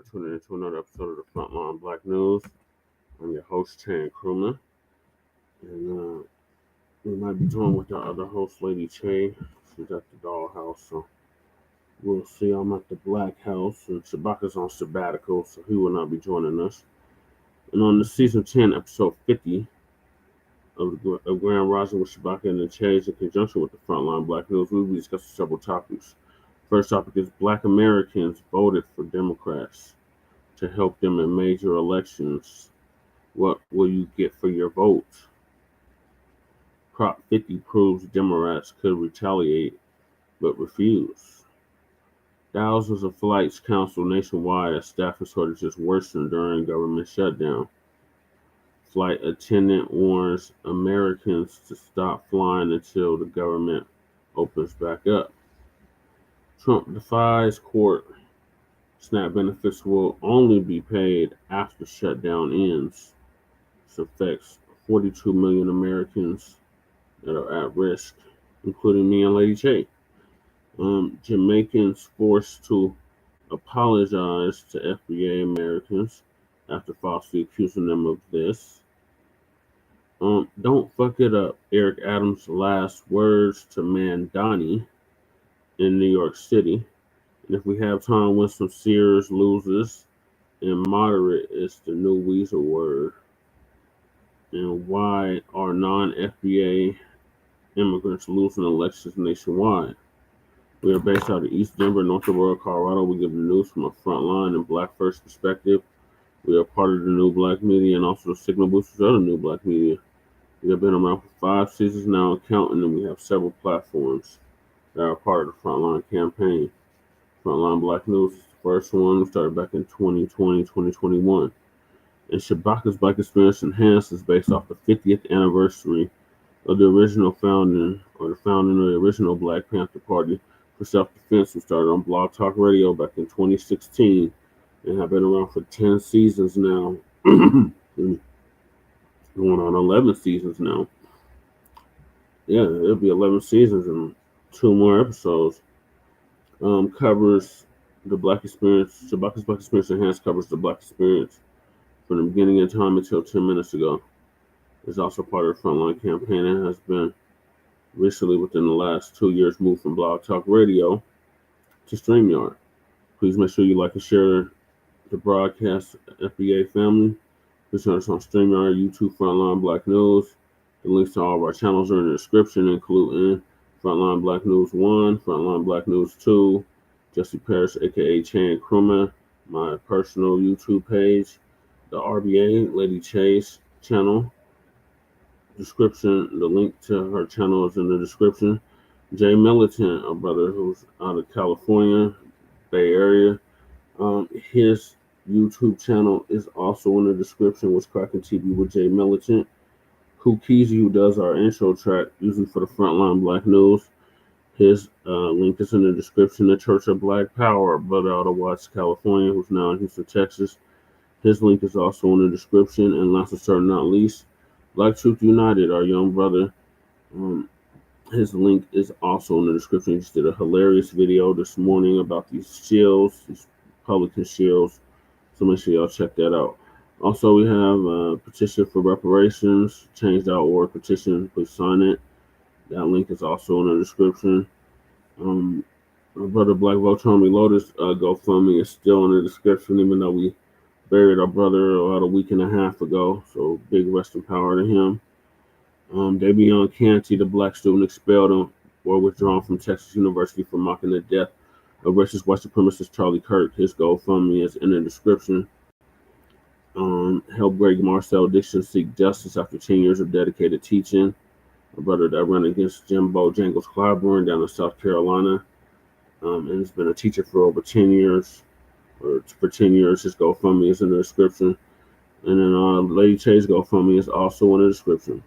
for tuning into another episode of the Frontline Black News. I'm your host, Chan Krumah, and we might be joined with our other host, Lady Che. She's at the dollhouse, so we'll see. I'm at the Blacc house, and Shabaka's on sabbatical, so he will not be joining us. And on the season 10, episode 50 of Grand Rising with Shabaka and the Che's in conjunction with the Frontline Black News, we'll be discussing several topics. First topic is Black Americans voted for Democrats to help them in major elections. What will you get for your vote? Prop 50 proves Democrats could retaliate but refuse. Thousands of flights canceled nationwide as staffing shortages worsened during government shutdown. Flight attendant warns Americans to stop flying until the government opens back up. Trump defies court. SNAP benefits will only be paid after shutdown ends. This affects 42 million Americans that are at risk, including me and Lady Che. Jamaicans forced to apologize to FBA Americans after falsely accusing them of this. Don't fuck it up. Eric Adams' last words to Mamdani in New York City. And if we have time, Winsome Sears loses, and moderate is the new Weasel word. And why are non-FBA immigrants losing elections nationwide? We are based out of East Denver, North Aurora, Colorado. We give the news from a frontline and Black first perspective. We are part of the new Black media and also the signal boosters of the new Black media. We have been around for 5 seasons now and counting, and we have several platforms that are part of the Frontline campaign. Frontline Black News is the first one. We started back in 2020, 2021. And Shabaka's Black Experience Enhanced is based off the 50th anniversary of the original founding, or the founding of the original Black Panther Party for Self-Defense. We started on Blog Talk Radio back in 2016 and have been around for 10 seasons now. Going on 11 seasons now. Yeah, it'll be 11 seasons and 2 more episodes. Covers the Black Experience. Shabaka's Black Experience Enhanced covers the Black Experience from the beginning of time until 10 minutes ago. It's also part of the Frontline campaign and has been recently, within the last 2 years, moved from Blog Talk Radio to StreamYard. Please make sure you like and share the broadcast, FBA family. Please join us on StreamYard, YouTube, Frontline Black News. The links to all of our channels are in the description, including Frontline Black News 1, Frontline Black News 2, Jesse Parrish, aka Chan Krumah, my personal YouTube page, the RBA, Lady Che's channel. Description, the link to her channel is in the description. Jay Militant, a brother who's out of California, Bay Area. His YouTube channel is also in the description, was Cracking TV with Jay Militant. Keezy, who does our intro track, usually for the Frontline Black News. His link is in the description. The Church of Black Power, a brother out of Watts, California, who's now in Houston, Texas. His link is also in the description. And last but certainly not least, Black Truth United, our young brother. His link is also in the description. He just did a hilarious video this morning about these shields, these Republican shields. So make sure y'all check that out. Also, we have a petition for reparations, change.org petition. Please sign it. That link is also in the description. My brother Black Voltron Reloaded GoFundMe is still in the description, even though we buried our brother about a week and a half ago. So big rest in power to him. Davion Canty, the Black student expelled or withdrawn from Texas University for mocking the death of racist white supremacist Charlie Kirk. His GoFundMe is in the description. Help Greg Marcel Dixon seek justice after 10 years of dedicated teaching. A brother that ran against Jimbo Jangles Clyburn down in South Carolina. And has been a teacher for over 10 years. Or for 10 years, his GoFundMe is in the description. And then Lady Che's GoFundMe is also in the description.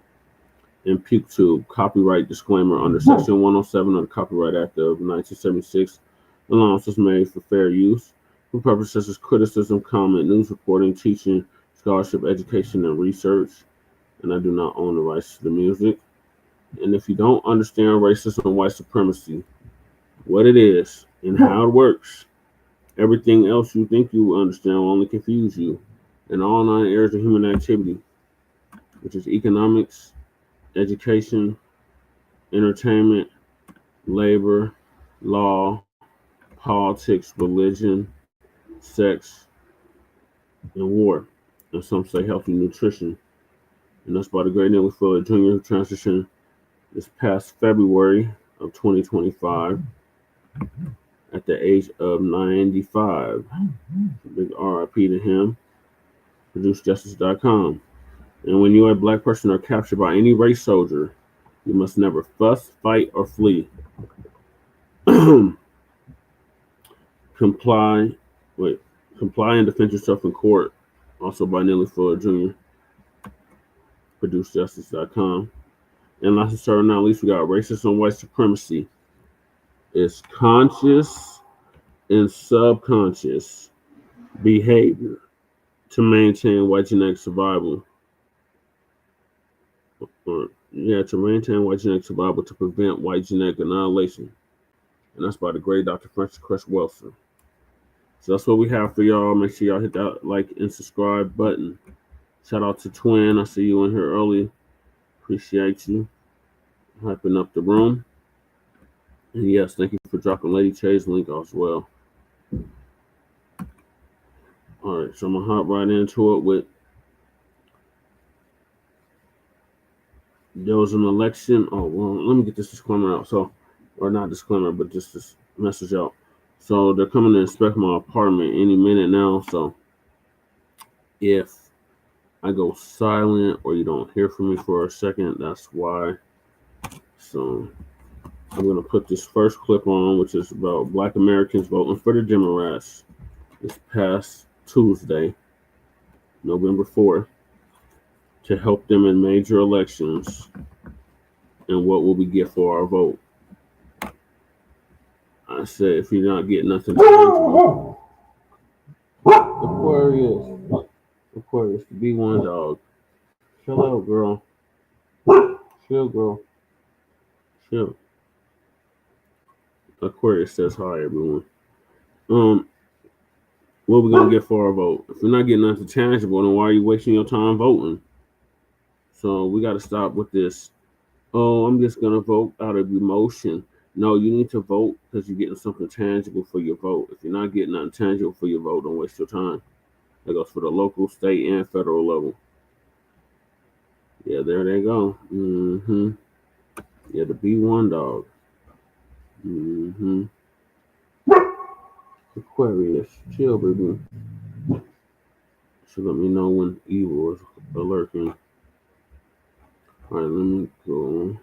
And PukeTube, copyright disclaimer under Section 107 of the Copyright Act of 1976. Allowance is made for fair use for purposes such as criticism, comment, news reporting, teaching, scholarship, education, and research. And I do not own the rights to the music. And if you don't understand racism and white supremacy, what it is and how it works, Everything else you think you understand will only confuse you. In all 9 areas of human activity, which is economics, education, entertainment, labor, law, politics, religion, sex, and war. And some say healthy nutrition. And that's by the great Nelly Fuller Jr., who transitioned this past February of 2025 at the age of 95. Big RIP to him. ProduceJustice.com. And when you, a black person, are captured by any race soldier, you must never fuss, fight, or flee. Comply and defend yourself in court. Also by Nelly Fuller Jr. ProduceJustice.com. And last and certainly not least, we got racism and white supremacy. It's conscious and subconscious behavior to maintain white genetic survival. To maintain white genetic survival to prevent white genetic annihilation. And that's by the great Dr. Francis Cress Wilson. So that's what we have for y'all. Make sure y'all hit that like and subscribe button. Shout out to Twin. I see you in here early. Appreciate you. Hyping up the room. And yes, thank you for dropping Lady Chay's link as well. All right, so I'm going to hop right into it with, there was an election. Oh, well, let me get this disclaimer out. So, or not disclaimer, but just this message out. So they're coming to inspect my apartment any minute now. So if I go silent or you don't hear from me for a second, that's why. So I'm going to put this first clip on, which is about Black Americans voting for the Democrats this past Tuesday, November 4th, to help them in major elections, and what will we get for our vote. I said, if you're not getting nothing tangible, Aquarius, the B1 dog. Chill out, girl. Chill, girl. Chill. Aquarius says hi, everyone. What we gonna get for our vote? If you're not getting nothing tangible, then why are you wasting your time voting? So we got to stop with this. Oh, I'm just gonna vote out of emotion. No, you need to vote because you're getting something tangible for your vote. If you're not getting nothing tangible for your vote, don't waste your time. That goes for the local, state, and federal level. Yeah, there they go. Yeah, the B1 dog. Aquarius, chill, baby. So let me know when evil is lurking. All right, let me go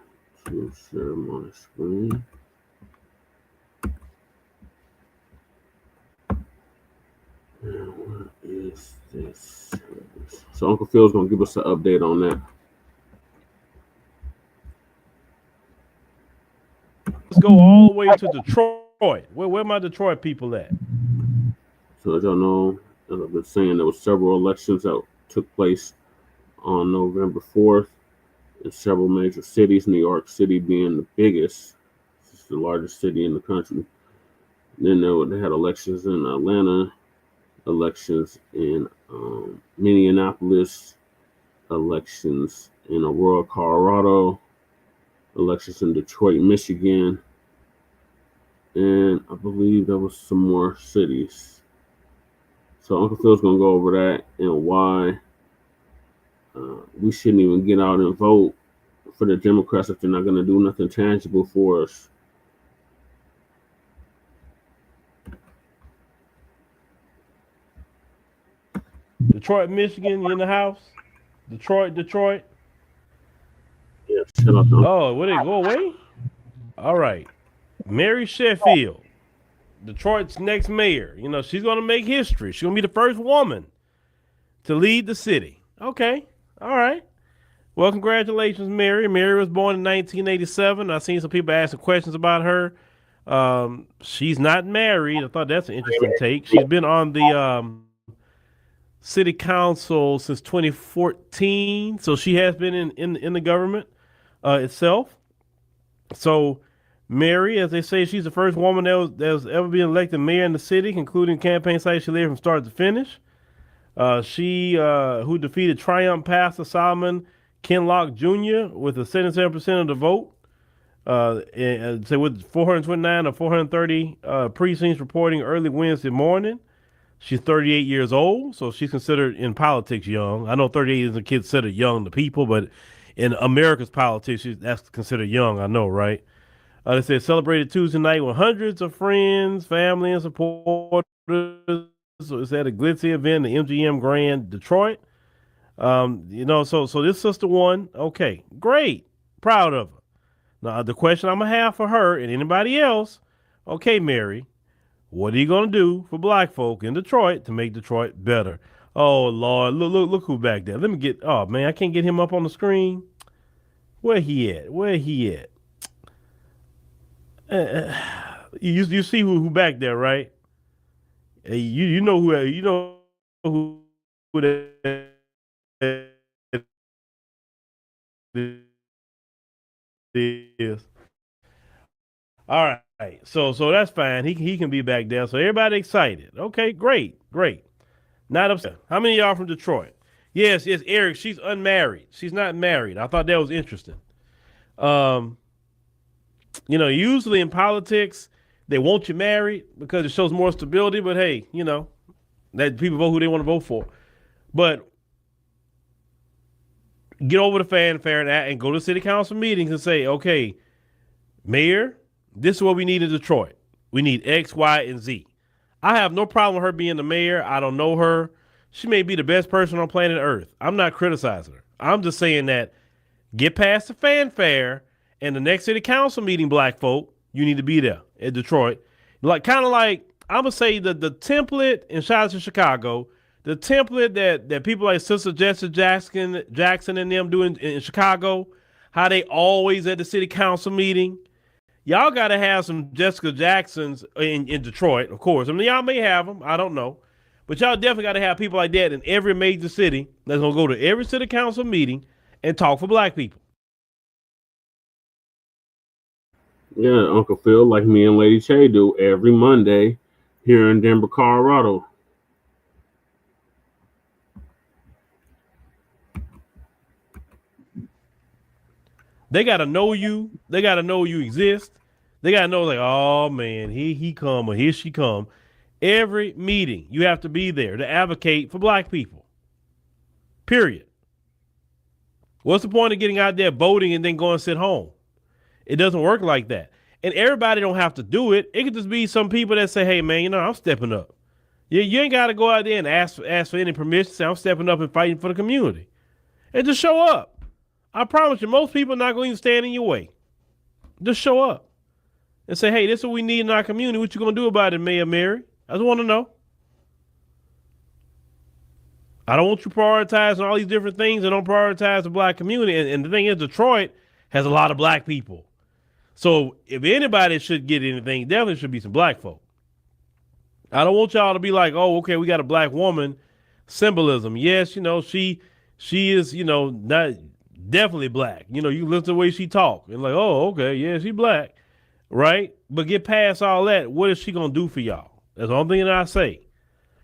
to share my screen. And what is this? So Uncle Phil's gonna give us an update on that. Let's go all the way to Detroit. Where my Detroit people at? So as y'all know, as I've been saying, there were several elections that took place on November 4th in several major cities, New York City being the biggest. It's the largest city in the country. Then they had elections in Atlanta, elections in Minneapolis, elections in Aurora, Colorado, elections in Detroit, Michigan, and I believe there was some more cities. So Uncle Phil's going to go over that and why we shouldn't even get out and vote for the Democrats if they're not going to do nothing tangible for us. Detroit, Michigan, you in the house? Detroit. Yeah, shut up. Oh, will they go away? All right. Mary Sheffield, Detroit's next mayor. You know, she's going to make history. She's going to be the first woman to lead the city. Okay. All right. Well, congratulations, Mary. Mary was born in 1987. I've seen some people asking questions about her. She's not married. I thought that's an interesting take. She's been on the city council since 2014, so she has been in the government itself. So Mary, as they say, she's the first woman that was ever been elected mayor in the city, including campaign site she led from start to finish. She who defeated Triumph pastor Solomon Kinlock Jr. with a 77% of the vote. So with 429 or 430 precincts reporting early Wednesday morning. She's 38 years old, so she's considered in politics young. I know 38 isn't considered young to people, but in America's politics, that's considered young. I know, right? They said celebrated Tuesday night with hundreds of friends, family, and supporters. So it's at a glitzy event, the MGM Grand Detroit. So this sister won. Okay, great, proud of her. Now the question I'm gonna have for her and anybody else, okay, Mary, what are you gonna do for black folk in Detroit to make Detroit better? Oh Lord, look who back there. Let me get. Oh man, I can't get him up on the screen. Where he at? You see who back there, right? You know who that is. All right, so that's fine. He can be back there. So everybody excited. Okay, great. Not upset. How many of y'all from Detroit? Yes, Eric. She's unmarried. She's not married. I thought that was interesting. Usually in politics, they want you married because it shows more stability. But hey, that people vote who they want to vote for. But get over the fanfare and go to city council meetings and say, okay, mayor, this is what we need in Detroit. We need X, Y, and Z. I have no problem with her being the mayor. I don't know her. She may be the best person on planet Earth. I'm not criticizing her. I'm just saying that get past the fanfare and the next city council meeting, black folk, you need to be there at Detroit. I'm going to say the template, and shout out to Chicago, the template that people like Sister Jessica Jackson and them do in Chicago, how they always at the city council meeting. Y'all got to have some Jessica Jacksons in Detroit, of course. I mean, y'all may have them. I don't know. But y'all definitely got to have people like that in every major city that's going to go to every city council meeting and talk for black people. Yeah, Uncle Phil, like me and Lady Che do every Monday here in Denver, Colorado. They got to know you. They got to know you exist. They got to know, like, oh, man, he come or here she come. Every meeting, you have to be there to advocate for black people. Period. What's the point of getting out there voting and then going to sit home? It doesn't work like that. And everybody don't have to do it. It could just be some people that say, hey, man, I'm stepping up. You ain't got to go out there and ask for any permission. Say, I'm stepping up and fighting for the community. And just show up. I promise you, most people are not going to stand in your way. Just show up and say, hey, this is what we need in our community. What you going to do about it, Mayor Mary? I just want to know. I don't want you prioritizing all these different things and don't prioritize the black community. And the thing is, Detroit has a lot of black people. So if anybody should get anything, definitely should be some black folk. I don't want y'all to be like, oh, okay, we got a black woman. Symbolism. Yes, she is, not definitely black. You listen to the way she talk and like, oh, okay, yeah, she black. Right? But get past all that. What is she going to do for y'all? That's the only thing that I say.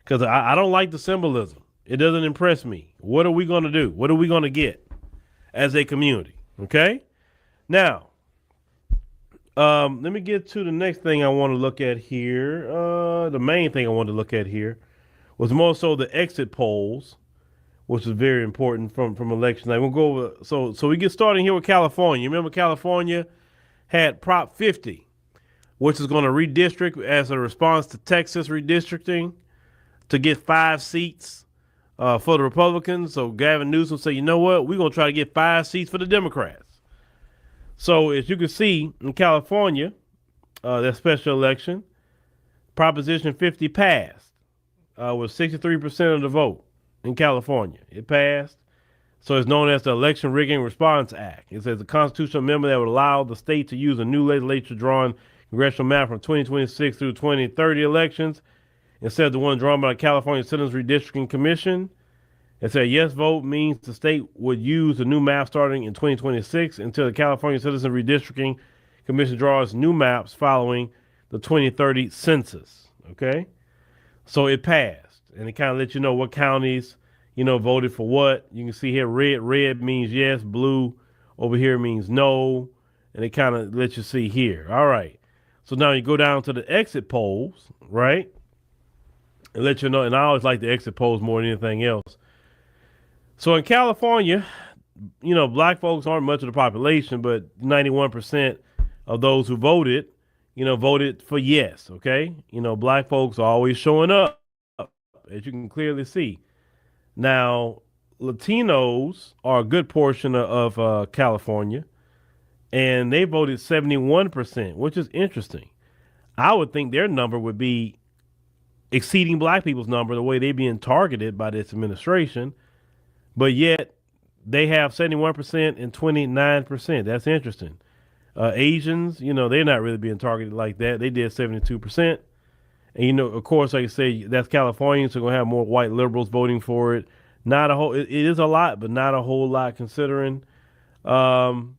Because I don't like the symbolism. It doesn't impress me. What are we going to do? What are we going to get as a community? Okay? Now, let me get to the next thing I want to look at here. The main thing I want to look at here was more so the exit polls, which is very important from election night. We'll go over. So we get started here with California. You remember California had Prop 50, which is going to redistrict as a response to Texas redistricting to get 5 seats for the Republicans. So Gavin Newsom said, you know what? We're going to try to get 5 seats for the Democrats. So as you can see in California, that special election, Proposition 50 passed with 63% of the vote in California. It passed. So it's known as the Election Rigging Response Act. It says a constitutional amendment that would allow the state to use a new legislature-drawn congressional map from 2026 through 2030 elections instead of the one drawn by the California Citizens Redistricting Commission. It said yes vote means the state would use the new map starting in 2026 until the California Citizens Redistricting Commission draws new maps following the 2030 census. Okay, so it passed, and it kind of lets you know what counties, voted for what. You can see here, red means yes, blue over here means no, and it kind of lets you see here. All right, so now you go down to the exit polls, right? And let you know, and I always like the exit polls more than anything else. So in California, black folks aren't much of the population, but 91% of those who voted, voted for yes. Okay. Black folks are always showing up, as you can clearly see. Now, Latinos are a good portion of California, and they voted 71%, which is interesting. I would think their number would be exceeding black people's number the way they're being targeted by this administration, but yet they have 71% and 29%. That's interesting. Asians, they're not really being targeted like that. They did 72%. And, of course, like I say, that's California, so we're going to have more white liberals voting for it. Not a whole, it is a lot, but not a whole lot considering. Then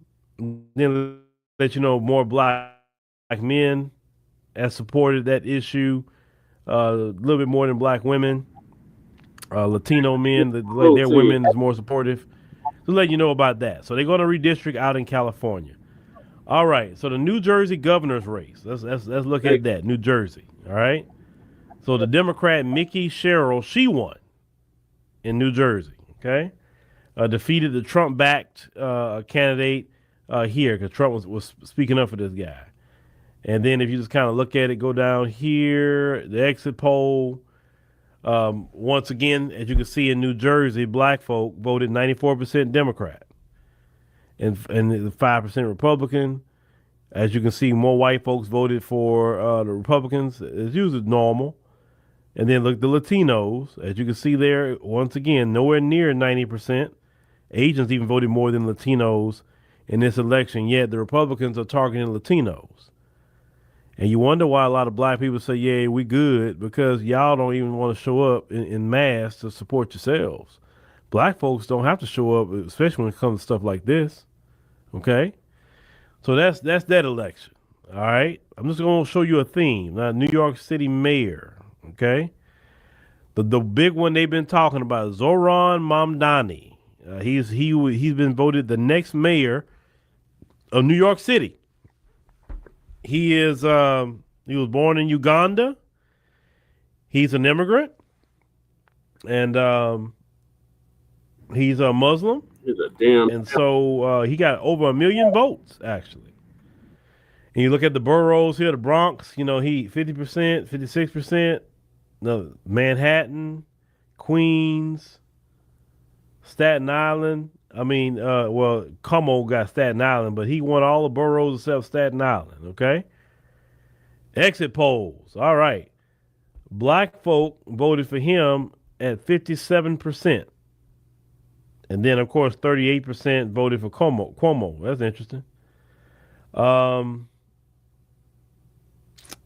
let you know more black men have supported that issue. A little bit more than black women. Latino men, their women is more supportive. So let you know about that. So they're going to redistrict out in California. All right. So the New Jersey governor's race. Let's look at that. New Jersey. All right. So the Democrat Mickey Sherrill, she won in New Jersey. Okay. Defeated the Trump-backed candidate here because Trump was speaking up for this guy. And then if you just kind of look at it, go down here, the exit poll. Once again, as you can see in New Jersey, black folk voted 94% Democrat and 5% Republican. As you can see, more white folks voted for the Republicans. It's usually normal. And then look, the Latinos, as you can see there, once again, nowhere near 90%. Asians even voted more than Latinos in this election, yet the Republicans are targeting Latinos. And you wonder why a lot of black people say, yeah, we good, because y'all don't even want to show up in mass to support yourselves. Black folks don't have to show up, especially when it comes to stuff like this. Okay? So that's that election. All right? I'm just going to show you a theme. Now, New York City mayor. Okay? The big one they've been talking about, Zohran Mamdani. He's been voted the next mayor of New York City. He was born in Uganda. He's an immigrant, and he's a Muslim. He's a damn. And so he got over 1 million votes actually. And you look at the boroughs here, the Bronx. He 50%, 56%. No, Manhattan, Queens, Staten Island. Como got Staten Island, but he won all the boroughs except Staten Island, okay? Exit polls. All right. Black folk voted for him at 57%. And then, of course, 38% voted for Cuomo. That's interesting. Then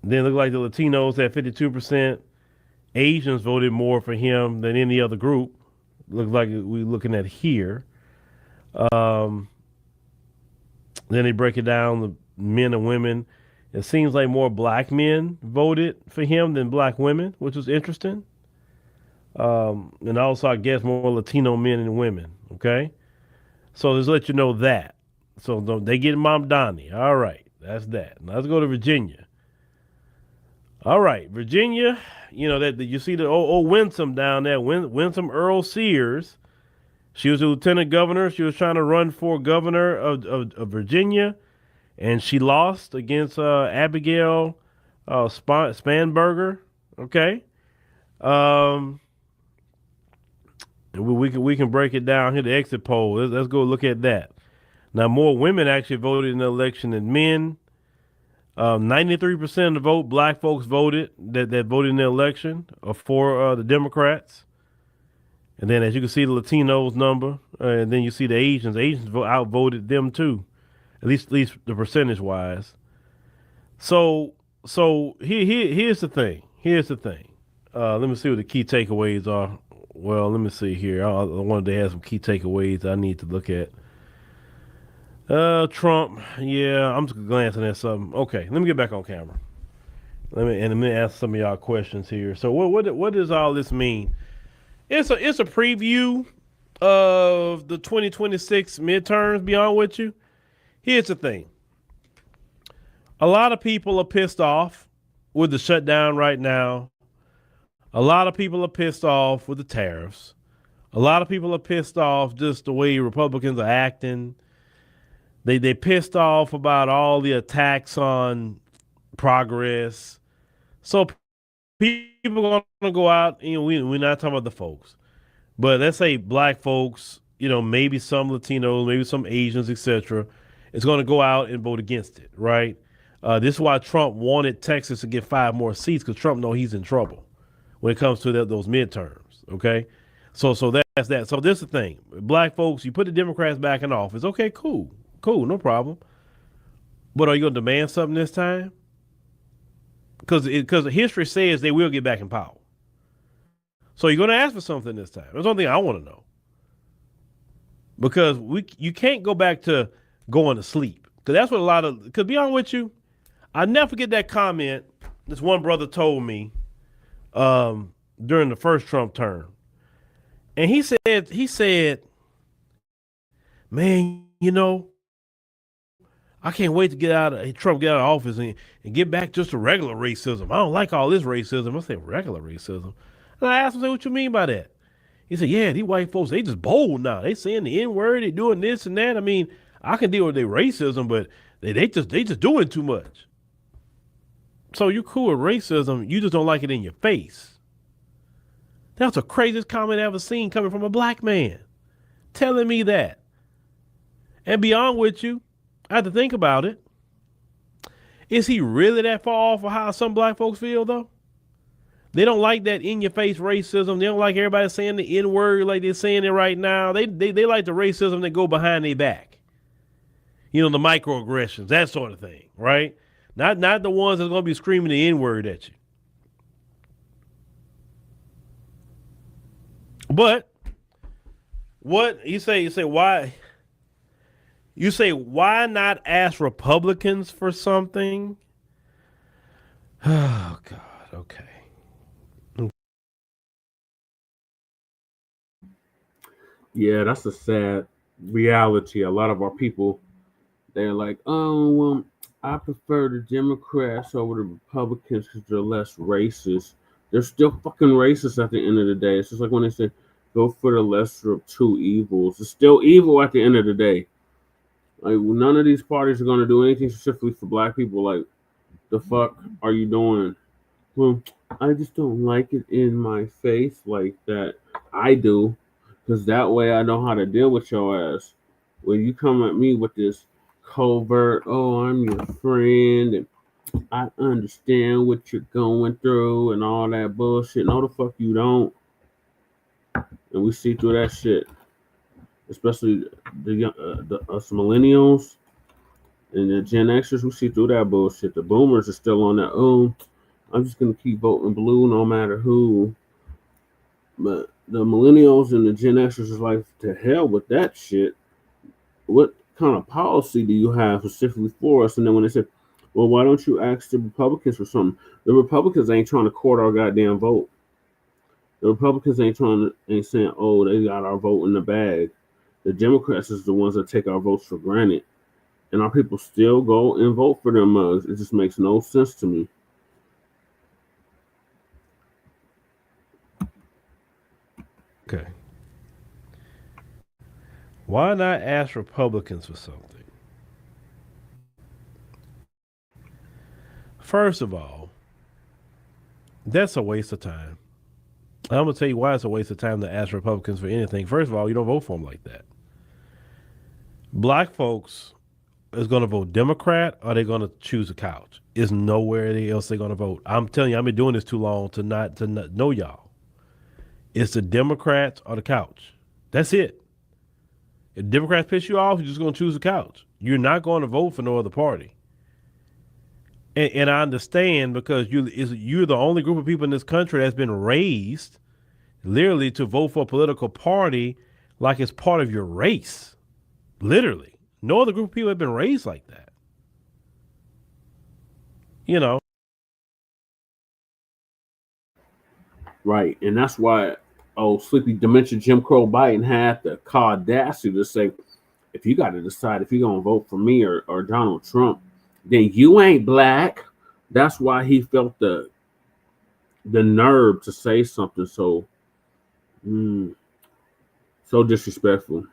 it looked like the Latinos had 52%. Asians voted more for him than any other group. Looks like we're looking at here. Then they break it down, the men and women. It seems like more black men voted for him than black women, which was interesting. And also, I guess, more Latino men and women. Okay. So just let you know that. So they get Mamdani. All right. That's that. Now let's go to Virginia. All right. Virginia, that you see the old Winsome down there, Winsome Earl Sears. She was a lieutenant governor. She was trying to run for governor of Virginia, and she lost against Abigail Spanberger. Okay, we can break it down here. The exit poll. Let's go look at that. Now, more women actually voted in the election than men. 93% of the vote, black folks voted that voted in the election for the Democrats. And then, as you can see, the Latinos number, and then you see the Asians. Asians outvoted them too, at least the percentage wise. So here's the thing. Let me see what the key takeaways are. Well, let me see here. I wanted to have some key takeaways I need to look at. Trump. Yeah, I'm just glancing at something. Okay, let me get back on camera. Let me ask some of y'all questions here. So what does all this mean? It's a preview of the 2026 midterms. Beyond with you. Here's the thing. A lot of people are pissed off with the shutdown right now. A lot of people are pissed off with the tariffs. A lot of people are pissed off just the way Republicans are acting. They pissed off about all the attacks on progress. So people are gonna go out. We're not talking about the folks, but let's say black folks. Maybe some Latinos, maybe some Asians, etc. is gonna go out and vote against it, right? This is why Trump wanted Texas to get 5 more seats, because Trump knows he's in trouble when it comes to those midterms. Okay, so that's that. So this is the thing, black folks. You put the Democrats back in office. Okay, cool, no problem. But are you gonna demand something this time? Because history says they will get back in power. So you're gonna ask for something this time. That's one thing I want to know. Because you can't go back to going to sleep. Because that's what because be honest with you, I never forget that comment this one brother told me during the first Trump term. And he said, man, I can't wait to Trump get out of office and get back just to regular racism. I don't like all this racism. I said, regular racism? And I asked him, what you mean by that? He said, yeah, these white folks, they just bold now. They saying the N-word, they doing this and that. I mean, I can deal with their racism, but they just doing too much. So you cool with racism, you just don't like it in your face. That's the craziest comment I ever seen coming from a black man. Telling me that. And beyond with you, I had to think about it. Is he really that far off of how some black folks feel, though? They don't like that in-your-face racism. They don't like everybody saying the N-word like they're saying it right now. They like the racism that go behind their back. The microaggressions, that sort of thing, right? Not the ones that's going to be screaming the N-word at you. But what you say why? You say why not ask Republicans for something? Oh God, okay. Yeah, that's a sad reality. A lot of our people, they're like, oh, well, I prefer the Democrats over the Republicans because they're less racist. They're still fucking racist at the end of the day. It's just like when they say, go for the lesser of two evils. It's still evil at the end of the day. Like, none of these parties are going to do anything specifically for black people. Like, the fuck are you doing? Well, I just don't like it in my face like that. I do. Because that way I know how to deal with your ass. When you come at me with this covert, oh, I'm your friend, and I understand what you're going through and all that bullshit. No, the fuck you don't. And we see through that shit. Especially us millennials and the Gen Xers, we see through that bullshit. The boomers are still on that, oh, I'm just going to keep voting blue no matter who. But the millennials and the Gen Xers is like, to hell with that shit. What kind of policy do you have specifically for us? And then when they say, well, why don't you ask the Republicans for something? The Republicans ain't trying to court our goddamn vote. The Republicans ain't saying, oh, they got our vote in the bag. The Democrats is the ones that take our votes for granted. And our people still go and vote for them mugs. It just makes no sense to me. Okay. Why not ask Republicans for something? First of all, that's a waste of time. I'm going to tell you why it's a waste of time to ask Republicans for anything. First of all, you don't vote for them like that. Black folks is going to vote Democrat or they're going to choose a couch. There's nowhere else they're going to vote. I'm telling you, I've been doing this too long to not know y'all. It's the Democrats or the couch. That's it. If Democrats piss you off, you're just going to choose a couch. You're not going to vote for no other party. And I understand because you're the only group of people in this country that's been raised literally to vote for a political party like it's part of your race. Literally. No other group of people have been raised like that. You know. Right. And that's why Sleepy Dementia Jim Crow Biden had the audacity to say, if you got to decide if you're going to vote for me or Donald Trump, then you ain't black. That's why he felt the nerve to say something so disrespectful.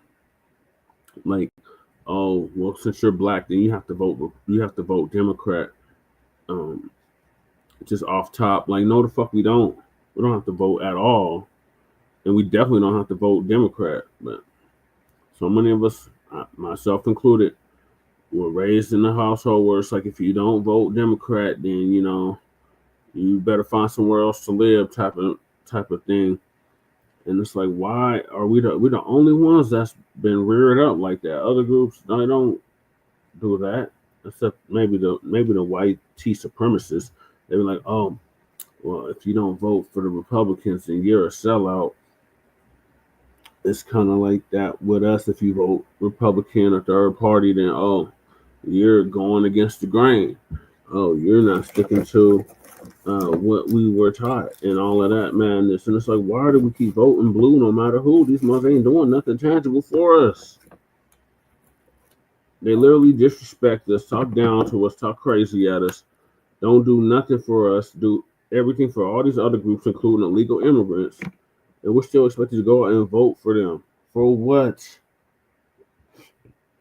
Like, oh, well, since you're black, then you have to vote Democrat. Just off top. Like, no, the fuck we don't. We don't have to vote at all. And we definitely don't have to vote Democrat. But so many of us, myself included, were raised in a household where it's like, if you don't vote Democrat, then, you know, you better find somewhere else to live type of thing. And it's like, why are we the only ones that's been reared up like that? Other groups, they don't do that, except maybe the white tea supremacists. They were like, oh, well, if you don't vote for the Republicans, then you're a sellout. It's kind of like that with us. If you vote Republican or third party, then you're going against the grain. Oh, you're not sticking to what we were taught and all of that madness. And it's like, why do we keep voting blue no matter who? These mothers ain't doing nothing tangible for us. They literally disrespect us, talk down to us, talk crazy at us, don't do nothing for us, do everything for all these other groups, including illegal immigrants. And we're still expected to go out and vote for them. For what?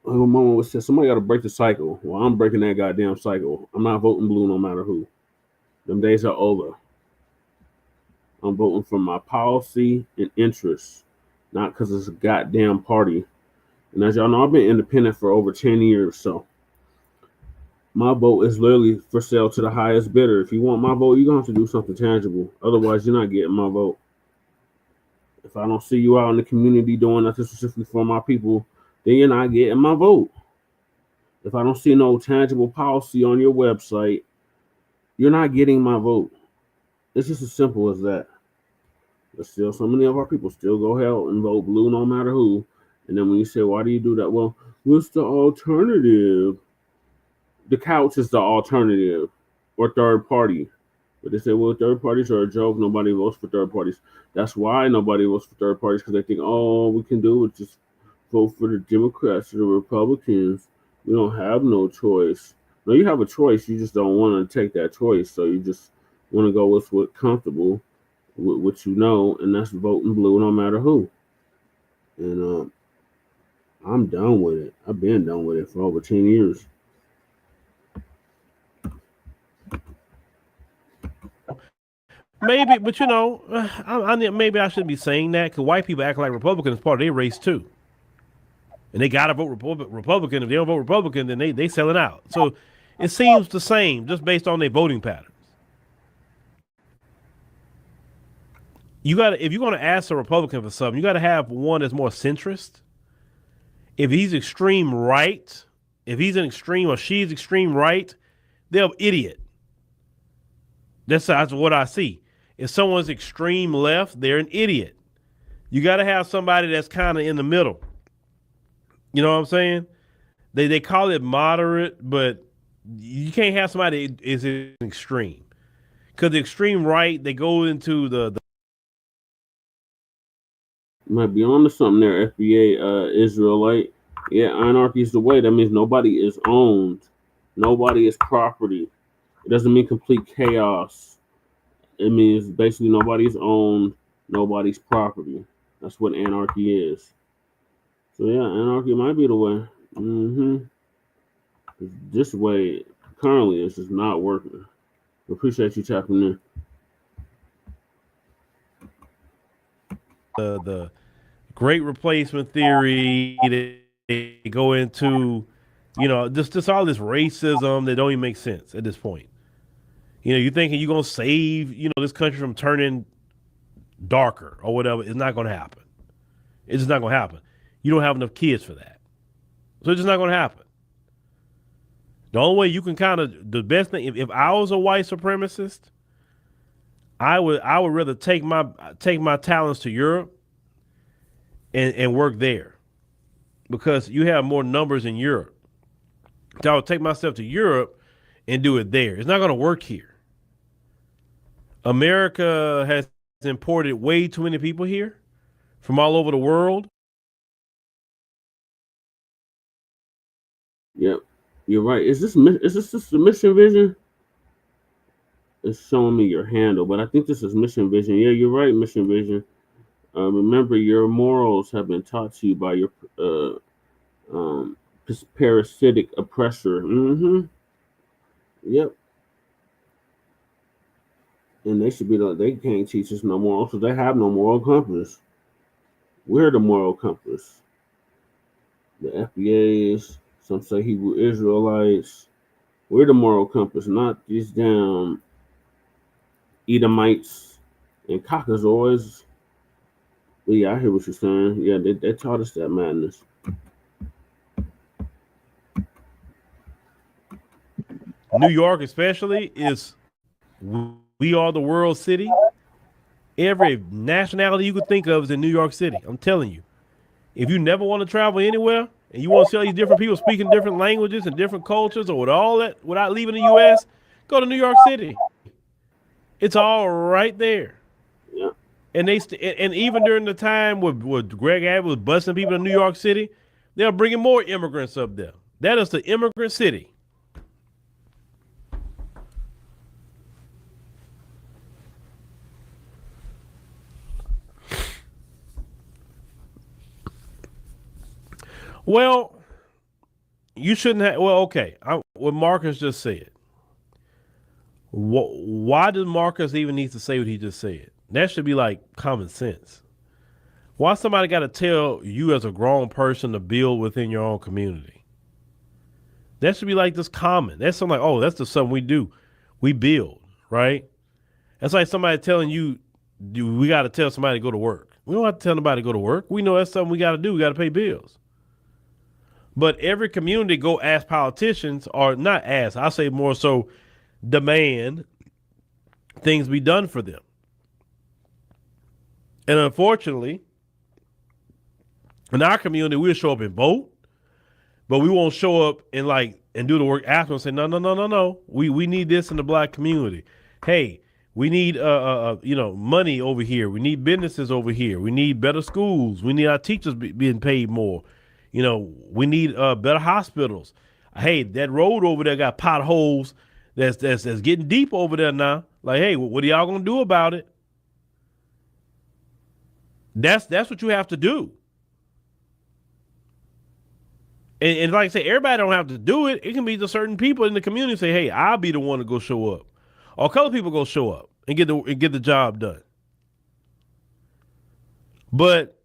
My mama would say, somebody got to break the cycle. Well, I'm breaking that goddamn cycle. I'm not voting blue no matter who. Them days are over. I'm voting for my policy and interests, not because it's a goddamn party. And as y'all know, I've been independent for over 10 years, so my vote is literally for sale to the highest bidder. If you want my vote, you're going to have to do something tangible. Otherwise, you're not getting my vote. If I don't see you out in the community doing nothing specifically for my people, then you're not getting my vote. If I don't see no tangible policy on your website, you're not getting my vote. It's just as simple as that. But still, so many of our people still go ahead and vote blue no matter who. And then when you say, why do you do that? Well, what's the alternative? The couch is the alternative, or third party. But they say, well, third parties are a joke. Nobody votes for third parties. That's why nobody votes for third parties, because they think, all we can do is just vote for the Democrats or the Republicans. We don't have no choice. No, you have a choice. You just don't want to take that choice. So you just want to go with what's comfortable, with what you know, and that's voting blue no matter who. And I'm done with it. I've been done with it for over 10 years. Maybe, but you know, maybe I shouldn't be saying that, because white people act like Republicans is part of their race too, and they gotta vote Republican. If they don't vote Republican, then they selling out. So it seems the same, just based on their voting patterns. If you're gonna ask a Republican for something, you gotta have one that's more centrist. If he's extreme right, if he's an extreme or she's extreme right, they're an idiot. That's what I see. If someone's extreme left, they're an idiot. You got to have somebody that's kind of in the middle. You know what I'm saying? They call it moderate, but you can't have somebody that is extreme. Because the extreme right, they go into the might be on to something there, FBA Israelite. Yeah, anarchy is the way. That means nobody is owned. Nobody is property. It doesn't mean complete chaos. It means basically nobody's owned, nobody's property. That's what anarchy is. So yeah, anarchy might be the way. This way currently is just not working. Appreciate you tapping in. The great replacement theory. They go into, you know, just all this racism that don't even make sense at this point. You know, you're thinking you're gonna save, you know, this country from turning darker or whatever. It's not gonna happen. It's just not gonna happen. You don't have enough kids for that, so it's just not gonna happen. The only way you can the best thing, if I was a white supremacist, I would rather take my talents to Europe and work there. because you have more numbers in Europe. So I would take myself to Europe and do it there. It's not going to work here. America has imported way too many people here from all over the world. Yep, you're right. Is this the mission vision? It's showing me your handle, but I think this is mission vision. Yeah, you're right, mission vision. Remember, your morals have been taught to you by your um, parasitic oppressor. Yep. And they should be like, they can't teach us no moral, so they have no moral compass. We're the moral compass. The FBAs, some say Hebrew Israelites. We're the moral compass, not these damn Edomites and Caucasoids. But yeah, I hear what you're saying. Yeah, they taught us that madness. New York, especially, is we are the world city. Every nationality you could think of is in New York City. I'm telling you. If you never want to travel anywhere and you want to see all these different people speaking different languages and different cultures or with all that without leaving the U.S., go to New York City. It's all right there. Yeah. And and even during the time where Greg Abbott was busting people in New York City, they're bringing more immigrants up there. That is the immigrant city. Well, you shouldn't have. Well, okay. What Marcus just said. Why does Marcus even need to say what he just said? That should be like common sense. Why somebody got to tell you as a grown person to build within your own community? That should be like this common. That's something like, oh, that's just something we do. We build, right? That's like somebody telling you, we got to tell somebody to go to work. We don't have to tell nobody to go to work. We know that's something we got to do. We got to pay bills. But every community go ask politicians, or not ask, I say more so demand things be done for them. And unfortunately, in our community, we'll show up and vote, but we won't show up and do the work after and say, no. We need this in the black community. Hey, we need money over here. We need businesses over here. We need better schools. We need our teachers being paid more. We need better hospitals. Hey, that road over there got potholes that's getting deep over there now. Like, hey, what are y'all gonna do about it? That's what you have to do. And like I say, everybody don't have to do it. It can be the certain people in the community say, hey, I'll be the one to go show up. Or color people go show up and get the job done. But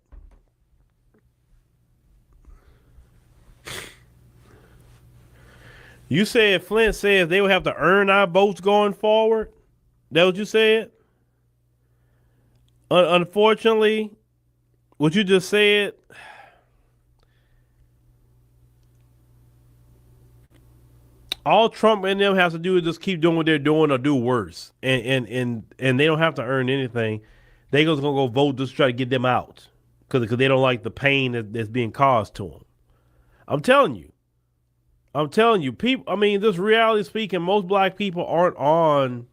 you said Flint says they would have to earn our votes going forward. That what you said? Unfortunately, what you just said, all Trump and them has to do is just keep doing what they're doing or do worse. And they don't have to earn anything. They just gonna go vote just to try to get them out because they don't like the pain that's being caused to them. I'm telling you, people. I mean, just reality speaking, most black people aren't on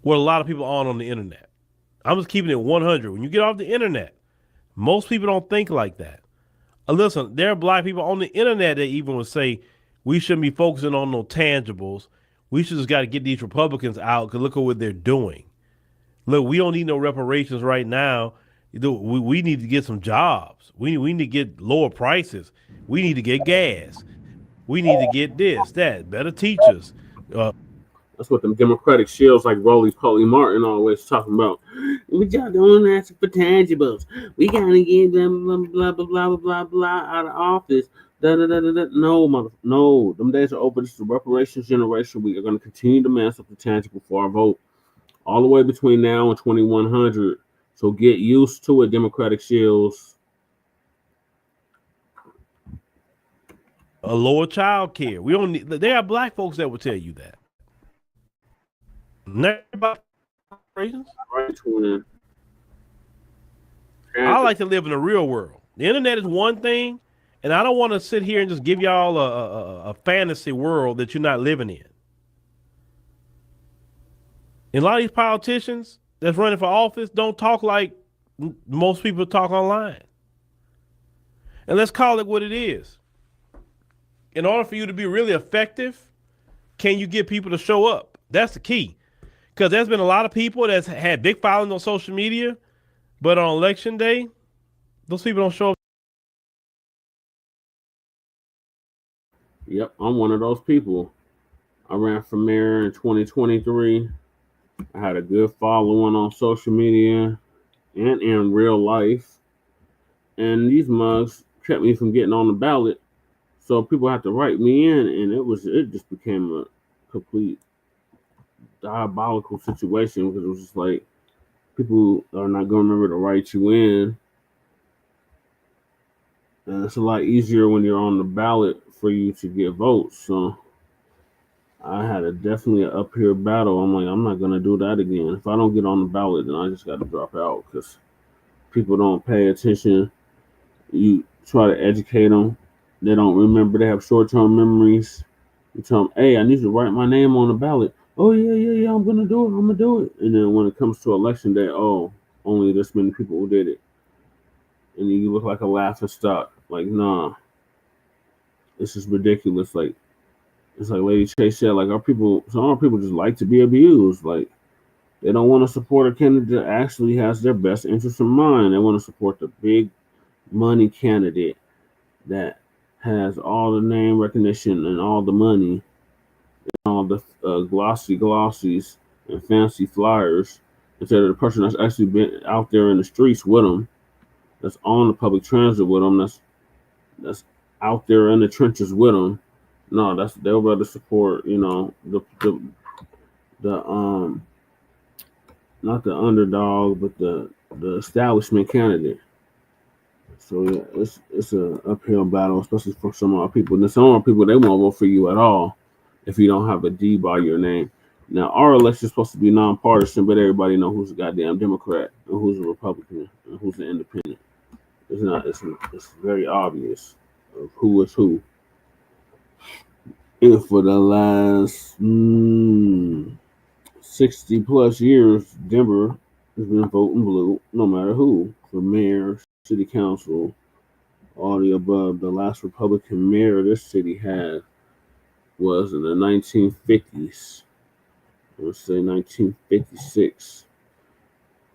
what a lot of people are on the internet. I'm just keeping it 100. When you get off the internet, most people don't think like that. Listen, there are black people on the internet that even would say we shouldn't be focusing on no tangibles. We should just got to get these Republicans out because look at what they're doing. Look, we don't need no reparations right now. We need to get some jobs. We need to get lower prices. We need to get gas. We need to get this, that, better teachers. That's what them Democratic shills like Roly Poly Martin always talking about. We just don't ask for tangibles. We gotta get them blah blah blah blah blah blah out of office. No, them days are over. This is the reparations generation. We are going to continue to demand something tangible for our vote, all the way between now and 2100. So get used to it, Democratic shills. A lower child care. We don't need. There are black folks that will tell you that. I like to live in the real world. The internet is one thing, and I don't want to sit here and just give y'all a fantasy world that you're not living in. And a lot of these politicians that's running for office don't talk like most people talk online. And let's call it what it is. In order for you to be really effective, can you get people to show up? That's the key. Because there's been a lot of people that's had big followings on social media, but on election day, those people don't show up. Yep, I'm one of those people. I ran for mayor in 2023. I had a good following on social media and in real life. And these mugs kept me from getting on the ballot. So people had to write me in, and it just became a complete diabolical situation because it was just like people are not going to remember to write you in. And it's a lot easier when you're on the ballot for you to get votes. So I had definitely an uphill battle. I'm like, I'm not going to do that again. If I don't get on the ballot, then I just got to drop out because people don't pay attention. You try to educate them. They don't remember. They have short-term memories. You tell them, hey, I need you to write my name on the ballot. Oh, yeah, I'm going to do it. I'm going to do it. And then when it comes to election day, oh, only this many people who did it. And you look like a laughing stock. Like, nah, this is ridiculous. Like, it's like Lady Chase said, like, some of our people just like to be abused. Like, they don't want to support a candidate that actually has their best interest in mind. They want to support the big money candidate that has all the name recognition and all the money and all the glossies and fancy flyers instead of the person that's actually been out there in the streets with them, that's on the public transit with them, that's out there in the trenches with them. No, they'll rather support, the not the underdog, but the establishment candidate. So yeah, it's an uphill battle, especially for some of our people. And some of our people, they won't vote for you at all if you don't have a D by your name. Now our election is supposed to be nonpartisan, but everybody know who's a goddamn Democrat and who's a Republican and who's an independent. It's not. It's very obvious of who is who. And for the last 60 plus years, Denver has been voting blue, no matter who, for mayor, city council, all the above. The last Republican mayor this city had was in the 1950s. I would say 1956.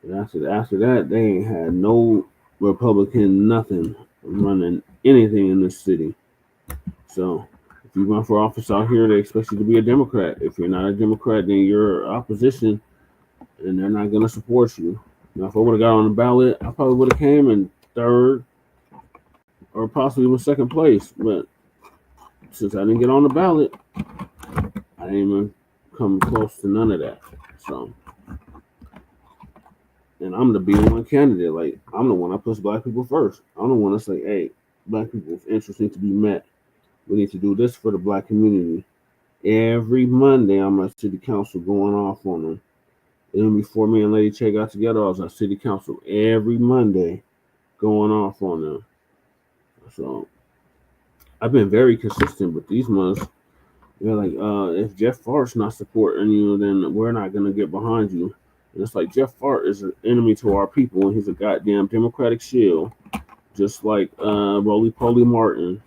And after that, they ain't had no Republican nothing running anything in this city. So if you run for office out here, they expect you to be a Democrat. If you're not a Democrat, then you're opposition, and they're not going to support you. Now, if I would have got on the ballot, I probably would have came in third or possibly even second place. But since I didn't get on the ballot, I didn't even come close to none of that. So, and I'm the B1 candidate. Like, I'm the one that puts black people first. I'm the one that say, hey, black people's interests need to be met. We need to do this for the black community. Every Monday, I'm at city council going off on them. Even before me and Lady Che got together, I was at city council every Monday going off on them. So I've been very consistent with these months. They're like, if Jeff Fart's not supporting you, then we're not going to get behind you. And it's like Jeff Fart is an enemy to our people, and he's a goddamn Democratic shield, just like Roly Poly Martin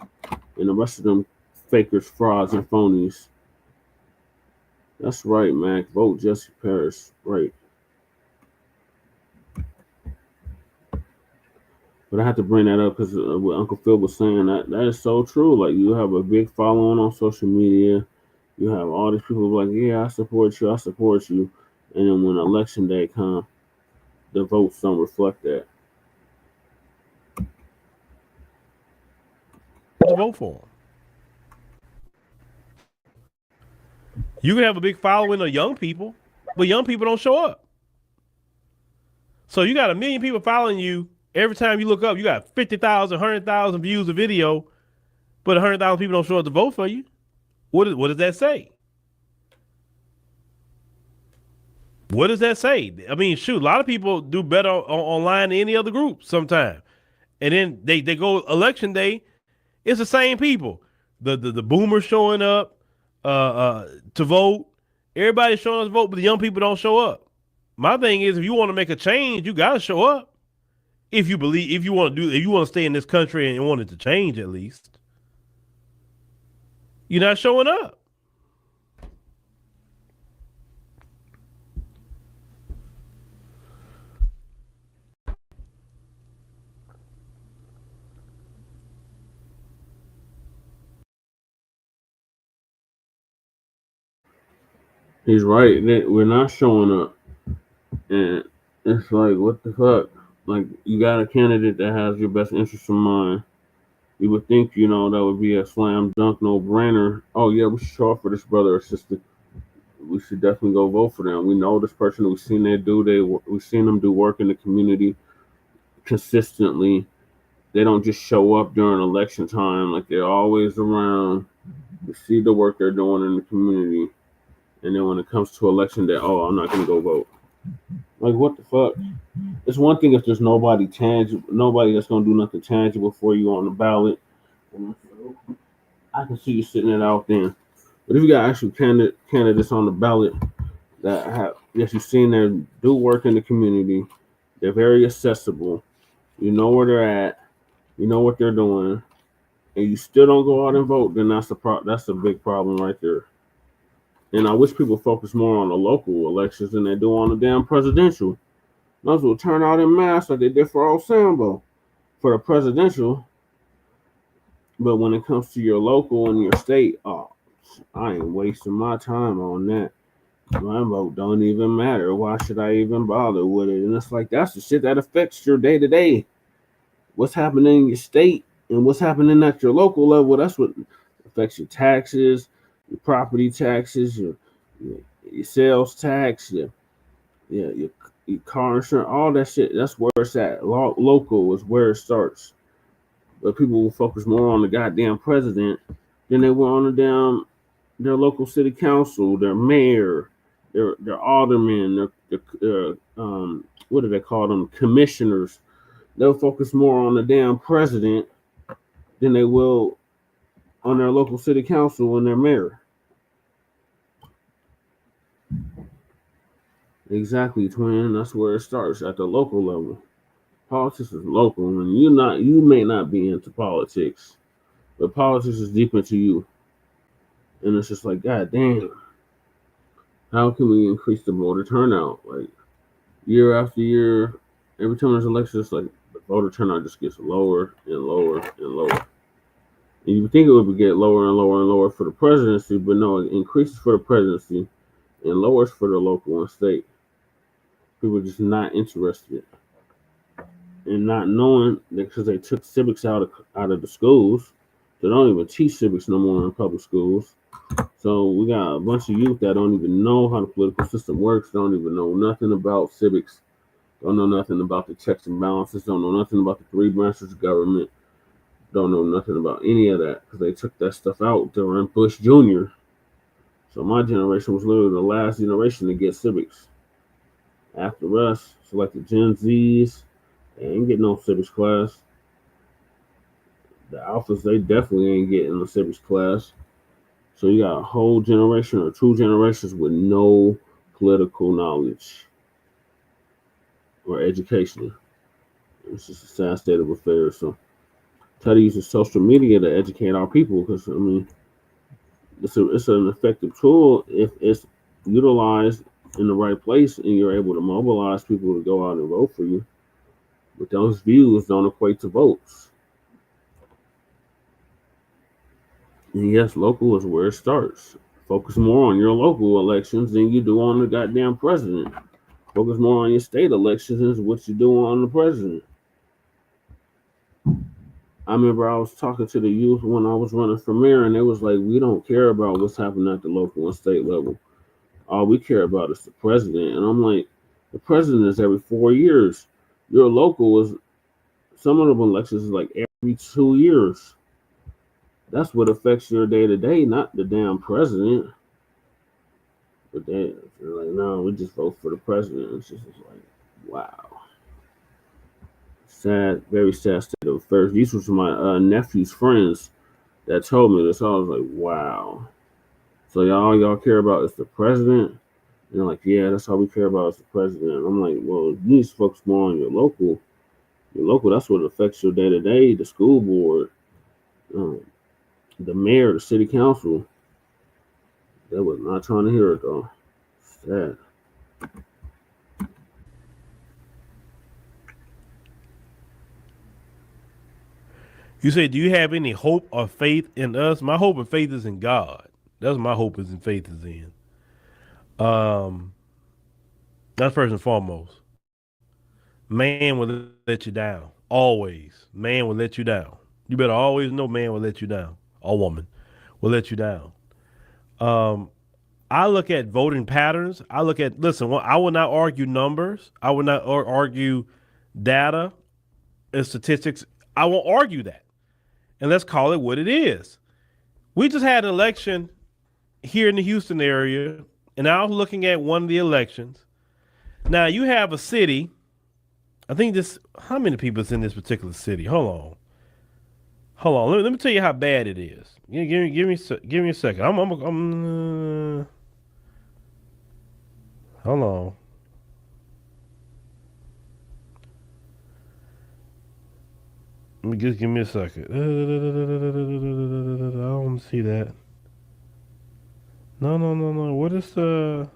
and the rest of them fakers, frauds, and phonies. That's right, Mac. Vote Jesse Paris. Right. But I had to bring that up because what Uncle Phil was saying, that is so true. Like, you have a big following on social media. You have all these people like, yeah, I support you. And then when election day comes, the votes don't reflect that. To vote for them. You can have a big following of young people, but young people don't show up. So you got 1 million people following you. Every time you look up, you got 50,000, 100,000 views of video, but 100,000 people don't show up to vote for you. What does that say? What does that say? I mean, shoot, a lot of people do better online than any other group sometimes. And then they go election day, it's the same people. The boomers showing up to vote. Everybody's showing up to vote, but the young people don't show up. My thing is, if you want to make a change, you gotta show up. If you want to stay in this country and want it to change, at least you're not showing up. He's right. We're not showing up, and it's like, what the fuck? Like, you got a candidate that has your best interest in mind. You would think, that would be a slam dunk, no brainer. Oh yeah, we should show up for this brother or sister. We should definitely go vote for them. We know this person. We've seen we've seen them do work in the community consistently. They don't just show up during election time. Like, they're always around. We see the work they're doing in the community. And then when it comes to election day, oh, I'm not going to go vote. Like, what the fuck? It's one thing if there's nobody that's going to do nothing tangible for you on the ballot. I can see you sitting it out then. But if you got actual candidates on the ballot that you've seen them do work in the community, they're very accessible. You know where they're at. You know what they're doing. And you still don't go out and vote, then that's a big problem right there. And I wish people focus more on the local elections than they do on the damn presidential. Might as well turn out in mass like they did for old Sambo for the presidential. But when it comes to your local and your state, oh, I ain't wasting my time on that. My vote don't even matter. Why should I even bother with it? And it's like, that's the shit that affects your day to day. What's happening in your state and what's happening at your local level, that's what affects your taxes, your property taxes, your sales tax, your car insurance, all that shit. That's where it's at. Local is where it starts. But people will focus more on the goddamn president than they were on their local city council, their mayor, their aldermen, their what do they call them? Commissioners. They'll focus more on the damn president than they will on their local city council and their mayor. Exactly, twin. That's where it starts, at the local level. Politics is local, and you may not be into politics, but politics is deep into you. And it's just like, God damn, how can we increase the voter turnout? Like, year after year, every time there's elections, it's like the voter turnout just gets lower and lower and lower. And you would think it would get lower and lower and lower for the presidency, but no, it increases for the presidency and lowers for the local and state. People are just not interested. And not knowing that, because they took civics out of the schools. They don't even teach civics no more in public schools. So we got a bunch of youth that don't even know how the political system works, don't even know nothing about civics, don't know nothing about the checks and balances, don't know nothing about the three branches of government, don't know nothing about any of that, because they took that stuff out during Bush Jr. So my generation was literally the last generation to get civics. After us, so like the Gen Zs, they ain't getting no civics class. The alphas, they definitely ain't getting the civics class. So you got a whole generation or two generations with no political knowledge or education. It's just a sad state of affairs. So try to use the social media to educate our people, because I mean, it's an effective tool if it's utilized in the right place and you're able to mobilize people to go out and vote for you. But those views don't equate to votes. And yes, local is where it starts. Focus more on your local elections than you do on the goddamn president. Focus more on your state elections than what you do on the president. I remember I was talking to the youth when I was running for mayor, and they was like, we don't care about what's happening at the local and state level. All we care about is the president. And I'm like, the president is every 4 years. Your local is, some of the elections is like every 2 years. That's what affects your day to day, not the damn president. But they're like, no, we just vote for the president. It's just like, wow. Sad, very sad state of affairs. These were my nephew's friends that told me this. I was like, wow. So y'all care about is the president? And they're like, yeah, that's all we care about is the president. I'm like, well, you need to focus more on your local. Your local, that's what affects your day to day. The school board, um, the mayor, the city council. They was not trying to hear it though. Sad. You say, do you have any hope or faith in us? My hope and faith is in God. That's what my hope is and faith is in. That's first and foremost. Man will let you down. Always. Man will let you down. You better always know man will let you down. Or woman will let you down. I look at voting patterns. Listen, I will not argue numbers. I will not argue data and statistics. I won't argue that. And let's call it what it is. We just had an election here in the Houston area, and I was looking at one of the elections. Now, you have a city. I think how many people is in this particular city? Hold on. Let me tell you how bad it is. Give me a second. Hold on. Give me a second. I don't want to see that. No. What is the?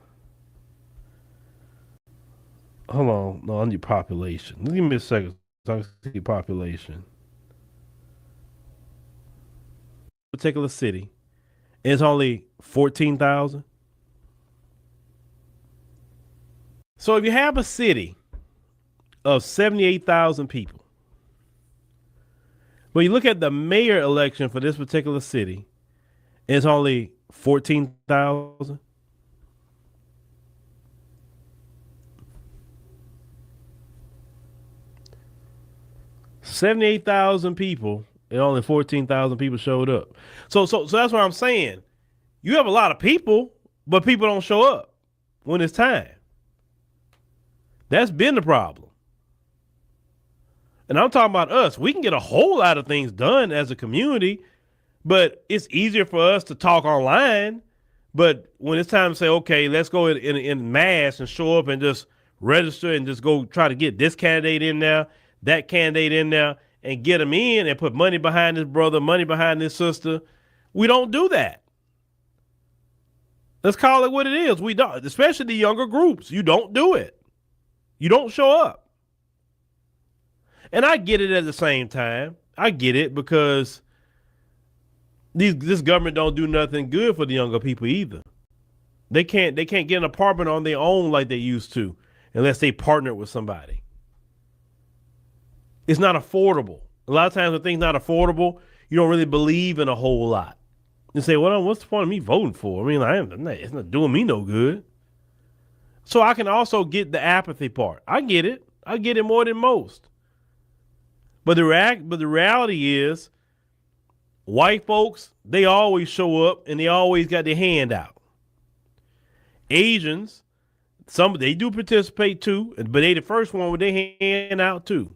Hold on. No, I need population. Give me a second so I can see population. Particular city. It's only 14,000. So if you have a city of 78,000 people, but you look at the mayor election for this particular city, it's only 14,000. $78,000 people and only 14,000 people showed up. So that's what I'm saying. You have a lot of people, but people don't show up when it's time. That's been the problem. And I'm talking about us. We can get a whole lot of things done as a community, but it's easier for us to talk online. But when it's time to say, okay, let's go in mass and show up and just register and just go try to get this candidate in there, that candidate in there, and get them in and put money behind this brother, money behind this sister, we don't do that. Let's call it what it is. We don't, especially the younger groups. You don't do it. You don't show up. And I get it at the same time. I get it because this government don't do nothing good for the younger people either. They can't get an apartment on their own like they used to unless they partner with somebody. It's not affordable. A lot of times when things not affordable, you don't really believe in a whole lot. You say, well, what's the point of me voting for? I mean, it's not doing me no good. So I can also get the apathy part. I get it. I get it more than most. But the reality is, white folks, they always show up and they always got their hand out. Asians, they do participate too, but they the first one with their hand out too.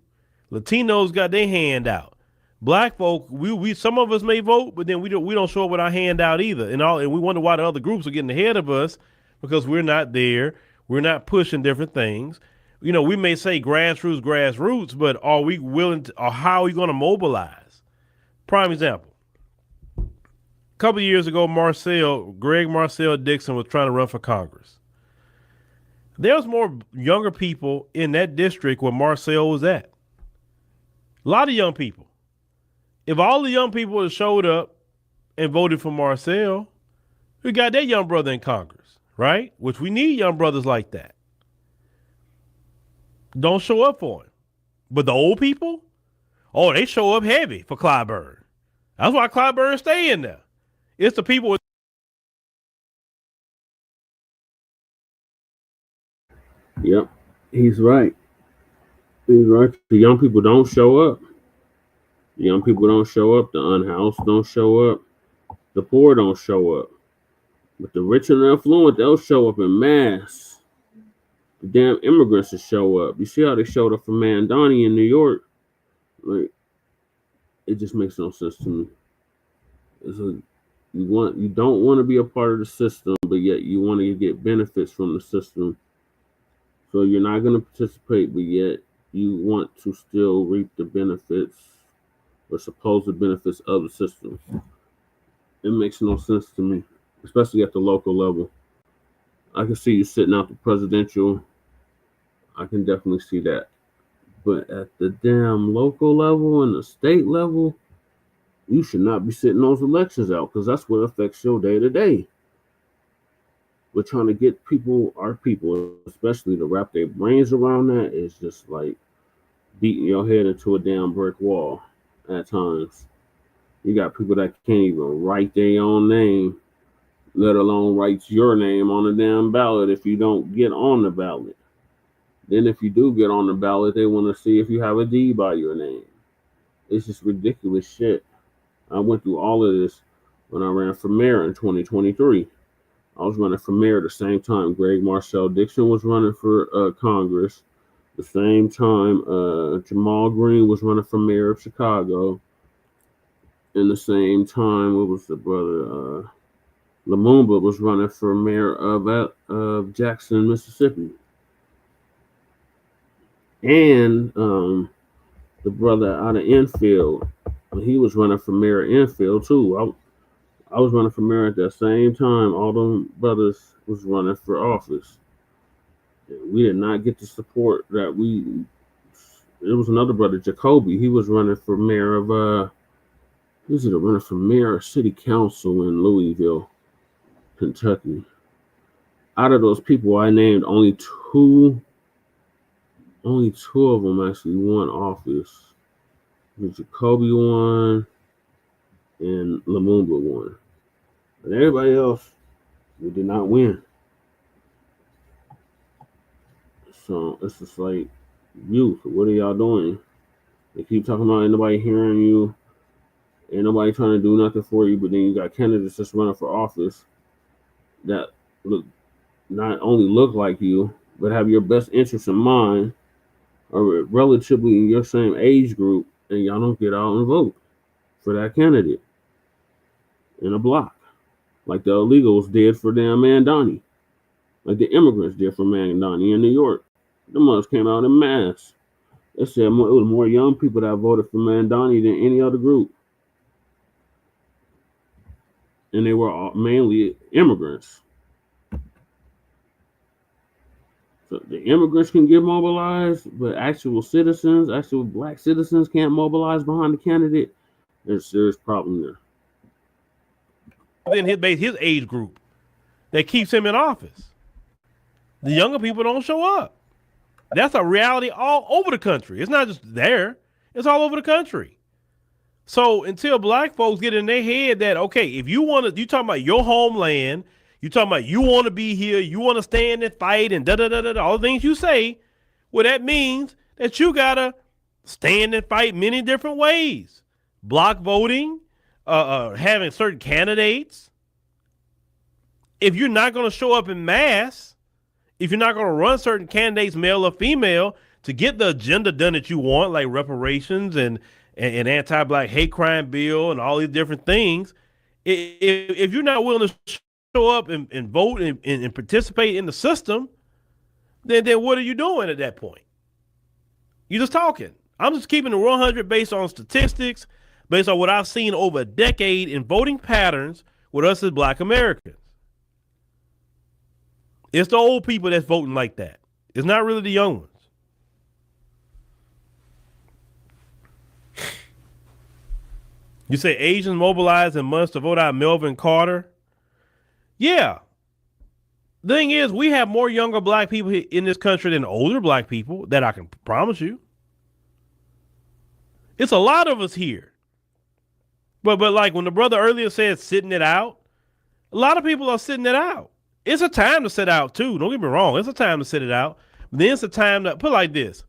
Latinos got their hand out. Black folk, we some of us may vote, but then we don't show up with our hand out either. And we wonder why the other groups are getting ahead of us because we're not there. We're not pushing different things. You know, we may say grassroots, but are we willing to, or how are we going to mobilize? Prime example. A couple of years ago, Greg Marcel Dixon was trying to run for Congress. There was more younger people in that district where Marcel was at. A lot of young people. If all the young people had showed up and voted for Marcel, we got that young brother in Congress, right? Which we need young brothers like that. Don't show up for him. But the old people, they show up heavy for Clyburn. That's why Clyburn stay in there. It's the people. Yep, he's right. He's right. The young people don't show up. The young people don't show up. The unhoused don't show up. The poor don't show up. But the rich and the affluent, they'll show up in mass. The damn immigrants will show up. You see how they showed up for Mamdani in New York? Like, it just makes no sense to me. It's like you don't want to be a part of the system, but yet you want to get benefits from the system. So you're not going to participate, but yet you want to still reap the benefits or supposed benefits of the system. It makes no sense to me, especially at the local level. I can see you sitting out the presidential. I can definitely see that. But at the damn local level and the state level, you should not be sitting those elections out because that's what affects your day to day. We're trying to get people, our people, especially to wrap their brains around that is just like beating your head into a damn brick wall at times. You got people that can't even write their own name, let alone write your name on the damn ballot if you don't get on the ballot. Then if you do get on the ballot, they want to see if you have a D by your name. It's just ridiculous shit. I went through all of this when I ran for mayor in 2023. I was running for mayor at the same time Greg Marcel Dixon was running for Congress. The same time Jamal Green was running for mayor of Chicago. And the same time, what was the brother? Lumumba was running for mayor of Jackson, Mississippi. And the brother out of Enfield, he was running for mayor of Enfield too. I was running for mayor at that same time. All them brothers was running for office. We did not get the support that we. There was another brother, Jacoby. He was running for mayor of. He was running for mayor of city council in Louisville, Kentucky. Out of those people I named, only two of them actually won office. Jacoby won, and Lumumba won. But everybody else, we did not win. So it's just like, youth, what are y'all doing? They keep talking about ain't nobody hearing you, ain't nobody trying to do nothing for you, but then you got candidates just running for office that not only look like you, but have your best interests in mind, are relatively in your same age group, and y'all don't get out and vote for that candidate in a block. Like the illegals did for damn Mamdani. Like the immigrants did for Mamdani in New York. The mothers came out in mass. They said it was more young people that voted for Mamdani than any other group. And they were all mainly immigrants. So the immigrants can get mobilized, but actual citizens, actual black citizens can't mobilize behind the candidate. There's a serious problem there. Then his age group that keeps him in office. The younger people don't show up. That's a reality all over the country. It's not just there. It's all over the country. So until black folks get in their head that, okay, if you want to, you talking about your homeland, you talking about you want to be here, you want to stand and fight and da-da-da-da-da, all the things you say, well, that means that you got to stand and fight many different ways. Block voting, having certain candidates. If you're not going to show up in mass, if you're not going to run certain candidates, male or female, to get the agenda done that you want, like reparations and anti-black hate crime bill and all these different things, if you're not willing to show up and vote and participate in the system, then what are you doing at that point? You're just talking. I'm just keeping it 100 based on statistics, based on what I've seen over a decade in voting patterns with us as black Americans. It's the old people that's voting like that. It's not really the young ones. You say Asians mobilized in months to vote out Melvin Carter? Yeah. The thing is, we have more younger black people in this country than older black people, that I can promise you. It's a lot of us here. But like when the brother earlier said sitting it out, a lot of people are sitting it out. It's a time to sit out too. Don't get me wrong. It's a time to sit it out. But then it's a time to put it like this.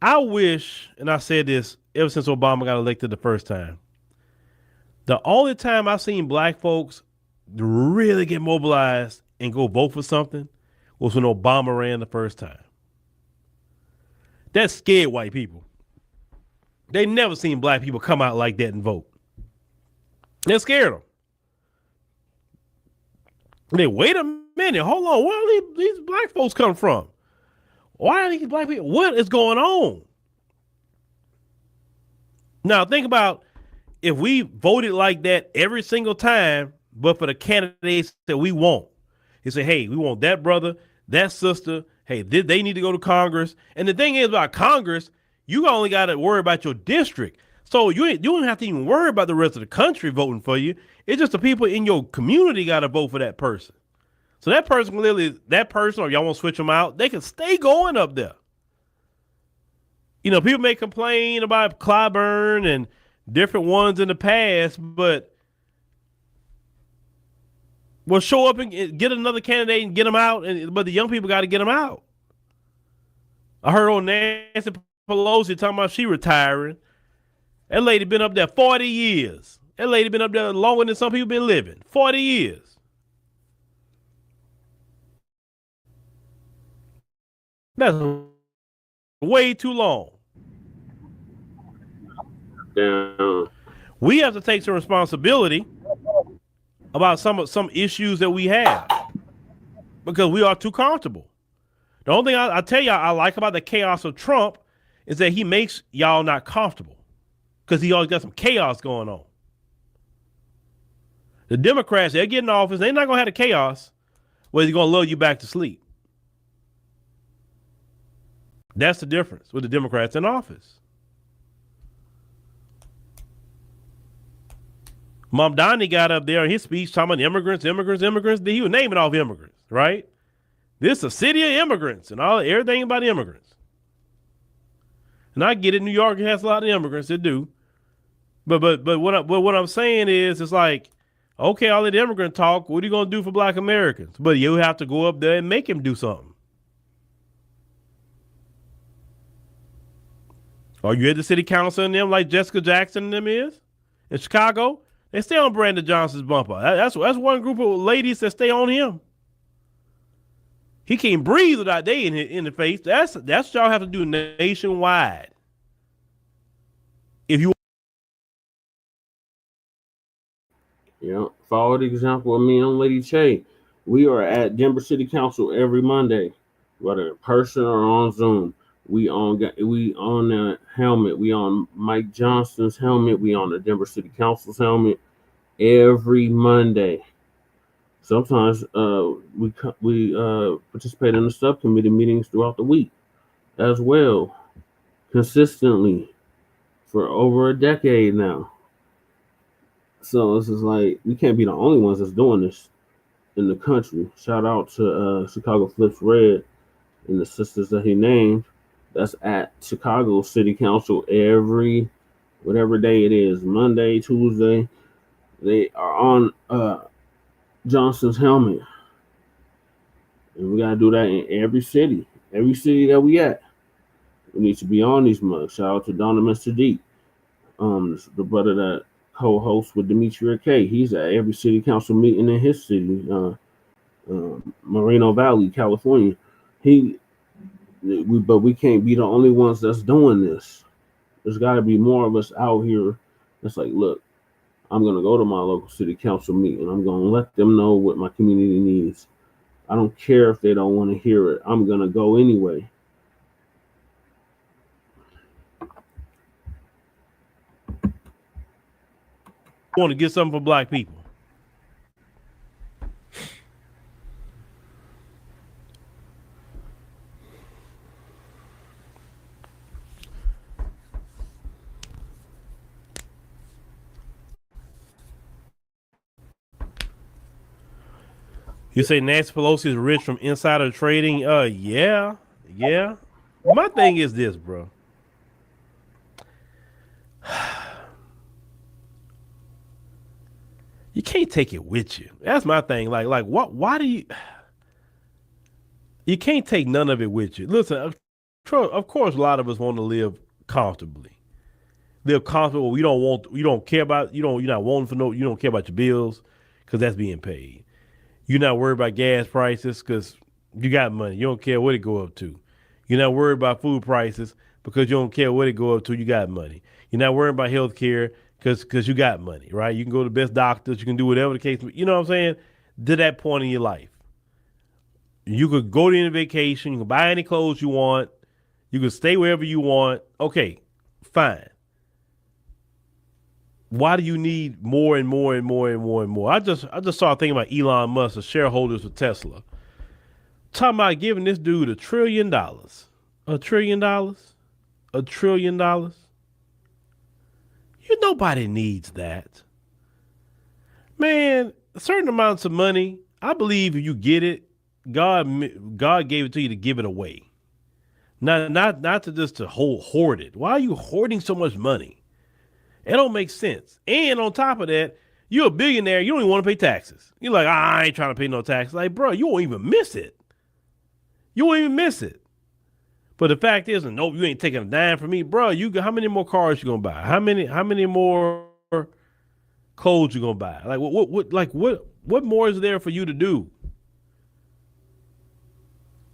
I wish, and I said this ever since Obama got elected the first time, the only time I've seen black folks really get mobilized and go vote for something was when Obama ran the first time. That scared white people. They never seen black people come out like that and vote. They're scared them. They wait a minute, hold on. Where are these black folks come from? Why are these black people? What is going on? Now think about if we voted like that every single time, but for the candidates that we want. You say, hey, we want that brother, that sister. Hey, they need to go to Congress. And the thing is about Congress, you only got to worry about your district. So you don't have to even worry about the rest of the country voting for you. It's just the people in your community got to vote for that person. So that person can literally, or y'all want to switch them out, they can stay going up there. You know, people may complain about Clyburn and different ones in the past, but we'll show up and get another candidate and get them out. But the young people got to get them out. I heard old Nancy Pelosi talking about she retiring. That lady been up there 40 years. That lady been up there longer than some people been living. 40 years. That's way too long. Damn. We have to take some responsibility about some issues that we have because we are too comfortable. The only thing I tell y'all I like about the chaos of Trump is that he makes y'all not comfortable because he always got some chaos going on. The Democrats, they're getting in office. They're not going to have the chaos where he's going to lull you back to sleep. That's the difference with the Democrats in office. Mamdani got up there in his speech talking about immigrants. He was naming off immigrants, right? This is a city of immigrants and everything about immigrants. And I get it. New York has a lot of immigrants that do. But what I'm saying is, it's like, okay, all that immigrant talk, what are you going to do for black Americans? But you have to go up there and make him do something. Are you at the city council and them like Jessica Jackson and them is? In Chicago? They stay on Brandon Johnson's bumper. That's one group of ladies that stay on him. He can't breathe without they in the face. That's what y'all have to do nationwide. If you follow the example of me and Lady Che. We are at Denver City Council every Monday, whether in person or on Zoom. We on the helmet. We on Mike Johnson's helmet. We on the Denver City Council's helmet every Monday. Sometimes we participate in the subcommittee meetings throughout the week as well, consistently for over a decade now. So this is like we can't be the only ones that's doing this in the country. Shout out to Chicago Flips Red and the sisters that he named. That's at Chicago City Council every whatever day it is, Monday, Tuesday. They are on Johnson's helmet. And we gotta do that in every city that we at. We need to be on these mugs. Shout out to Donna Mr. Deep. The brother that co-hosts with Demetria K. He's at every city council meeting in his city, Moreno Valley, California. But we can't be the only ones that's doing this. There's got to be more of us out here that's like, look, I'm going to go to my local city council meeting. I'm going to let them know what my community needs. I don't care if they don't want to hear it. I'm going to go anyway. want to get something for black people. You say Nancy Pelosi is rich from insider trading? Yeah. My thing is this, bro. You can't take it with you. That's my thing. Like what? Why do you? You can't take none of it with you. Listen, of course, a lot of us want to live comfortably. Live comfortable. You don't care about. You're not wanting for no. You don't care about your bills because that's being paid. You're not worried about gas prices because you got money. You don't care what it go up to. You're not worried about food prices because you don't care what it go up to. You got money. You're not worrying about health care because you got money, right? You can go to the best doctors. You can do whatever the case. You know what I'm saying? To that point in your life, you could go to any vacation. You can buy any clothes you want. You can stay wherever you want. Okay, fine. Why do you need more and more and more and more and more? I just started thinking about Elon Musk, the shareholders of Tesla, talking about giving this dude $1 trillion. $1 trillion? $1 trillion? Nobody needs that. Man, certain amounts of money, I believe if you get it, God gave it to you to give it away. Not to just to hoard it. Why are you hoarding so much money? It don't make sense. And on top of that, you're a billionaire. You don't even want to pay taxes. You're like, I ain't trying to pay no taxes. Like, bro, you won't even miss it. You won't even miss it. But the fact is, nope, you ain't taking a dime from me, bro. How many more cars you gonna buy? How many more clothes you gonna buy? Like, what more is there for you to do?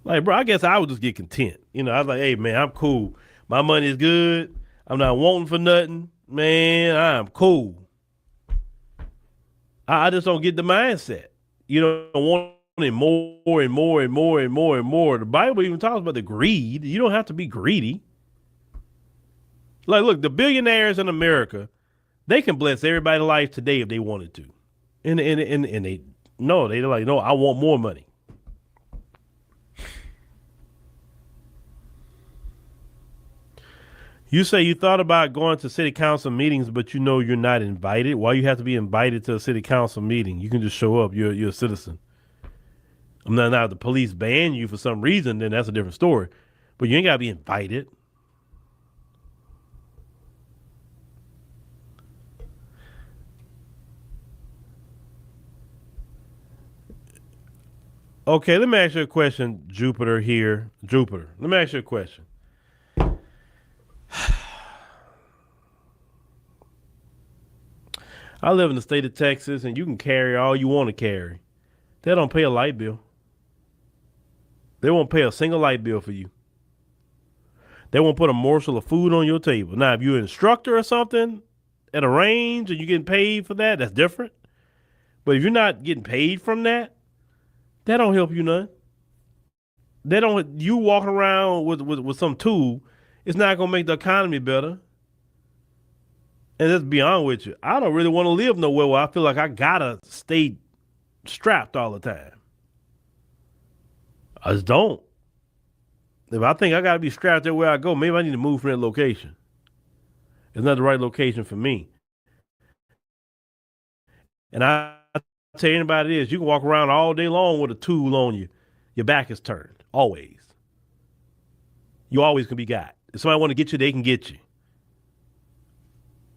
Like, bro, I guess I would just get content. I was like, hey, man, I'm cool. My money is good. I'm not wanting for nothing. Man, I'm cool. I just don't get the mindset. Wanting more and more and more and more and more. The Bible even talks about the greed. You don't have to be greedy. Like, look, the billionaires in America, they can bless everybody's life today if they wanted to. And they're like, no, I want more money. You say you thought about going to city council meetings, but you're not invited. Why you have to be invited to a city council meeting? You can just show up. You're a citizen. I'm not now. If the police ban you for some reason, then that's a different story. But you ain't gotta be invited. Okay, let me ask you a question, Jupiter here. Jupiter, let me ask you a question. I live in the state of Texas, and you can carry all you want to carry. They don't pay a light bill. They won't pay a single light bill for you. They won't put a morsel of food on your table. Now, if you're an instructor or something at a range and you're getting paid for that, that's different. But if you're not getting paid from that don't help you none. You walking around with some tool, it's not going to make the economy better. And let's be honest with you, I don't really want to live nowhere where I feel like I gotta stay strapped all the time. I just don't. If I think I gotta be strapped everywhere I go, maybe I need to move from that location. It's not the right location for me. And I tell anybody this, you can walk around all day long with a tool on you. Your back is turned, always. You always can be got. If somebody want to get you, they can get you.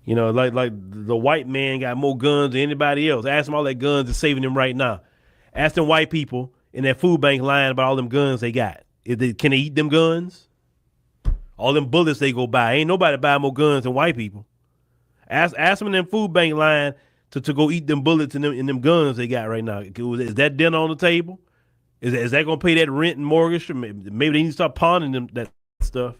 Like the white man got more guns than anybody else. Ask them all that guns is saving them right now. Ask them white people in that food bank lying about all them guns they got. Can they eat them guns? All them bullets they go buy. Ain't nobody buy more guns than white people. Ask them in them food bank line to go eat them bullets and them guns they got right now. Is that dinner on the table? Is that gonna pay that rent and mortgage? Maybe they need to start pawning them that stuff.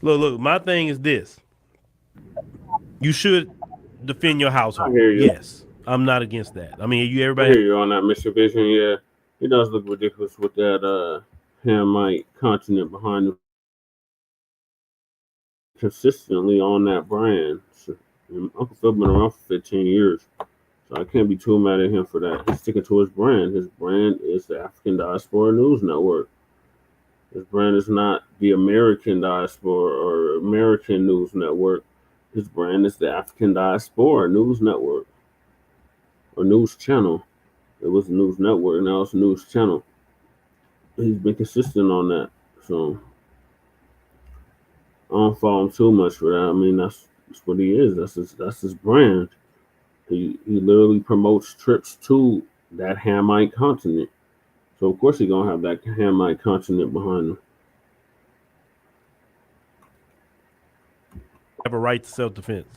Look, my thing is this. You should defend your household. I hear you. Yes, I'm not against that. I mean, everybody. I hear you on that, Mr. Vision. Yeah, it does look ridiculous with that Hamite continent behind him. Consistently on that brand. So, Uncle Phil been around for 15 years. So I can't be too mad at him for that. He's sticking to his brand. His brand is the African Diaspora News Network. His brand is not the American Diaspora or American News Network. His brand is the African Diaspora News Network or News Channel. It was a news network, now it's a news channel. He's been consistent on that. So I don't follow him too much for that. I mean, that's what he is. That's his brand. He literally promotes trips to that Hamite continent. So of course he's gonna have that Hamite continent behind him. Have a right to self-defense.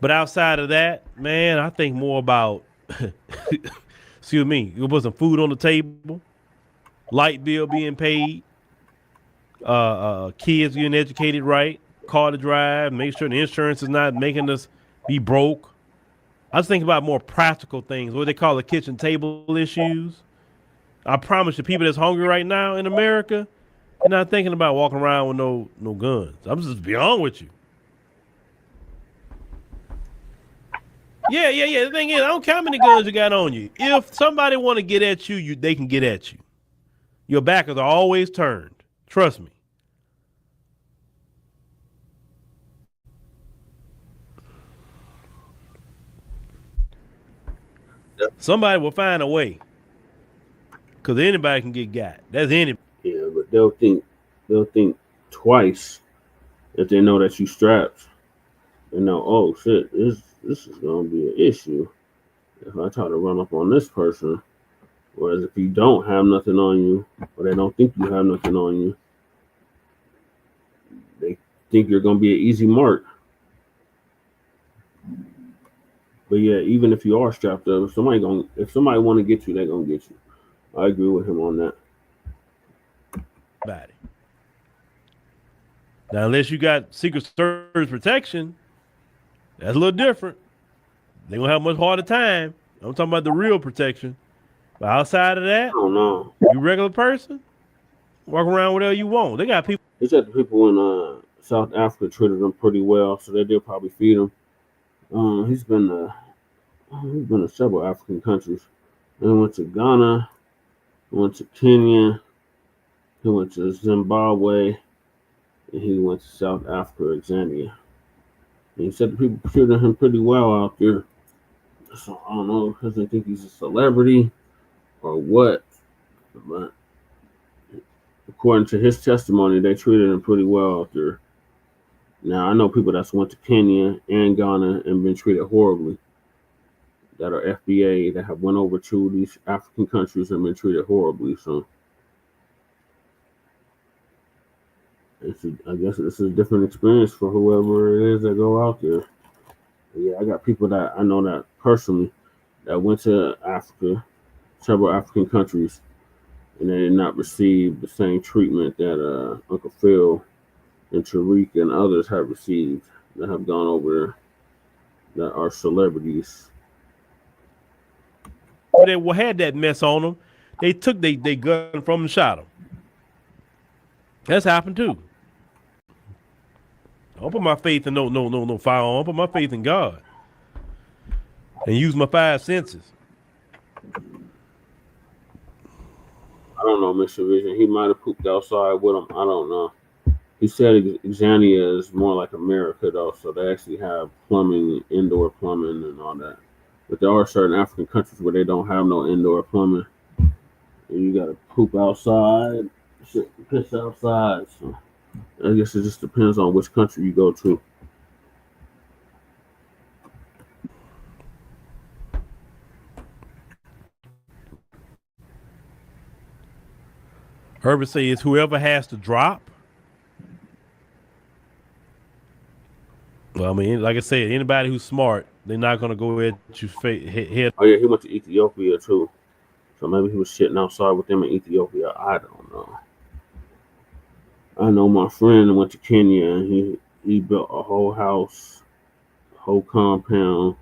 But outside of that, man, I think more about excuse me, you put some food on the table, light bill being paid, kids getting educated right, car to drive, make sure the insurance is not making us be broke. I was thinking about more practical things, what they call the kitchen table issues. I promise you, people that's hungry right now in America, they're not thinking about walking around with no guns. I'm just beyond with you. Yeah. The thing is, I don't care how many guns you got on you. If somebody want to get at you, they can get at you. Your backers are always turned. Trust me. Somebody will find a way. Cause anybody can get got. That's anybody. Yeah, but they'll think twice if they know that you strapped. They know, oh shit, this is gonna be an issue if I try to run up on this person. Whereas if you don't have nothing on you, or they don't think you have nothing on you, they think you're gonna be an easy mark. But yeah, even if you are strapped up, if somebody want to get you, they're gonna get you. I agree with him on that. Now, unless you got Secret Service protection, that's a little different. They're gonna have a much harder time. I'm talking about the real protection. But outside of I that, don't know. you regular person, walk around whatever you want. They got people. He said the people in South Africa treated him pretty well, so they did probably feed him. He's been to several African countries. He went to Ghana, he went to Kenya, he went to Zimbabwe, and he went to South Africa and Zambia. And he said the people treated him pretty well out there. So I don't know because they think he's a celebrity or what, but according to his testimony, they treated him pretty well out there. Now I know people that's went to Kenya and Ghana and been treated horribly. That are FBA that have went over to these African countries and been treated horribly. So I guess this is a different experience for whoever it is that go out there. But yeah, I got people that I know that personally that went to Africa, several African countries, and they did not receive the same treatment that Uncle Phil and Tariq and others have received that have gone over there that are celebrities. They had that mess on them. They took they gun from and shot them. That's happened too. I don't put my faith in no firearm. I put my faith in God and use my 5 senses. I don't know, Mr. Vision. He might have pooped outside with him. I don't know. He said Xania is more like America, though, so they actually have plumbing, indoor plumbing, and all that. But there are certain African countries where they don't have no indoor plumbing. And you got to poop outside, piss outside. So I guess it just depends on which country you go to. Herbert says whoever has to drop. Well, I mean, like I said, anybody who's smart, they're not gonna go at you head. Oh yeah, he went to Ethiopia too. So maybe he was shitting outside with them in Ethiopia. I don't know. I know my friend went to Kenya and he built a whole house, whole compound,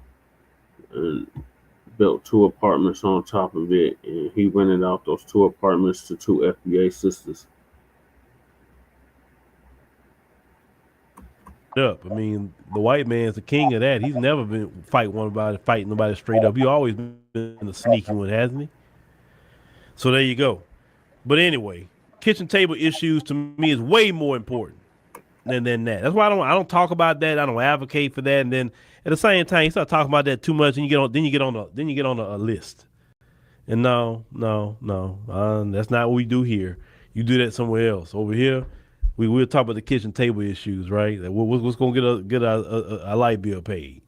and built 2 apartments on top of it, and he rented out those 2 apartments to 2 FBA sisters. Up. I mean, the white man's the king of that. He's never been fighting nobody straight up. He always been the sneaky one, hasn't he? So there you go. But anyway, kitchen table issues to me is way more important than that. That's why I don't talk about that. I don't advocate for that. And then at the same time, you start talking about that too much, and you get on a list. And no, that's not what we do here. You do that somewhere else. Over here, we'll talk about the kitchen table issues, right? What's going to get a light bill paid?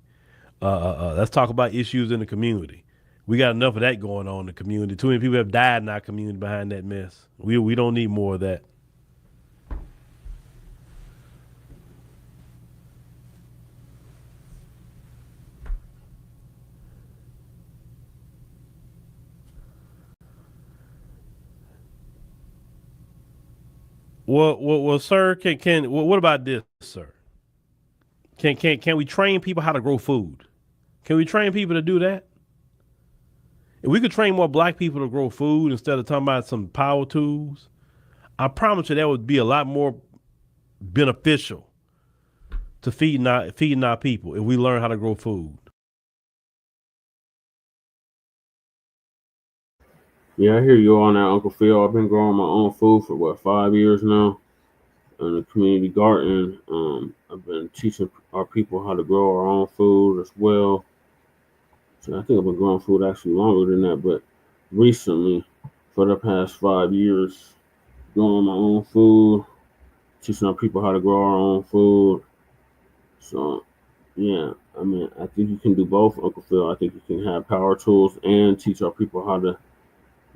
Let's talk about issues in the community. We got enough of that going on in the community. Too many people have died in our community behind that mess. We don't need more of that. Well, sir, what about this, sir? Can we train people how to grow food? Can we train people to do that? If we could train more black people to grow food instead of talking about some power tools, I promise you that would be a lot more beneficial to feeding our people if we learn how to grow food. Yeah, I hear you on that, Uncle Phil. I've been growing my own food for 5 years now in the community garden. I've been teaching our people how to grow our own food as well. So I think I've been growing food actually longer than that, but recently, for the past 5 years, growing my own food, teaching our people how to grow our own food. So, yeah, I mean, I think you can do both, Uncle Phil. I think you can have power tools and teach our people how to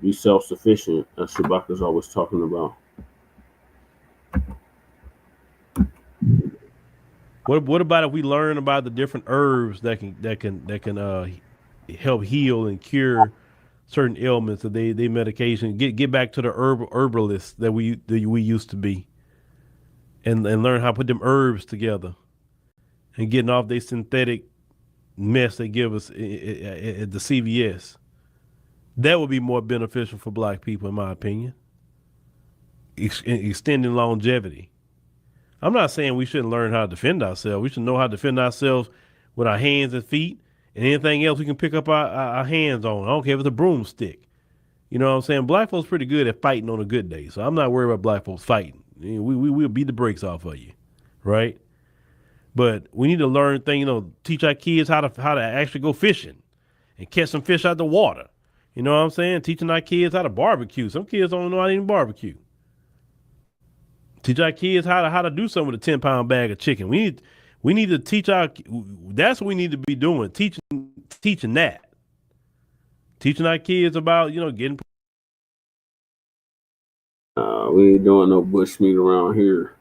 be self-sufficient, as Shabaka is always talking about. What about if we learn about the different herbs that can help heal and cure certain ailments that they medication? Get back to the herbalists that we used to be, and learn how to put them herbs together, and getting off their synthetic mess they give us at the CVS. That would be more beneficial for black people, in my opinion. Extending longevity. I'm not saying we shouldn't learn how to defend ourselves. We should know how to defend ourselves with our hands and feet and anything else we can pick up our hands on. I don't care if it's a broomstick. You know what I'm saying? Black folks pretty good at fighting on a good day, so I'm not worried about black folks fighting. We'll beat the brakes off of you, right? But we need to learn things, teach our kids how to actually go fishing and catch some fish out the water. You know what I'm saying? Teaching our kids how to barbecue. Some kids don't know how to even barbecue. Teach our kids how to do something with a 10-pound bag of chicken. We need to teach that's what we need to be doing. Teaching that. Teaching our kids about, getting. We ain't doing no bush meat around here.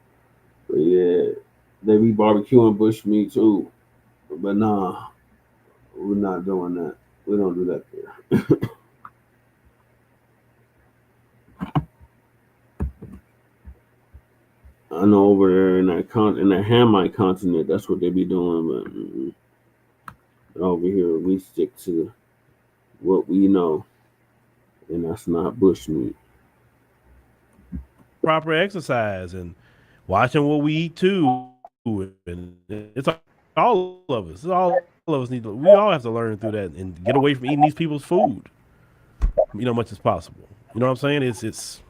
But yeah, they be barbecuing bush meat too. But nah, we're not doing that. We don't do that there. I know over there in that Hamite continent, that's what they be doing. But over here, we stick to what we know, and that's not bushmeat. Proper exercise and watching what we eat too, and it's all of us. We all have to learn through that and get away from eating these people's food, much as possible. You know what I'm saying? It's.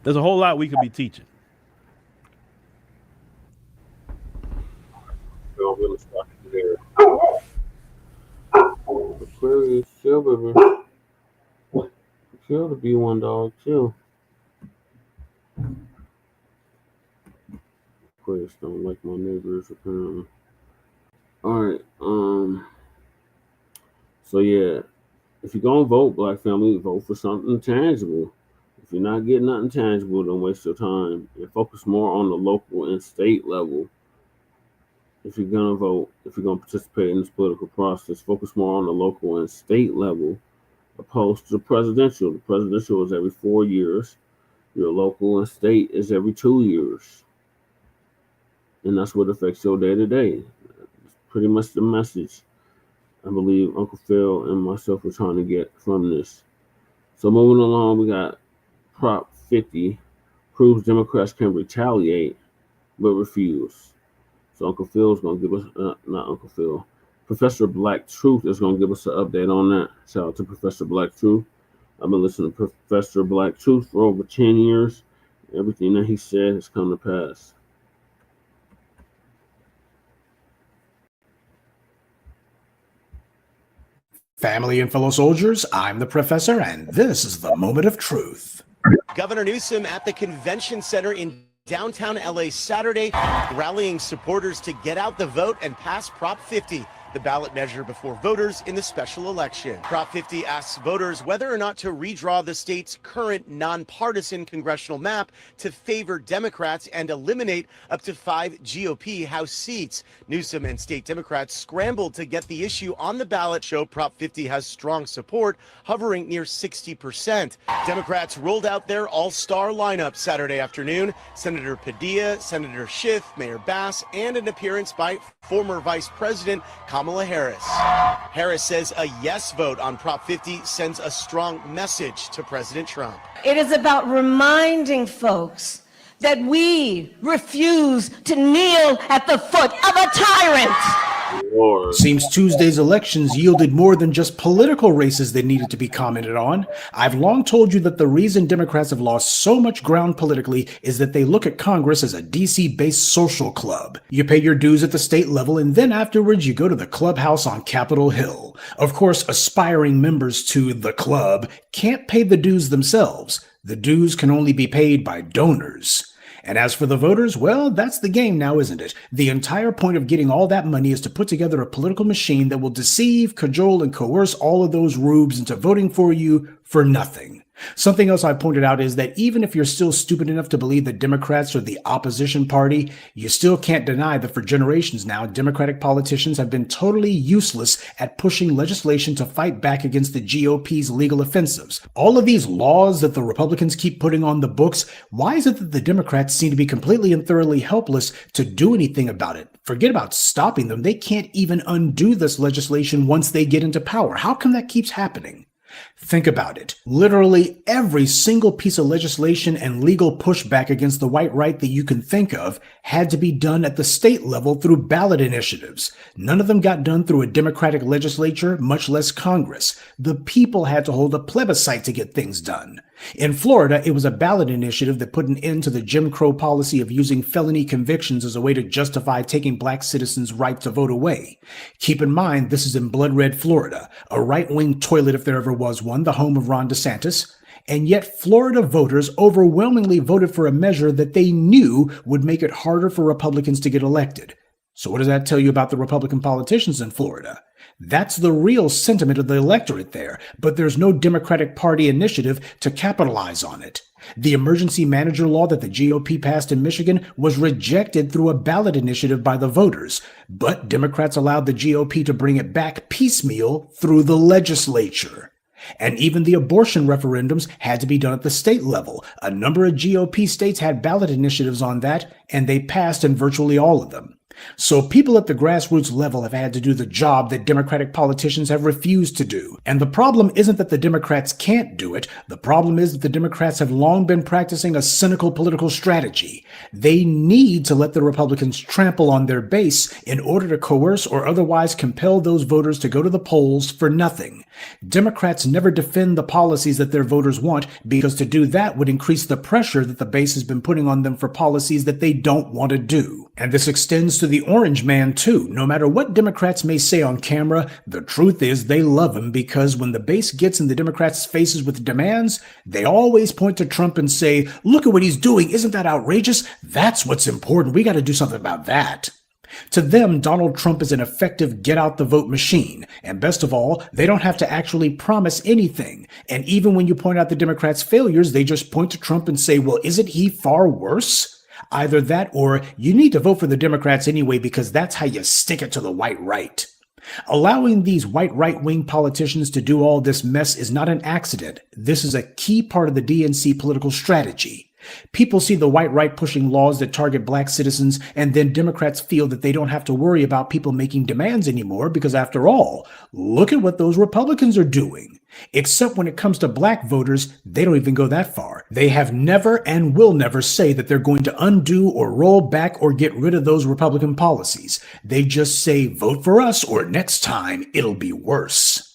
There's a whole lot we could be teaching. Aquarius, chill, baby. Chill to be one dog, chill. Aquarius don't like my neighbors, apparently. Alright, so yeah, if you're gonna vote, black family, vote for something tangible. If you're not getting nothing tangible, don't waste your time and focus more on the local and state level. If you're gonna vote, if you're gonna participate in this political process, focus more on the local and state level, opposed to the presidential. The presidential is every 4 years. Your local and state is every 2 years. And that's what affects your day to day. It's pretty much the message I believe Uncle Phil and myself were trying to get from this. So moving along, we got Prop 50 proves Democrats can retaliate but refuse. So Uncle Phil's going to give us, not Uncle Phil, Professor Blacc Truth is going to give us an update on that. Shout out to Professor Blacc Truth. I've been listening to Professor Blacc Truth for over 10 years. Everything that he said has come to pass. Family and fellow soldiers, I'm the professor, and this is the moment of truth. Governor Newsom at the convention center in downtown LA Saturday, rallying supporters to get out the vote and pass Prop 50, the ballot measure before voters in the special election. Prop 50 asks voters whether or not to redraw the state's current nonpartisan congressional map to favor Democrats and eliminate up to 5 GOP House seats. Newsom and state Democrats scrambled to get the issue on the ballot. Show Prop 50 has strong support, hovering near 60%. Democrats rolled out their all-star lineup Saturday afternoon. Senator Padilla, Senator Schiff, Mayor Bass, and an appearance by former Vice President Kamala Harris. Harris says a yes vote on Prop 50 sends a strong message to President Trump. It is about reminding folks that we refuse to kneel at the foot of a tyrant. Lord. Seems Tuesday's elections yielded more than just political races that needed to be commented on. I've long told you that the reason Democrats have lost so much ground politically is that they look at Congress as a DC-based social club. You pay your dues at the state level, and then afterwards you go to the clubhouse on Capitol Hill. Of course, aspiring members to the club can't pay the dues themselves. The dues can only be paid by donors. And as for the voters, well, that's the game now, isn't it? The entire point of getting all that money is to put together a political machine that will deceive, cajole, and coerce all of those rubes into voting for you for nothing. Something else I pointed out is that even if you're still stupid enough to believe that Democrats are the opposition party, you still can't deny that for generations now, Democratic politicians have been totally useless at pushing legislation to fight back against the GOP's legal offensives. All of these laws that the Republicans keep putting on the books, why is it that the Democrats seem to be completely and thoroughly helpless to do anything about it? Forget about stopping them. They can't even undo this legislation once they get into power. How come that keeps happening? Think about it. Literally every single piece of legislation and legal pushback against the white right that you can think of had to be done at the state level through ballot initiatives. None of them got done through a Democratic legislature, much less Congress. The people had to hold a plebiscite to get things done. In Florida, it was a ballot initiative that put an end to the Jim Crow policy of using felony convictions as a way to justify taking black citizens' right to vote away. Keep in mind, this is in blood red Florida, a right-wing toilet if there ever was one, the home of Ron DeSantis. And yet Florida voters overwhelmingly voted for a measure that they knew would make it harder for Republicans to get elected. So what does that tell you about the Republican politicians in Florida? That's the real sentiment of the electorate there, but there's no Democratic Party initiative to capitalize on it. The emergency manager law that the GOP passed in Michigan was rejected through a ballot initiative by the voters, but Democrats allowed the GOP to bring it back piecemeal through the legislature. And even the abortion referendums had to be done at the state level. A number of GOP states had ballot initiatives on that, and they passed in virtually all of them. So people at the grassroots level have had to do the job that Democratic politicians have refused to do. And the problem isn't that the Democrats can't do it. The problem is that the Democrats have long been practicing a cynical political strategy. They need to let the Republicans trample on their base in order to coerce or otherwise compel those voters to go to the polls for nothing. Democrats never defend the policies that their voters want, because to do that would increase the pressure that the base has been putting on them for policies that they don't want to do. And this extends to the orange man too. No matter what Democrats may say on camera, the truth is they love him, because when the base gets in the Democrats' faces with demands, they always point to Trump and say, look at what he's doing. Isn't that outrageous? That's what's important. We got to do something about that. To them, Donald Trump is an effective get-out-the-vote machine. And best of all, they don't have to actually promise anything. And even when you point out the Democrats' failures, they just point to Trump and say, well, isn't he far worse? Either that or you need to vote for the Democrats anyway, because that's how you stick it to the white right. Allowing these white right-wing politicians to do all this mess is not an accident. This is a key part of the DNC political strategy. People see the white right pushing laws that target black citizens, and then Democrats feel that they don't have to worry about people making demands anymore, because after all, look at what those Republicans are doing. Except when it comes to black voters, they don't even go that far. They have never and will never say that they're going to undo or roll back or get rid of those Republican policies. They just say, vote for us or next time it'll be worse.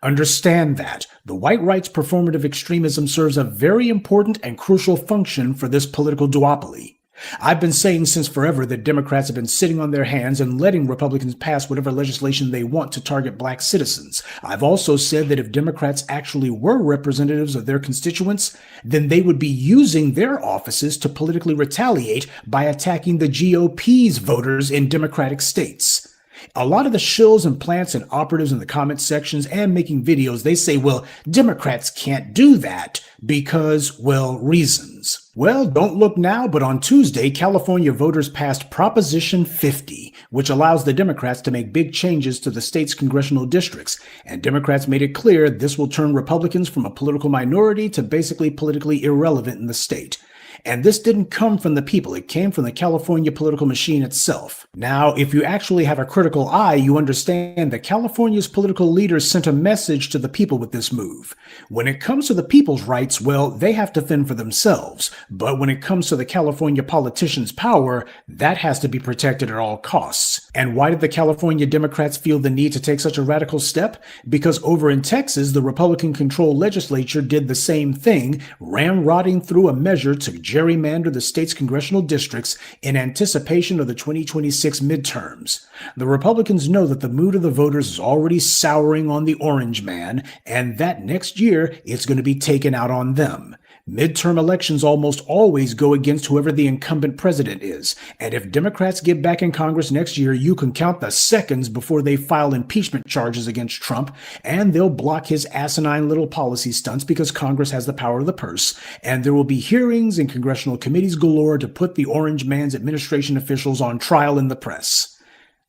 Understand that the white right's performative extremism serves a very important and crucial function for this political duopoly. I've been saying since forever that Democrats have been sitting on their hands and letting Republicans pass whatever legislation they want to target black citizens. I've also said that if Democrats actually were representatives of their constituents, then they would be using their offices to politically retaliate by attacking the GOP's voters in Democratic states. A lot of the shills and plants and operatives in the comment sections and making videos, they say, well, Democrats can't do that because, well, reasons. Well, don't look now, but on Tuesday, California voters passed Proposition 50, which allows the Democrats to make big changes to the state's congressional districts. And Democrats made it clear this will turn Republicans from a political minority to basically politically irrelevant in the state. And this didn't come from the people, it came from the California political machine itself. Now, if you actually have a critical eye, you understand that California's political leaders sent a message to the people with this move. When it comes to the people's rights, well, they have to fend for themselves. But when it comes to the California politicians' power, that has to be protected at all costs. And why did the California Democrats feel the need to take such a radical step? Because over in Texas, the Republican-controlled legislature did the same thing, ramrodding through a measure to gerrymander the state's congressional districts in anticipation of the 2026 midterms. The Republicans know that the mood of the voters is already souring on the orange man, and that next year it's going to be taken out on them. Midterm elections almost always go against whoever the incumbent president is, and if Democrats get back in Congress next year, you can count the seconds before they file impeachment charges against Trump, and they'll block his asinine little policy stunts because Congress has the power of the purse, and there will be hearings and congressional committees galore to put the orange man's administration officials on trial in the press.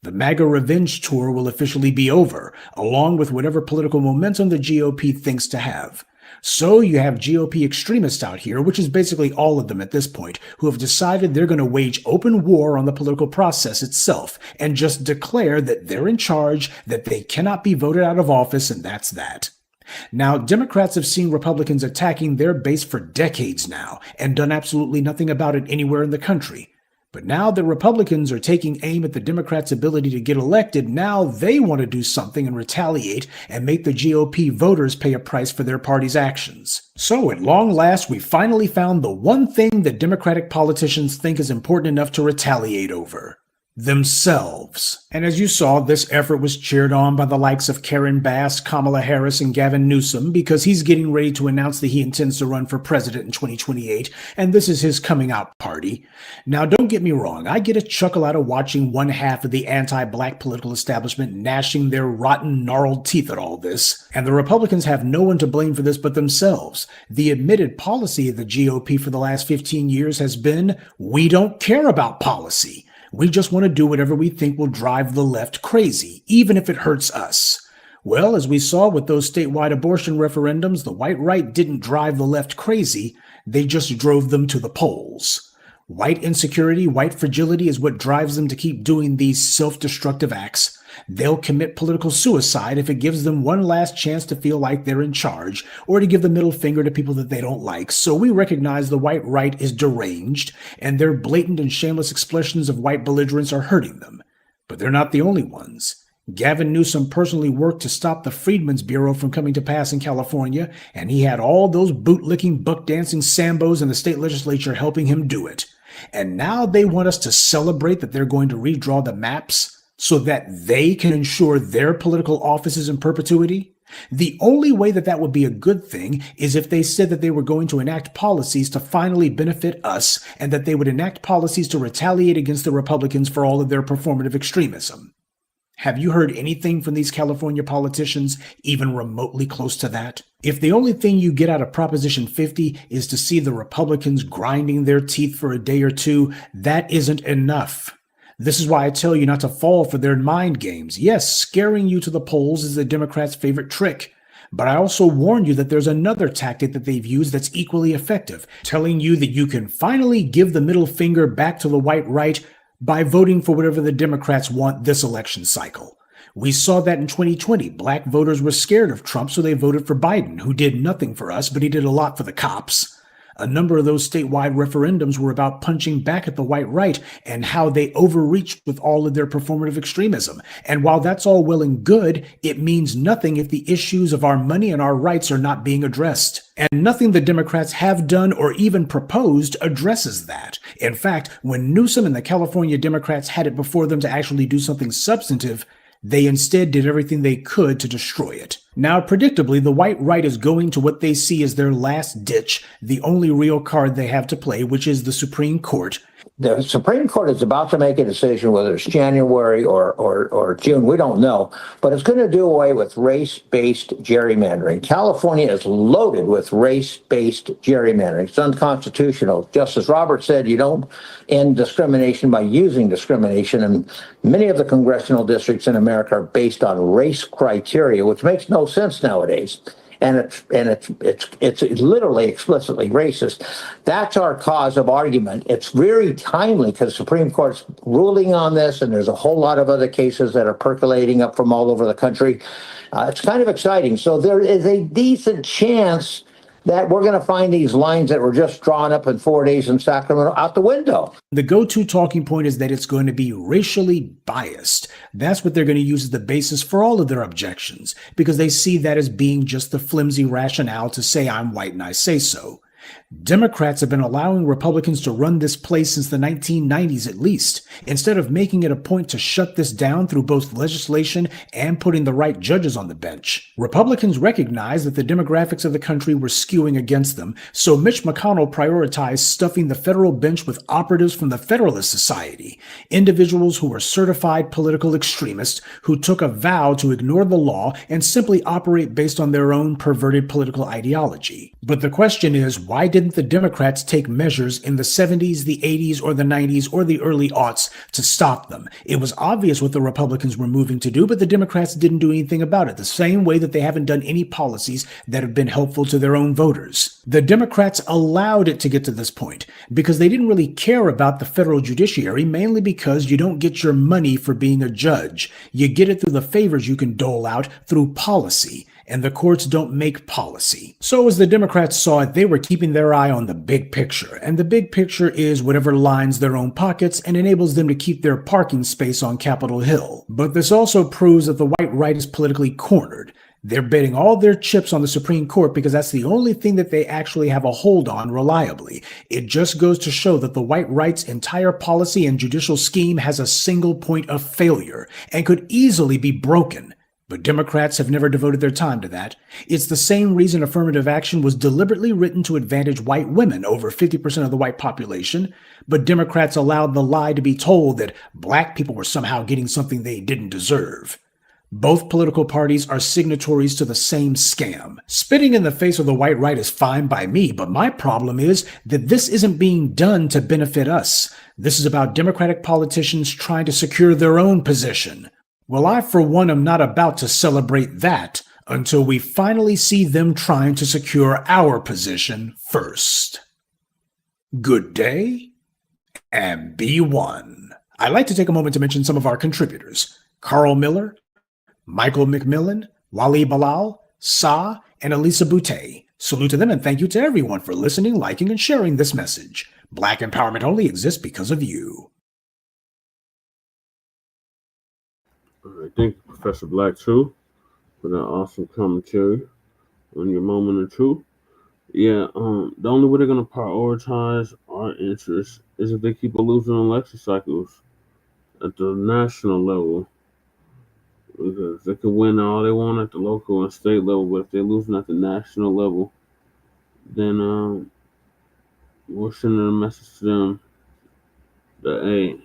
The MAGA revenge tour will officially be over, along with whatever political momentum the GOP thinks to have. So you have GOP extremists out here, which is basically all of them at this point, who have decided they're going to wage open war on the political process itself and just declare that they're in charge, that they cannot be voted out of office, and that's that. Now, Democrats have seen Republicans attacking their base for decades now and done absolutely nothing about it anywhere in the country. But now that Republicans are taking aim at the Democrats' ability to get elected, now they want to do something and retaliate and make the GOP voters pay a price for their party's actions. So at long last, we finally found the one thing that Democratic politicians think is important enough to retaliate over: themselves. And as you saw, this effort was cheered on by the likes of Karen Bass, Kamala Harris, and Gavin Newsom, because he's getting ready to announce that he intends to run for president in 2028, and this is his coming out party. Now, don't get me wrong, I get a chuckle out of watching one half of the anti-Black political establishment gnashing their rotten, gnarled teeth at all this, and the Republicans have no one to blame for this but themselves. The admitted policy of the GOP for the last 15 years has been, we don't care about policy. We just want to do whatever we think will drive the left crazy, even if it hurts us. Well, as we saw with those statewide abortion referendums, the white right didn't drive the left crazy, they just drove them to the polls. White insecurity, white fragility is what drives them to keep doing these self-destructive acts. They'll commit political suicide if it gives them one last chance to feel like they're in charge, or to give the middle finger to people that they don't like. So we recognize the white right is deranged, and their blatant and shameless expressions of white belligerence are hurting them. But they're not the only ones. Gavin Newsom personally worked to stop the Freedmen's Bureau from coming to pass in California, and he had all those boot-licking, buck-dancing Sambos in the state legislature helping him do it. And now they want us to celebrate that they're going to redraw the maps so that they can ensure their political offices in perpetuity? The only way that that would be a good thing is if they said that they were going to enact policies to finally benefit us, and that they would enact policies to retaliate against the Republicans for all of their performative extremism. Have you heard anything from these California politicians even remotely close to that? If the only thing you get out of Proposition 50 is to see the Republicans grinding their teeth for a day or two, that isn't enough. This is why I tell you not to fall for their mind games. Yes, scaring you to the polls is the Democrats' favorite trick. But I also warn you that there's another tactic that they've used that's equally effective, telling you that you can finally give the middle finger back to the white right by voting for whatever the Democrats want this election cycle. We saw that in 2020. Black voters were scared of Trump, so they voted for Biden, who did nothing for us, but he did a lot for the cops. A number of those statewide referendums were about punching back at the white right and how they overreached with all of their performative extremism. And while that's all well and good, it means nothing if the issues of our money and our rights are not being addressed. And nothing the Democrats have done or even proposed addresses that. In fact, when Newsom and the California Democrats had it before them to actually do something substantive, they instead did everything they could to destroy it. Now, predictably, the white right is going to what they see as their last ditch, the only real card they have to play, which is the Supreme Court. the Supreme Court is about to make a decision, whether it's January or June, we don't know, but it's going to do away with race-based gerrymandering. California is loaded with race-based gerrymandering. It's unconstitutional. Justice Roberts said you don't end discrimination by using discrimination, and many of the congressional districts in America are based on race criteria, which makes no sense nowadays. And it's literally explicitly racist. That's our cause of argument. It's very timely because the Supreme Court's ruling on this, and there's a whole lot of other cases that are percolating up from all over the country. It's kind of exciting. So there is a decent chance that we're going to find these lines that were just drawn up in 4 days in Sacramento out the window. The go-to talking point is that it's going to be racially biased. That's what they're going to use as the basis for all of their objections, because they see that as being just the flimsy rationale to say I'm white and I say so. Democrats have been allowing Republicans to run this place since the 1990s at least, instead of making it a point to shut this down through both legislation and putting the right judges on the bench. Republicans recognized that the demographics of the country were skewing against them, so Mitch McConnell prioritized stuffing the federal bench with operatives from the Federalist Society, individuals who were certified political extremists who took a vow to ignore the law and simply operate based on their own perverted political ideology. But the question is, why didn't the Democrats take measures in the 70s, the 80s, or the 90s, or the early aughts to stop them? It was obvious what the Republicans were moving to do, but the Democrats didn't do anything about it, the same way that they haven't done any policies that have been helpful to their own voters. The Democrats allowed it to get to this point because they didn't really care about the federal judiciary, mainly because you don't get your money for being a judge. You get it through the favors you can dole out through policy. And the courts don't make policy. So as the Democrats saw it, they were keeping their eye on the big picture. And the big picture is whatever lines their own pockets and enables them to keep their parking space on Capitol Hill. But this also proves that the white right is politically cornered. They're betting all their chips on the Supreme Court because that's the only thing that they actually have a hold on reliably. It just goes to show that the white right's entire policy and judicial scheme has a single point of failure and could easily be broken. But Democrats have never devoted their time to that. It's the same reason affirmative action was deliberately written to advantage white women, over 50% of the white population. But Democrats allowed the lie to be told that black people were somehow getting something they didn't deserve. Both political parties are signatories to the same scam. Spitting in the face of the white right is fine by me, but my problem is that this isn't being done to benefit us. This is about Democratic politicians trying to secure their own position. Well, I, for one, am not about to celebrate that until we finally see them trying to secure our position first. Good day, and be one. I'd like to take a moment to mention some of our contributors: Carl Miller, Michael McMillan, Wali Bilal, Sa, and Elisa Boutte. Salute to them, and thank you to everyone for listening, liking, and sharing this message. Black empowerment only exists because of you. I thank you, Professor Blacc, too, for that awesome commentary on your moment of truth. Yeah, the only way they're going to prioritize our interests is if they keep losing election cycles at the national level. Because they can win all they want at the local and state level, but if they're losing at the national level, then we're sending a message to them that, hey,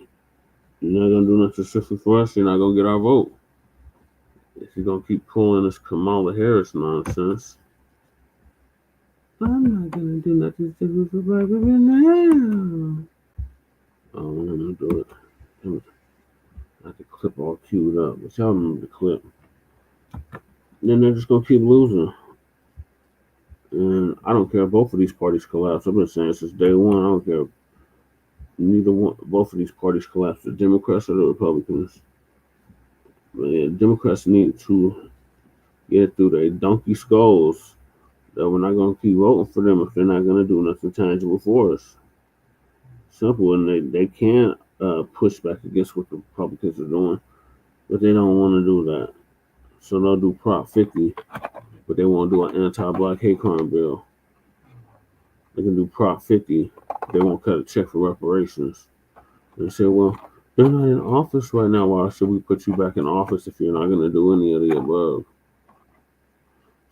you're not going to do nothing specific for us, you're not going to get our vote. If you're going to keep pulling this Kamala Harris nonsense, I'm not going to do nothing specific for black people now. Oh, I'm going to do it. I have the clip all queued up, but y'all remember the clip. Then they're just going to keep losing. And I don't care if both of these parties collapse. I've been saying since day one, I don't care if both of these parties collapse, the Democrats or the Republicans. But yeah, Democrats need to get through their donkey skulls that we're not going to keep voting for them if they're not going to do nothing tangible for us. Simple, and they can't push back against what the Republicans are doing, but they don't want to do that. So they'll do Prop 50, but they won't do an anti-black hate crime bill. They can do Prop 50, they won't cut a check for reparations. And they say, well, they're not in office right now. Why should we put you back in office if you're not going to do any of the above?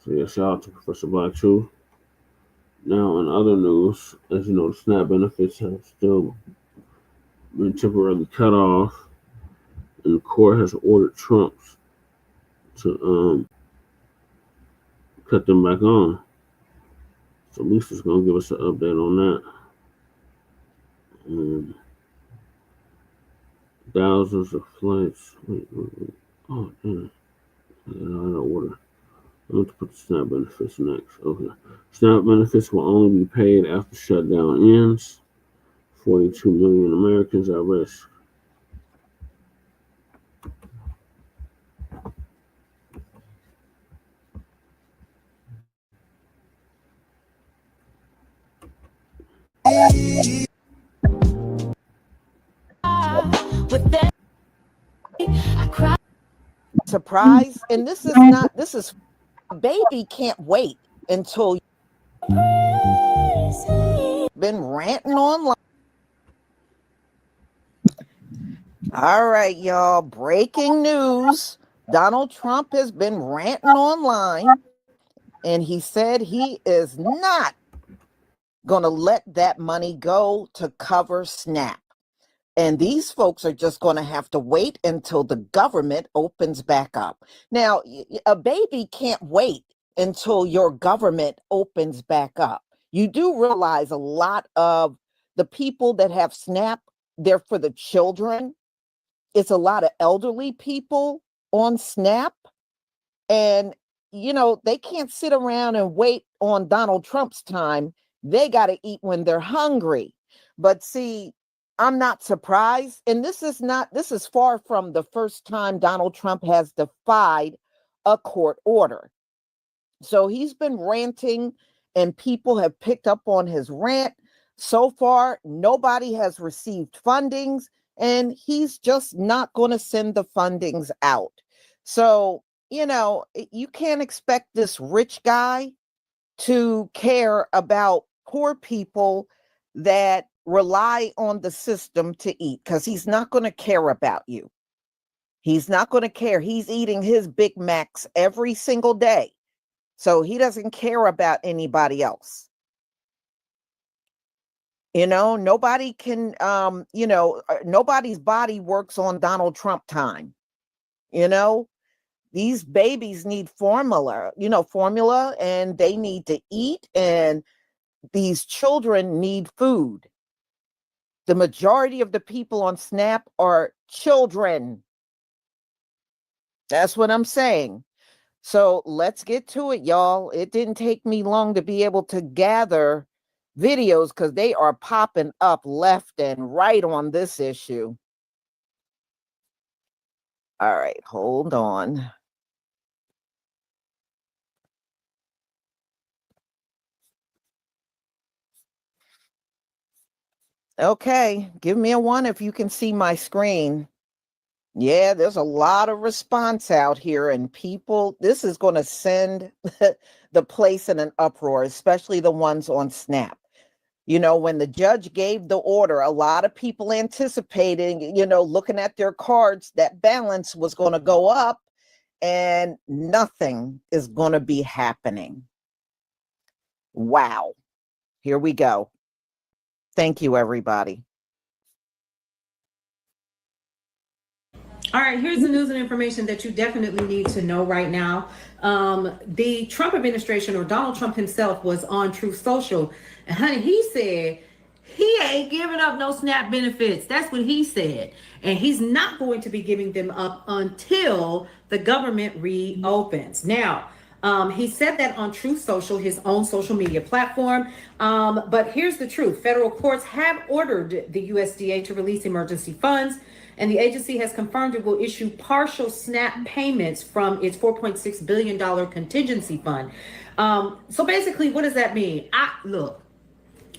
So yeah, shout out to Professor Blacc too. Now, in other news, as you know, the SNAP benefits have still been temporarily cut off, and the court has ordered Trump to cut them back on. So Lisa's gonna give us an update on that. Thousands of flights. Wait. Oh, damn. I got out of order. I'm going to put the SNAP benefits next. Okay. SNAP benefits will only be paid after shutdown ends. 42 million Americans at risk. Surprise, and this is baby can't wait until been ranting online. All right, y'all, breaking news. Donald Trump has been ranting online, and he said he is not going to let that money go to cover SNAP. And these folks are just going to have to wait until the government opens back up. Now, a baby can't wait until your government opens back up. You do realize a lot of the people that have SNAP, they're for the children. It's a lot of elderly people on SNAP. And, you know, they can't sit around and wait on Donald Trump's time. They got to eat when they're hungry. But see, I'm not surprised. And this is far from the first time Donald Trump has defied a court order. So he's been ranting and people have picked up on his rant. So far, nobody has received fundings and he's just not going to send the fundings out. So, you know, you can't expect this rich guy to care about poor people that rely on the system to eat, because he's not going to care about you. He's not going to care. He's eating his Big Macs every single day. So he doesn't care about anybody else. You know, nobody can, nobody's body works on Donald Trump time. You know, these babies need formula, and they need to eat, and these children need food. The majority of the people on SNAP are children. That's what I'm saying. So let's get to it, y'all. It didn't take me long to be able to gather videos because they are popping up left and right on this issue. All right, hold on. Okay, give me a 1 if you can see my screen. Yeah, there's a lot of response out here, and people, this is going to send the place in an uproar, especially the ones on SNAP. You know, when the judge gave the order, a lot of people anticipating, looking at their cards, that balance was going to go up, and nothing is going to be happening. Wow. Here we go. Thank you, everybody. All right, here's the news and information that you definitely need to know right now. The Trump administration, or Donald Trump himself, was on Truth Social. And honey, he said he ain't giving up no SNAP benefits. That's what he said. And he's not going to be giving them up until the government reopens. Now, he said that on Truth Social, his own social media platform. But here's the truth. Federal courts have ordered the USDA to release emergency funds, and the agency has confirmed it will issue partial SNAP payments from its $4.6 billion contingency fund. So basically, what does that mean? Look,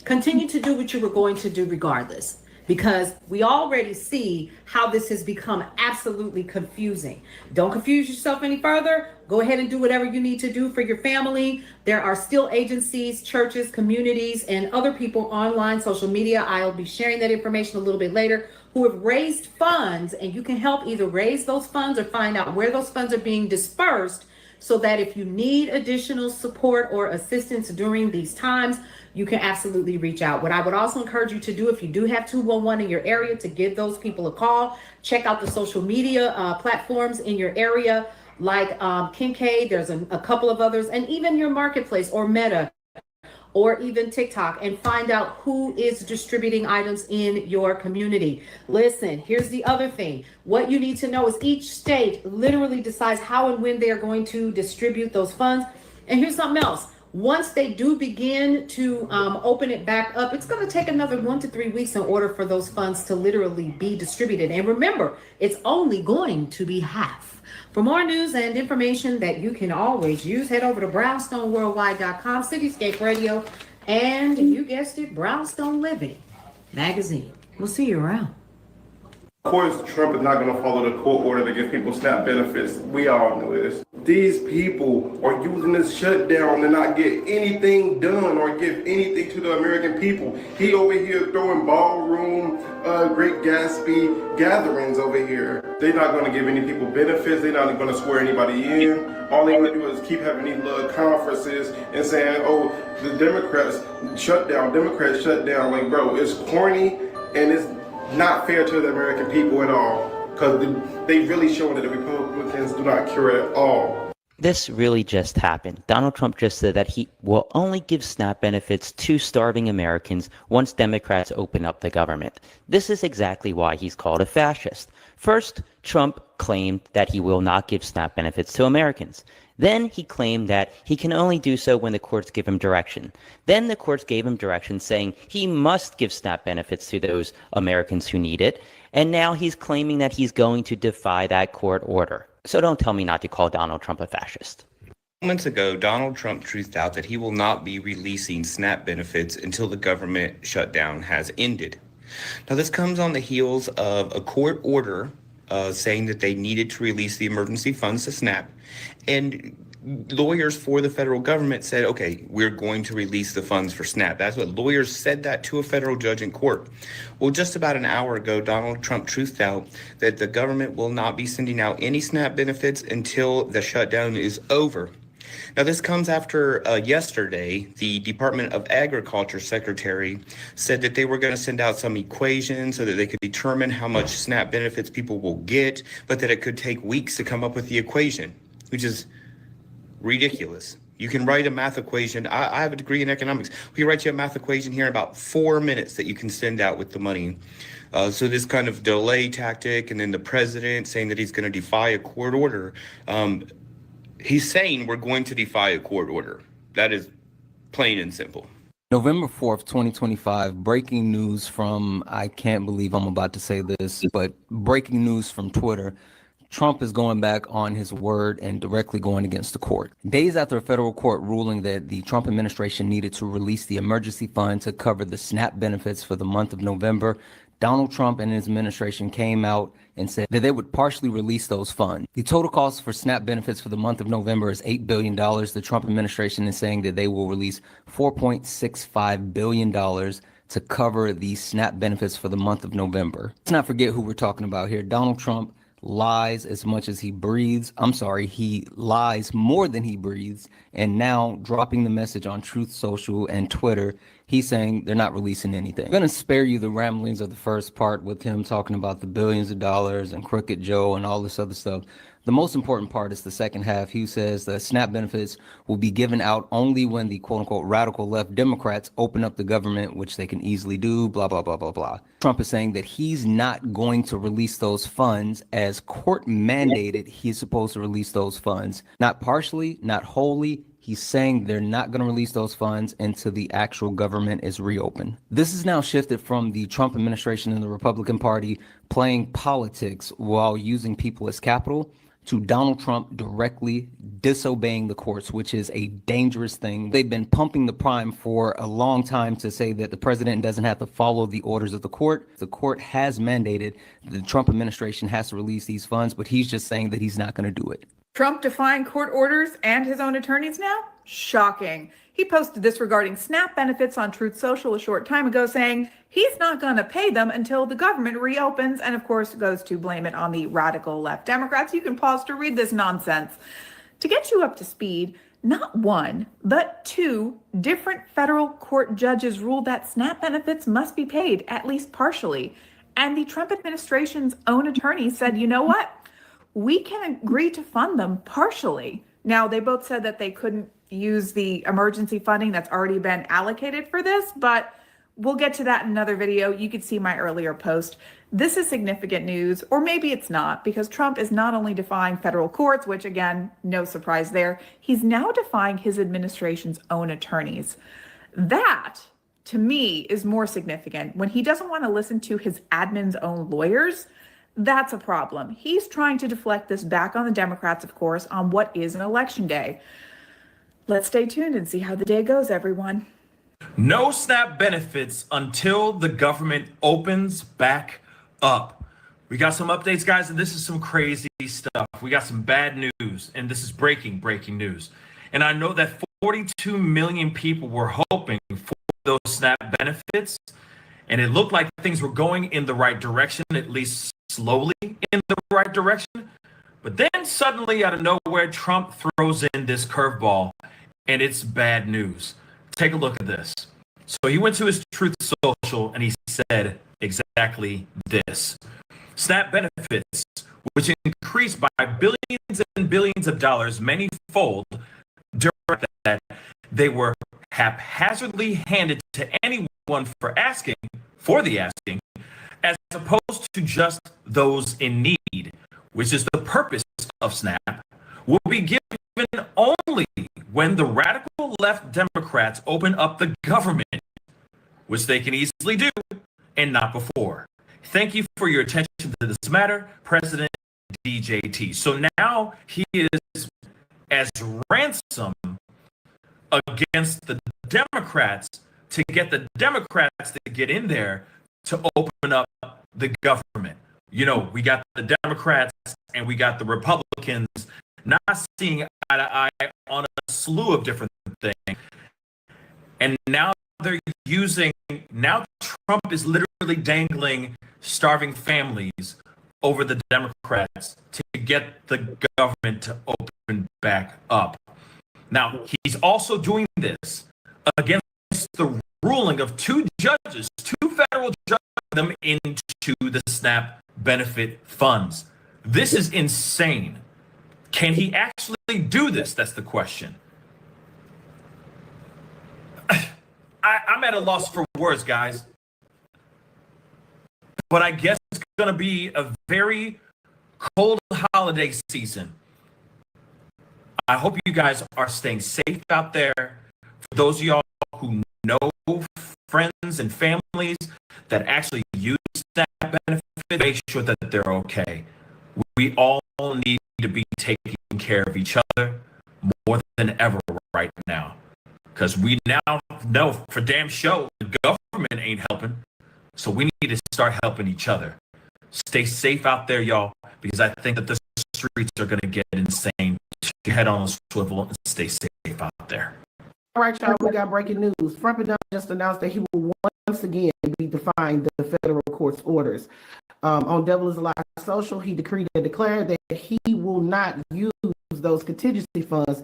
continue to do what you were going to do regardless, because we already see how this has become absolutely confusing. Don't confuse yourself any further. Go ahead and do whatever you need to do for your family. There are still agencies, churches, communities, and other people online, social media. I'll be sharing that information a little bit later, who have raised funds, and you can help either raise those funds or find out where those funds are being dispersed, so that if you need additional support or assistance during these times, you can absolutely reach out. What I would also encourage you to do, if you do have 211 in your area, to give those people a call. Check out the social media platforms in your area, like Kincaid. There's a couple of others, and even your marketplace or Meta, or even TikTok, and find out who is distributing items in your community. Listen, here's the other thing. What you need to know is each state literally decides how and when they are going to distribute those funds. And here's something else. Once they do begin to open it back up, it's going to take another 1 to 3 weeks in order for those funds to literally be distributed. And remember, it's only going to be half. For more news and information that you can always use, head over to brownstoneworldwide.com, Cityscape Radio, and you guessed it, Brownstone Living magazine. We'll see you around. Of course, Trump is not going to follow the court order to give people SNAP benefits. We all know this. These people are using this shutdown to not get anything done or give anything to the American people. He over here throwing ballroom, Great Gatsby gatherings over here. They're not going to give any people benefits. They're not going to swear anybody in. All they're going to do is keep having these little conferences and saying, oh, the Democrats shut down. Like, bro, it's corny and it's not fair to the American people at all, because they really showing that the Republicans do not care at all. This really just happened. Donald Trump just said that he will only give SNAP benefits to starving Americans once Democrats open up the government. This is exactly why he's called a fascist. First, Trump claimed that he will not give SNAP benefits to Americans. Then he claimed that he can only do so when the courts give him direction. Then the courts gave him direction saying he must give SNAP benefits to those Americans who need it. And now he's claiming that he's going to defy that court order. So don't tell me not to call Donald Trump a fascist. Moments ago, Donald Trump truthed out that he will not be releasing SNAP benefits until the government shutdown has ended. Now, this comes on the heels of a court order saying that they needed to release the emergency funds to SNAP. And lawyers for the federal government said, okay, we're going to release the funds for SNAP. That's what lawyers said that to a federal judge in court. Well, just about an hour ago, Donald Trump truthed out that the government will not be sending out any SNAP benefits until the shutdown is over. Now, this comes after yesterday, the Department of Agriculture Secretary said that they were going to send out some equations so that they could determine how much SNAP benefits people will get, but that it could take weeks to come up with the equation, which is ridiculous. You can write a math equation. I have a degree in economics. We can write you a math equation here in about 4 minutes that you can send out with the money. So this kind of delay tactic, and then the president saying that he's going to defy a court order. He's saying we're going to defy a court order. That is plain and simple. November 4th, 2025, breaking news from, I can't believe I'm about to say this, but breaking news from Twitter. Trump is going back on his word and directly going against the court. Days after a federal court ruling that the Trump administration needed to release the emergency fund to cover the SNAP benefits for the month of November, Donald Trump and his administration came out and said that they would partially release those funds. The total cost for SNAP benefits for the month of November is $8 billion. The Trump administration is saying that they will release $4.65 billion to cover the SNAP benefits for the month of November. Let's not forget who we're talking about here. Donald Trump lies as much as he breathes. He lies more than he breathes. And now dropping the message on Truth Social and Twitter, he's saying they're not releasing anything. I'm going to spare you the ramblings of the first part with him talking about the billions of dollars and Crooked Joe and all this other stuff. The most important part is the second half. He says that SNAP benefits will be given out only when the quote unquote radical left Democrats open up the government, which they can easily do, blah, blah, blah, blah, blah. Trump is saying that he's not going to release those funds as court mandated. He's supposed to release those funds, not partially, not wholly. He's saying they're not going to release those funds until the actual government is reopened. This has now shifted from the Trump administration and the Republican Party playing politics while using people as capital to Donald Trump directly disobeying the courts, which is a dangerous thing. They've been pumping the prime for a long time to say that the president doesn't have to follow the orders of the court. The court has mandated the Trump administration has to release these funds, but he's just saying that he's not going to do it. Trump defying court orders and his own attorneys now? Shocking. He posted this regarding SNAP benefits on Truth Social a short time ago, saying he's not going to pay them until the government reopens, and of course goes to blame it on the radical left Democrats. You can pause to read this nonsense. To get you up to speed, Not one, but two different federal court judges ruled that SNAP benefits must be paid, at least partially. And the Trump administration's own attorney said, you know what? We can agree to fund them partially. Now, they both said that they couldn't use the emergency funding that's already been allocated for this, but we'll get to that in another video. You could see my earlier post. This is significant news, or maybe it's not, because Trump is not only defying federal courts, which again, no surprise there, he's now defying his administration's own attorneys. That, to me, is more significant. When he doesn't want to listen to his admin's own lawyers, that's a problem. He's trying to deflect this back on the Democrats, of course, on what is an election day. Let's stay tuned and see how the day goes, everyone. No SNAP benefits until the government opens back up. We got some updates, guys, and this is some crazy stuff. We got some bad news, and this is breaking news. And I know that 42 million people were hoping for those SNAP benefits, and it looked like things were going in the right direction, at least slowly in the right direction. But then suddenly, out of nowhere, Trump throws in this curveball, and it's bad news. Take a look at this. So he went to his Truth Social and he said exactly this. SNAP benefits, which increased by billions and billions of dollars manyfold during that, they were haphazardly handed to anyone for asking, as opposed to just those in need, which is the purpose of SNAP, will be given only when the radical left Democrats open up the government, which they can easily do, and not before. Thank you for your attention to this matter, President DJT. So now he is as ransom against the Democrats to get the Democrats to get in there to open up the government. You know, we got the Democrats and we got the Republicans not seeing eye to eye on a slew of different things. And now now Trump is literally dangling starving families over the Democrats to get the government to open back up. Now, he's also doing this against the ruling of two federal judges, them into the SNAP benefit funds. This is insane. Can he actually do this? That's the question. I'm at a loss for words, guys. But I guess it's going to be a very cold holiday season. I hope you guys are staying safe out there. For those of y'all who know friends and families that actually use that benefit, make sure that they're okay. We all need to be taking care of each other more than ever right now. Because we now know for damn sure the government ain't helping. So we need to start helping each other. Stay safe out there, y'all, because I think that the streets are going to get insane. Head on a swivel and stay safe out there. All right, y'all, we got breaking news. Trump just announced that he will once again be defying the federal court's orders. On Devil is Alive Social, he decreed and declared that he will not use those contingency funds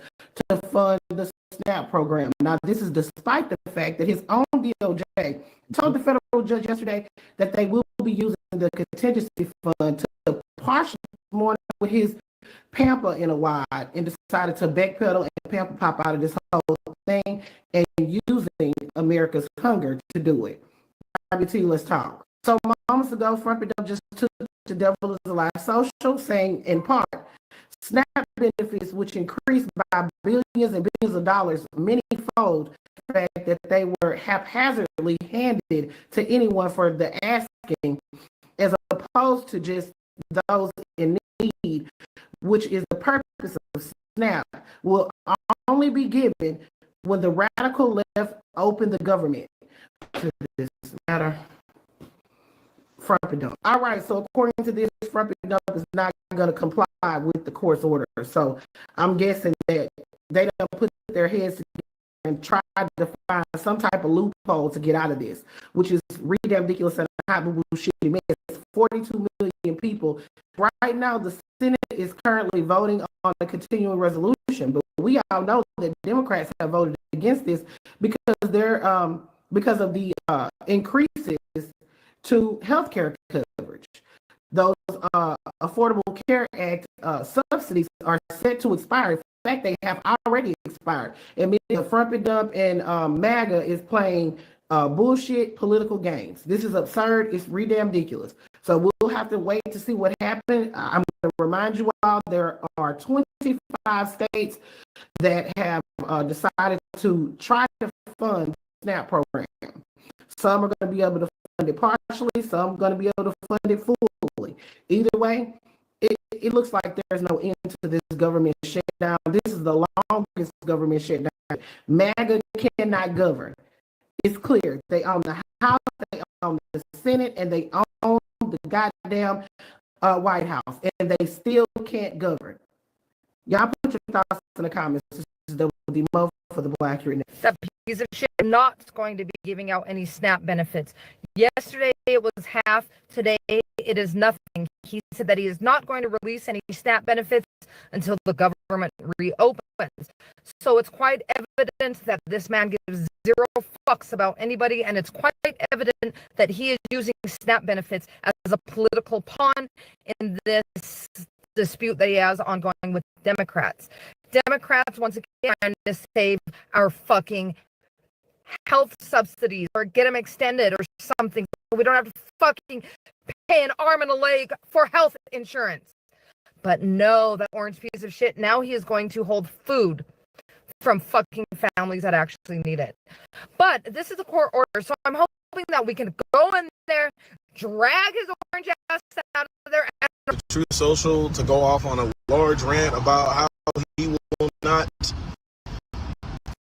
to fund the SNAP program. Now, this is despite the fact that his own DOJ told the federal judge yesterday that they will be using the contingency fund to partially more with his pamper in a wide, and decided to backpedal and pamper pop out of this whole thing and using America's hunger to do it. RBT, let's talk. So moments ago, Front just took the Devil is Alive Social, saying in part, SNAP benefits, which increased by billions and billions of dollars, many-fold, the fact that they were haphazardly handed to anyone for the asking, as opposed to just those in need, which is the purpose of SNAP, will only be given when the radical left open the government to this matter. Front. All right, so according to this, Front is not going to comply with the court's order. So I'm guessing that they don't put their heads together and try to find some type of loophole to get out of this, which is really ridiculous and hot shitty mess. 42 million people. Right now, the Senate is currently voting on a continuing resolution, but we all know that Democrats have voted against this because because of the increases to healthcare coverage. Those Affordable Care Act subsidies are set to expire. In fact, they have already expired. It means the front and dump and MAGA is playing bullshit political games. This is absurd. It's ridiculous. So we'll have to wait to see what happens. I'm going to remind you all there are 25 states that have decided to try to fund the SNAP program. Some are going to be able to fund it partially. Some are going to be able to fund it fully. Either way, it looks like there's no end to this government shutdown. This is the longest government shutdown. MAGA cannot govern. It's clear. They own the House, they own the Senate, and they own the goddamn White House, and they still can't govern. Y'all put your thoughts in the comments. This is the Mo for the Blacc Unit. That piece of shit not going to be giving out any SNAP benefits. Yesterday it was half. Today it is nothing. He said that he is not going to release any SNAP benefits until the government reopens. So it's quite evident that this man gives zero fucks about anybody, and it's quite evident that he is using SNAP benefits as a political pawn in this dispute that he has ongoing with Democrats. Democrats, once again, trying to save our fucking health subsidies or get them extended or something so we don't have to fucking pay an arm and a leg for health insurance. But no, that orange piece of shit, now he is going to hold food from fucking families that actually need it. But this is a court order, so I'm hoping that we can go in there, drag his orange ass out of there. Truth Social to go off on a large rant about how he will not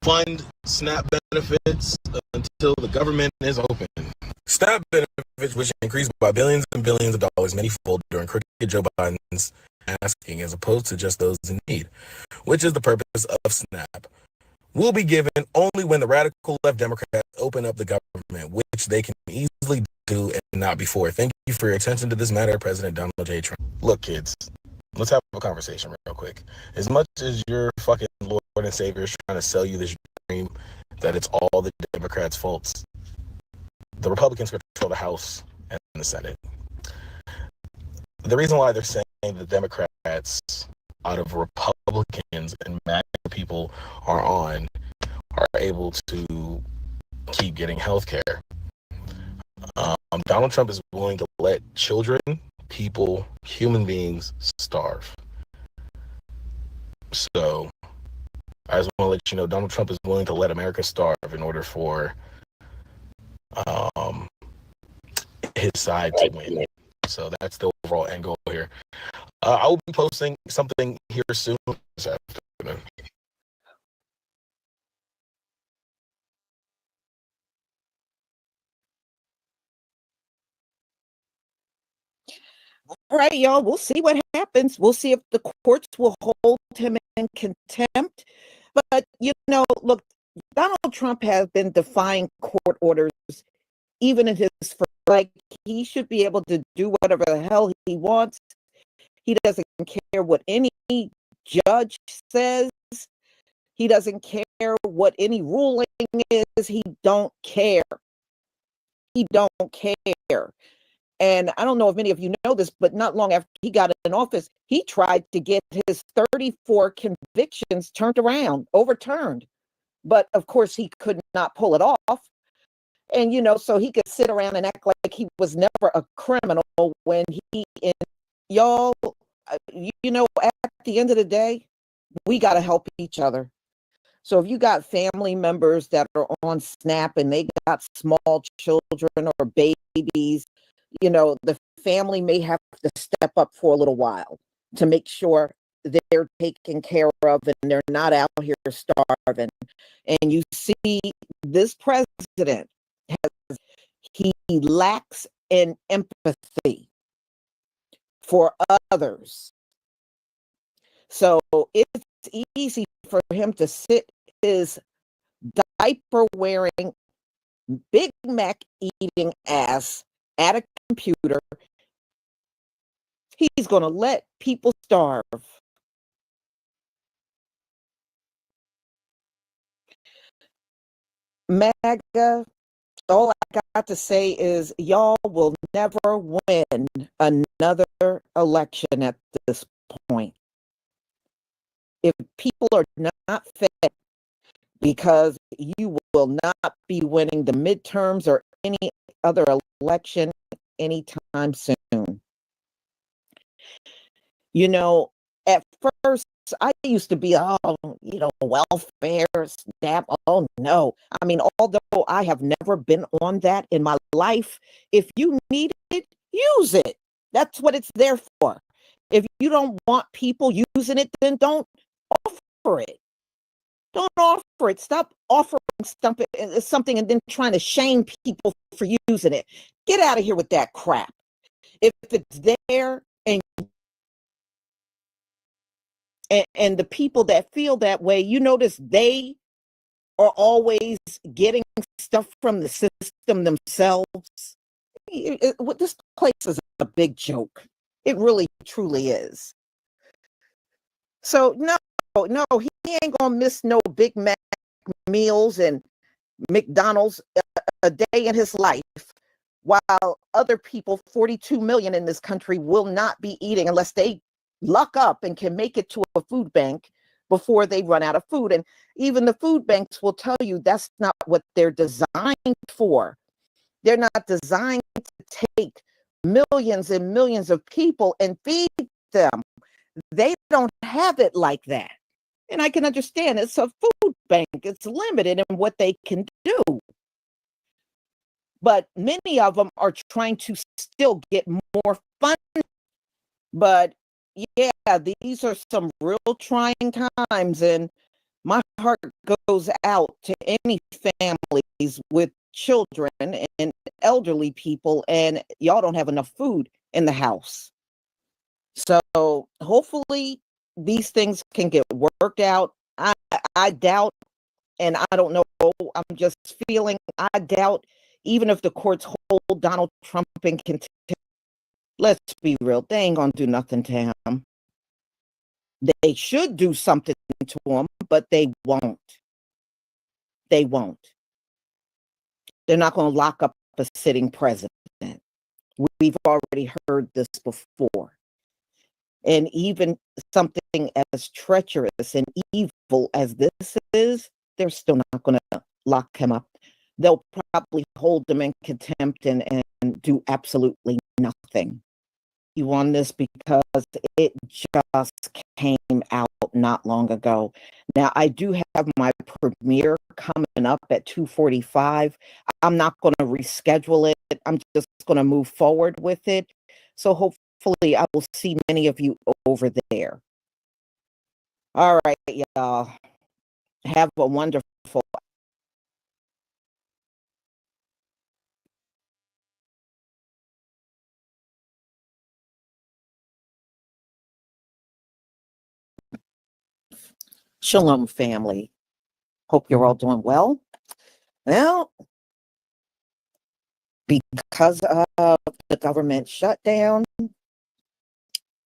fund SNAP benefits until the government is open. SNAP benefits, which increased by billions and billions of dollars many-fold during crooked Joe Biden's asking, as opposed to just those in need, which is the purpose of SNAP, will be given only when the radical left Democrats open up the government, which they can easily do and not before. Thank you for your attention to this matter, President Donald J. Trump. Look, kids, let's have a conversation real quick. As much as your fucking Lord and Savior is trying to sell you this dream that it's all the Democrats' faults, the Republicans control the House and the Senate. The reason why they're saying the Democrats out of Republicans and MAGA people are able to keep getting health care. Donald Trump is willing to let children, people, human beings starve. So I just want to let you know, Donald Trump is willing to let America starve in order for his side to win. So that's the overall end goal here. I will be posting something here soon this afternoon. All right, y'all, we'll see what happens. We'll see if the courts will hold him in contempt. But, look, Donald Trump has been defying court orders, even in his first, like, he should be able to do whatever the hell he wants. He doesn't care what any judge says. He doesn't care what any ruling is. He don't care. He don't care. And I don't know if many of you know this, but not long after he got in office, he tried to get his 34 convictions overturned. But of course, he could not pull it off. And, so he could sit around and act like he was never a criminal when y'all, at the end of the day, we got to help each other. So if you got family members that are on SNAP and they got small children or babies, the family may have to step up for a little while to make sure they're taken care of and they're not out here starving. And you see, this president he lacks in empathy for others. So it's easy for him to sit his diaper wearing, Big Mac eating ass at a computer. He's going to let people starve. MAGA, all I got to say is y'all will never win another election at this point. If people are not fed, because you will not be winning the midterms or any other election anytime soon. You know, at first, I used to be, welfare, SNAP. Oh, no. I mean, although I have never been on that in my life, if you need it, use it. That's what it's there for. If you don't want people using it, then don't offer it. Don't offer it. Stop offering something and then trying to shame people for using it. Get out of here with that crap. If it's there and the people that feel that way, you notice they are always getting stuff from the system themselves. This place is a big joke. It really, truly is. So no, he ain't gonna miss no Big Mac meals and McDonald's a day in his life, while other people, 42 million in this country, will not be eating unless they luck up and can make it to a food bank before they run out of food. And even the food banks will tell you that's not what they're designed for. They're not designed to take millions and millions of people and feed them. They don't have it like that. And I can understand it's a food bank. It's limited in what they can do. But many of them are trying to still get more funding. But yeah, these are some real trying times. And my heart goes out to any families with children and elderly people, and y'all don't have enough food in the house. So hopefully these things can get worked out. I doubt, and I don't know, I'm just feeling, I doubt even if the courts hold Donald Trump in contempt, let's be real, they ain't gonna do nothing to him. They should do something to him, but they won't. They won't. They're not gonna lock up a sitting president. We've already heard this before. And even something as treacherous and evil as this is, they're still not going to lock him up. They'll probably hold him in contempt and do absolutely nothing. You on this because it just came out not long ago. Now, I do have my premiere coming up at 2:45. I'm not going to reschedule it. I'm just going to move forward with it. So hopefully I will see many of you over there. All right, y'all. Have a wonderful Shalom, family. Hope you're all doing well. Well, because of the government shutdown,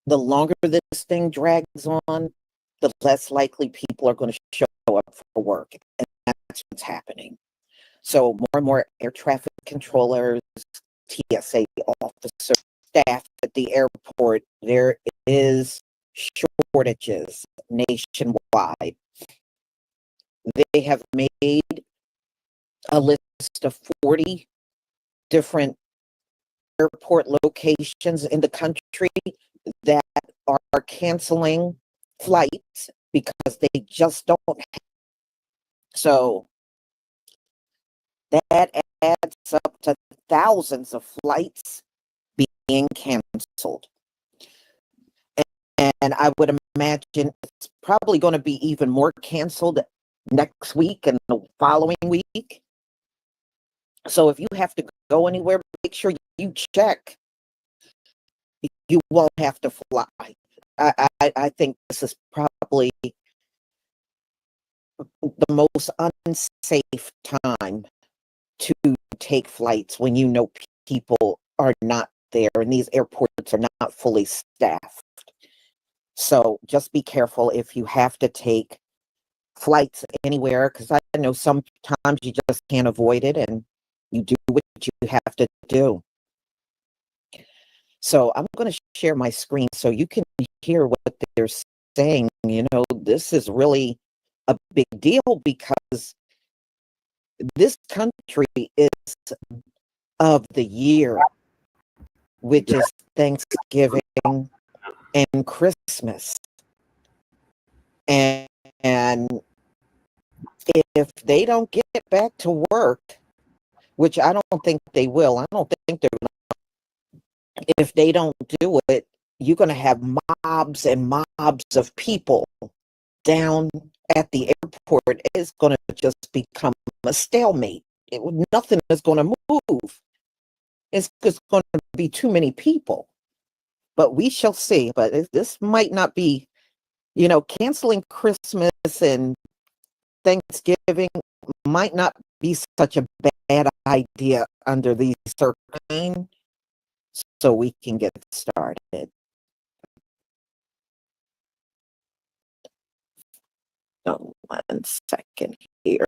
the longer this thing drags on, the less likely people are going to show up for work. And that's what's happening. So more and more air traffic controllers, TSA officers, staff at the airport, there is shortages nationwide. They have made a list of 40 different airport locations in the country that are canceling flights because they just don't have. So that adds up to thousands of flights being canceled. And I would imagine it's probably going to be even more canceled next week and the following week. So if you have to go anywhere, make sure you check. You won't have to fly. I think this is probably the most unsafe time to take flights when you know people are not there and these airports are not fully staffed. So just be careful if you have to take flights anywhere, because I know sometimes you just can't avoid it and you do what you have to do. So I'm going to share my screen so you can hear what they're saying. You know, this is really a big deal because this country is of the year, which is Thanksgiving and Christmas. And if they don't get back to work, which I don't think they will, I don't think they're gonna, if they don't do it, you're going to have mobs and mobs of people down at the airport. It's going to just become a stalemate. Nothing is going to move. It's just going to be too many people. But we shall see. But this might not be, you know, canceling Christmas and Thanksgiving might not be such a bad idea under these circumstances, so we can get started. Oh, 1 second here.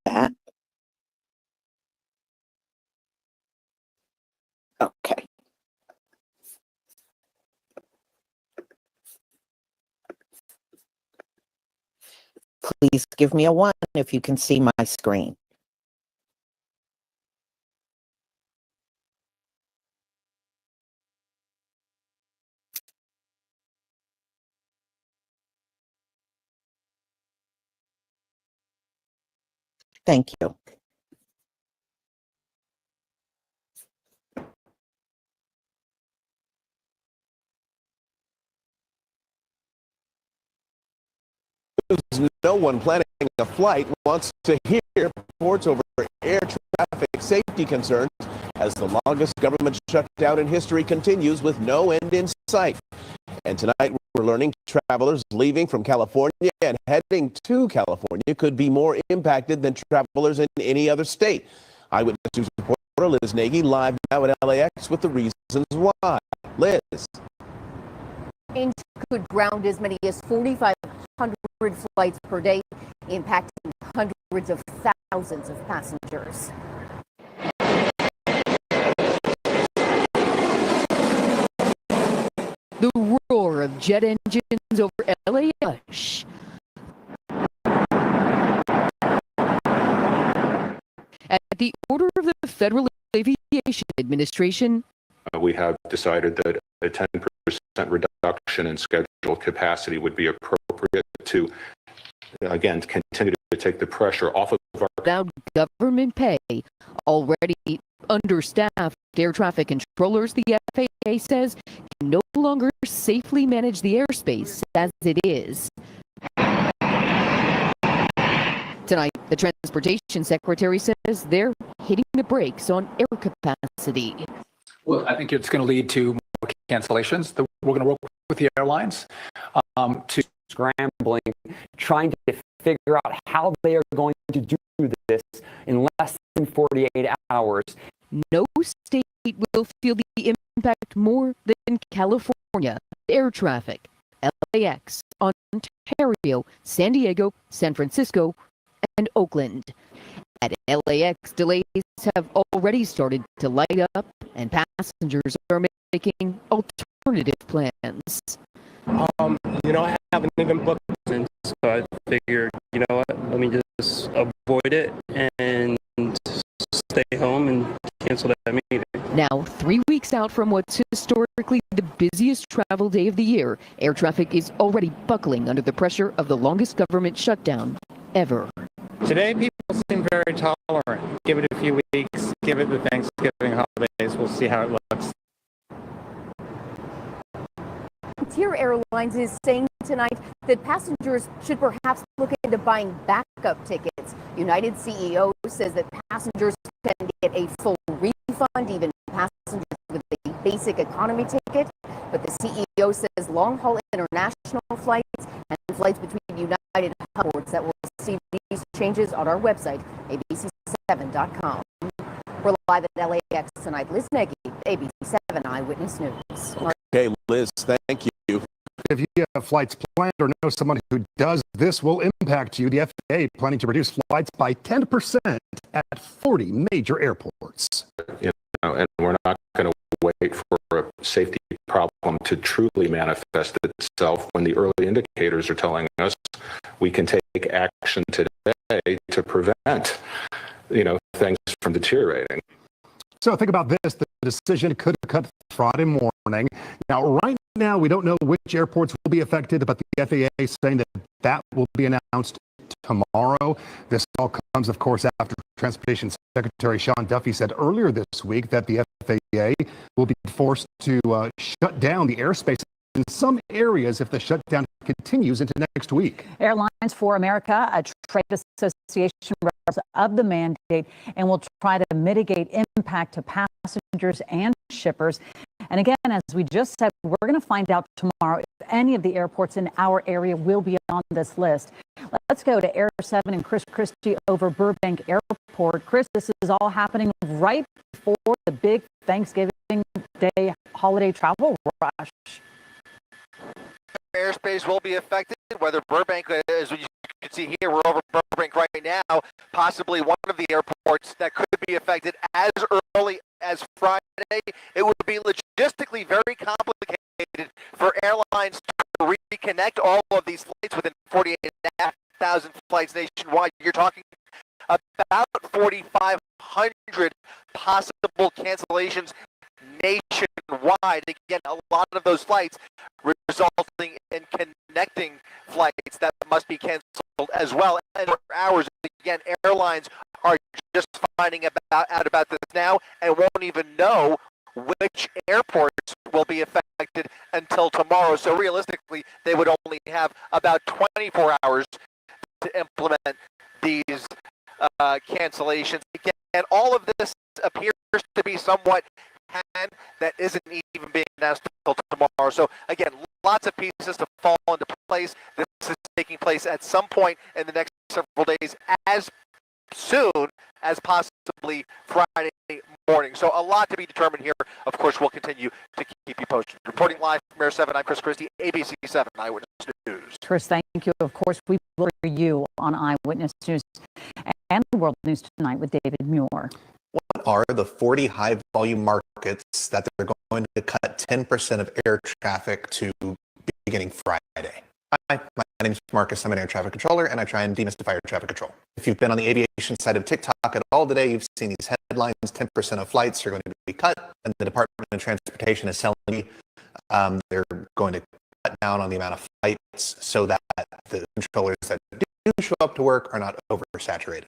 That. Okay. Please give me a 1 if you can see my screen. Thank you. No one planning a flight wants to hear reports over air traffic safety concerns as the longest government shutdown in history continues with no end in sight. And tonight we're learning travelers leaving from California and heading to California could be more impacted than travelers in any other state. Eyewitness News reporter Liz Nagy live now at LAX with the reasons why. Liz. Change could ground as many as 4,500 flights per day, impacting hundreds of thousands of passengers. The roar of jet engines over LAX. At the order of the Federal Aviation Administration, we have decided that a 10% reduction in scheduled capacity would be appropriate to, again, to continue to take the pressure off of our... Without government pay, already understaffed air traffic controllers, the FAA says, can no longer safely manage the airspace as it is. Tonight, the Transportation Secretary says they're hitting the brakes on air capacity. Well, I think it's going to lead to more cancellations. We're going to work with the airlines to scrambling, trying to figure out how they are going to do this in less than 48 hours. No state will feel the impact more than California. Air traffic, LAX, Ontario, San Diego, San Francisco, and Oakland. At LAX, delays have already started to light up, and passengers are making alternative plans. I haven't even booked since, so I figured, you know what, let me just avoid it and stay home and cancel that meeting. Now, 3 weeks out from what's historically the busiest travel day of the year, air traffic is already buckling under the pressure of the longest government shutdown ever. Today, people seem very tolerant. Give it a few weeks, give it the Thanksgiving holidays, we'll see how it looks. Frontier Airlines is saying tonight that passengers should perhaps look into buying backup tickets. United CEO says that passengers can get a full refund, even passengers with a basic economy ticket. But the CEO says long-haul international flights and flights between United hubs that will see these changes on our website, abc7.com. We're live at LAX tonight. Liz Nagy, ABC7 Eyewitness News. Okay, Liz, thank you. if you have flights planned or know someone who does, this will impact you. The FAA planning to reduce flights by 10% at 40 major airports. And we're not going to wait for a safety problem to truly manifest itself when the early indicators are telling us we can take action today to prevent, things from deteriorating. So think about this. The decision could cut Friday morning. Now, right now, we don't know which airports will be affected, but the FAA is saying that will be announced tomorrow. This all comes, of course, after Transportation Secretary Sean Duffy said earlier this week that the FAA will be forced to shut down the airspace in some areas if the shutdown continues into next week. Airlines for America, a trade association of the mandate, and will try to mitigate impact to passengers and shippers. And again, as we just said, we're going to find out tomorrow if any of the airports in our area will be on this list. Let's go to Air 7 and Chris Christie over Burbank Airport. Chris, this is all happening right before the big Thanksgiving Day holiday travel rush. Airspace will be affected, whether Burbank, as you can see here, we're over Burbank right now, possibly one of the airports that could be affected as early as Friday. It would be logistically very complicated for airlines to reconnect all of these flights within 48,500 flights nationwide. You're talking about 4,500 possible cancellations nationwide. Again, a lot of those flights resulting in connecting flights that must be canceled as well. And for hours, again, airlines are just finding out about this now and won't even know which airports will be affected until tomorrow. So realistically, they would only have about 24 hours to implement these cancellations. Again, all of this appears to be somewhat that isn't even being announced until tomorrow. So again, lots of pieces to fall into place. This is taking place at some point in the next several days, as soon as possibly Friday morning. So a lot to be determined here. Of course, we'll continue to keep you posted. Reporting live from Air 7, I'm Chris Christie, ABC 7 Eyewitness News. Chris, thank you. Of course, we will hear you on Eyewitness News and World News Tonight with David Muir. What are the 40 high-volume markets that they're going to cut 10% of air traffic to beginning Friday? Hi, my name is Marcus. I'm an air traffic controller, and I try and demystify air traffic control. If you've been on the aviation side of TikTok at all today, you've seen these headlines, 10% of flights are going to be cut, and the Department of Transportation is telling me they're going to cut down on the amount of flights so that the controllers that do show up to work are not oversaturated.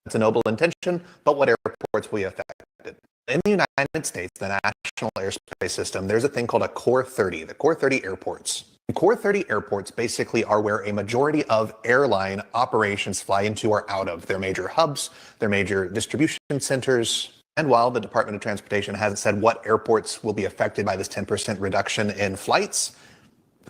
It's a noble intention, but what airports will be affected? In the United States, the National Airspace System, there's a thing called a Core 30, the Core 30 airports. The Core 30 airports basically are where a majority of airline operations fly into or out of. Their major hubs, their major distribution centers. And while the Department of Transportation hasn't said what airports will be affected by this 10% reduction in flights,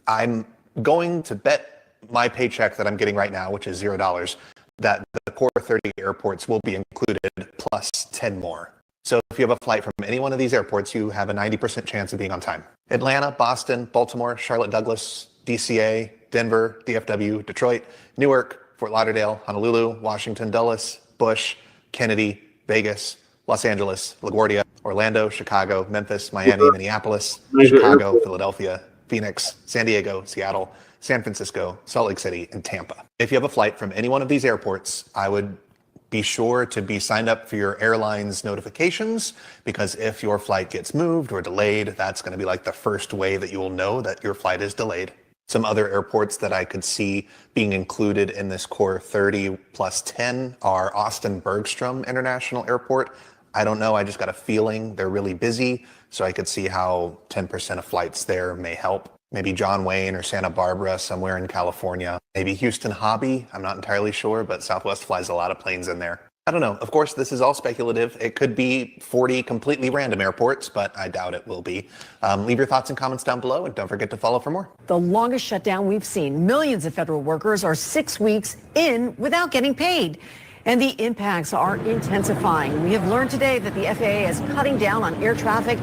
I'm going to bet my paycheck that I'm getting right now, which is $0, that the Core 30 airports will be included plus 10 more. So if you have a flight from any one of these airports, you have a 90% chance of being on time. Atlanta, Boston, Baltimore, Charlotte Douglas, DCA, Denver, DFW, Detroit, Newark, Fort Lauderdale, Honolulu, Washington, Dulles, Bush, Kennedy, Vegas, Los Angeles, LaGuardia, Orlando, Chicago, Memphis, Miami, Minneapolis, Chicago, Philadelphia, Phoenix, San Diego, Seattle, San Francisco, Salt Lake City, and Tampa. If you have a flight from any one of these airports, I would be sure to be signed up for your airline's notifications, because if your flight gets moved or delayed, that's going to be like the first way that you will know that your flight is delayed. Some other airports that I could see being included in this Core 30 plus 10 are Austin Bergstrom International Airport. I don't know, I just got a feeling they're really busy, so I could see how 10% of flights there may help. Maybe John Wayne or Santa Barbara, somewhere in California. Maybe Houston Hobby, I'm not entirely sure, but Southwest flies a lot of planes in there. I don't know. Of course, this is all speculative. It could be 40 completely random airports, but I doubt it will be. Leave your thoughts and comments down below, and don't forget to follow for more. The longest shutdown we've seen. Millions of federal workers are 6 weeks in without getting paid. And the impacts are intensifying. We have learned today that the FAA is cutting down on air traffic,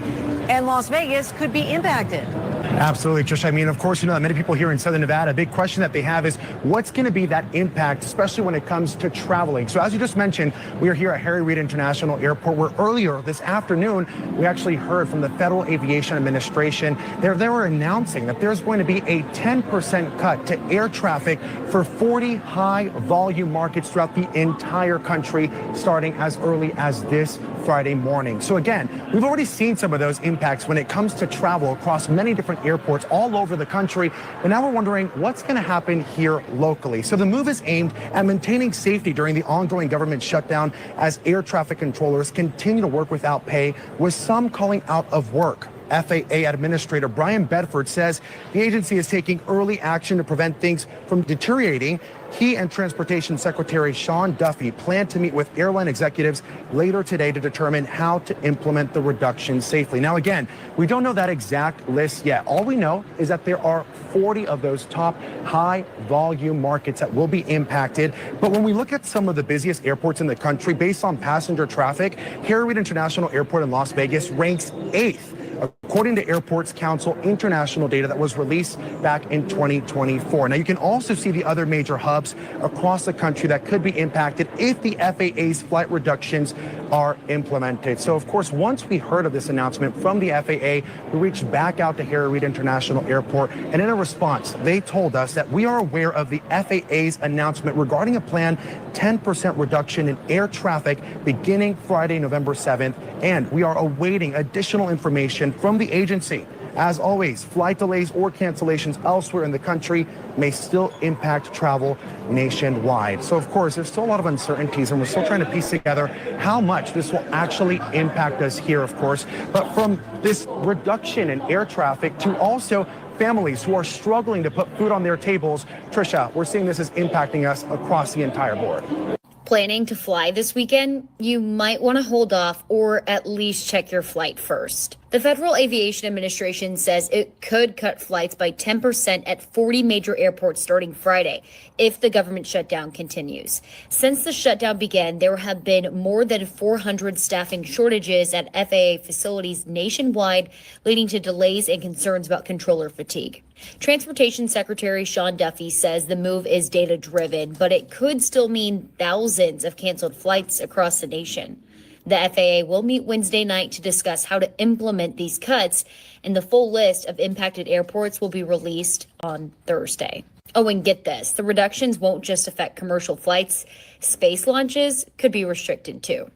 and Las Vegas could be impacted. Absolutely, Trish. I mean, of course, you know that many people here in Southern Nevada, a big question that they have is what's going to be that impact, especially when it comes to traveling. So as you just mentioned, we are here at Harry Reid International Airport, where earlier this afternoon, we actually heard from the Federal Aviation Administration. They were announcing that there's going to be a 10% cut to air traffic for 40 high volume markets throughout the entire country, starting as early as this Friday morning. So again, we've already seen some of those impacts when it comes to travel across many different airports all over the country. But now we're wondering what's going to happen here locally. So the move is aimed at maintaining safety during the ongoing government shutdown as air traffic controllers continue to work without pay, with some calling out of work. FAA Administrator Brian Bedford says the agency is taking early action to prevent things from deteriorating. He and Transportation Secretary Sean Duffy plan to meet with airline executives later today to determine how to implement the reduction safely. Now, again, we don't know that exact list yet. All we know is that there are 40 of those top high volume markets that will be impacted. But when we look at some of the busiest airports in the country, based on passenger traffic, Harry Reid International Airport in Las Vegas ranks 8th. According to Airports Council international data that was released back in 2024. Now, you can also see the other major hubs across the country that could be impacted if the FAA's flight reductions are implemented. So, of course, once we heard of this announcement from the FAA, we reached back out to Harry Reid International Airport, and in a response, they told us that we are aware of the FAA's announcement regarding a planned 10% reduction in air traffic beginning Friday, November 7th, and we are awaiting additional information from the agency. As always, flight delays or cancellations elsewhere in the country may still impact travel nationwide. So, of course, there's still a lot of uncertainties, and we're still trying to piece together how much this will actually impact us here, of course. But from this reduction in air traffic to also families who are struggling to put food on their tables, Trisha, we're seeing this as impacting us across the entire board. Planning to fly this weekend, you might want to hold off or at least check your flight first. The Federal Aviation Administration says it could cut flights by 10% at 40 major airports starting Friday if the government shutdown continues. Since the shutdown began, there have been more than 400 staffing shortages at FAA facilities nationwide, leading to delays and concerns about controller fatigue. Transportation Secretary Sean Duffy says the move is data-driven, but it could still mean thousands of canceled flights across the nation. The FAA will meet Wednesday night to discuss how to implement these cuts, and the full list of impacted airports will be released on Thursday. Oh, and get this, the reductions won't just affect commercial flights. Space launches could be restricted too.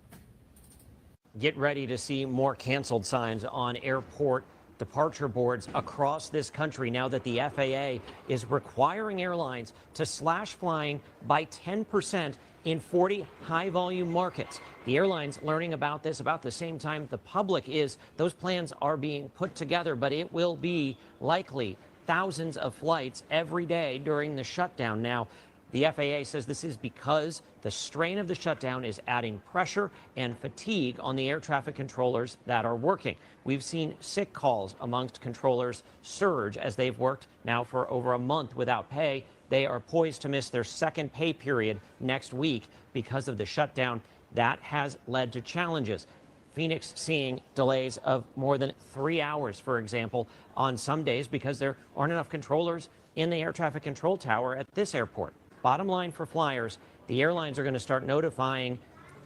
Get ready to see more canceled signs on airport departure boards across this country now that the FAA is requiring airlines to slash flying by 10% in 40 high-volume markets. The airlines learning about this about the same time the public is. Those plans are being put together, but it will be likely thousands of flights every day during the shutdown. Now, the FAA says this is because the strain of the shutdown is adding pressure and fatigue on the air traffic controllers that are working. We've seen sick calls amongst controllers surge as they've worked now for over a month without pay. They are poised to miss their second pay period next week because of the shutdown. That has led to challenges. Phoenix seeing delays of more than 3 hours, for example, on some days because there aren't enough controllers in the air traffic control tower at this airport. Bottom line for flyers, the airlines are going to start notifying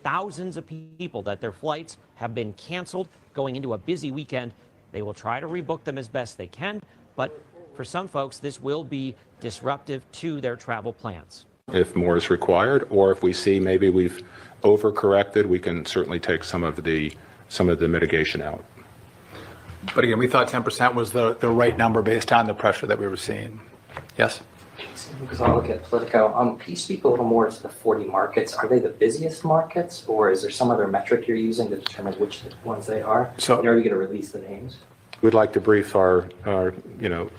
thousands of people that their flights have been canceled going into a busy weekend. They will try to rebook them as best they can, but for some folks, this will be disruptive to their travel plans. If more is required, or if we see maybe we've overcorrected, we can certainly take some of the mitigation out. But again, we thought 10% was the right number based on the pressure that we were seeing. Yes? Because I look at Politico, can you speak a little more to the 40 markets? Are they the busiest markets, or is there some other metric you're using to determine which ones they are? So, and are you going to release the names? We'd like to brief our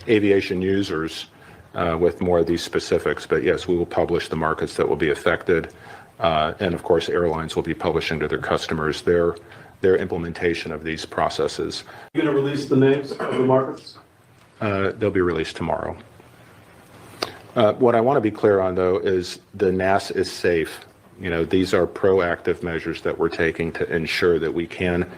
aviation users with more of these specifics, but yes, we will publish the markets that will be affected, and of course, airlines will be publishing to their customers their implementation of these processes. Are you going to release the names of the markets? They'll be released tomorrow. What I want to be clear on, though, is the NAS is safe. These are proactive measures that we're taking to ensure that we can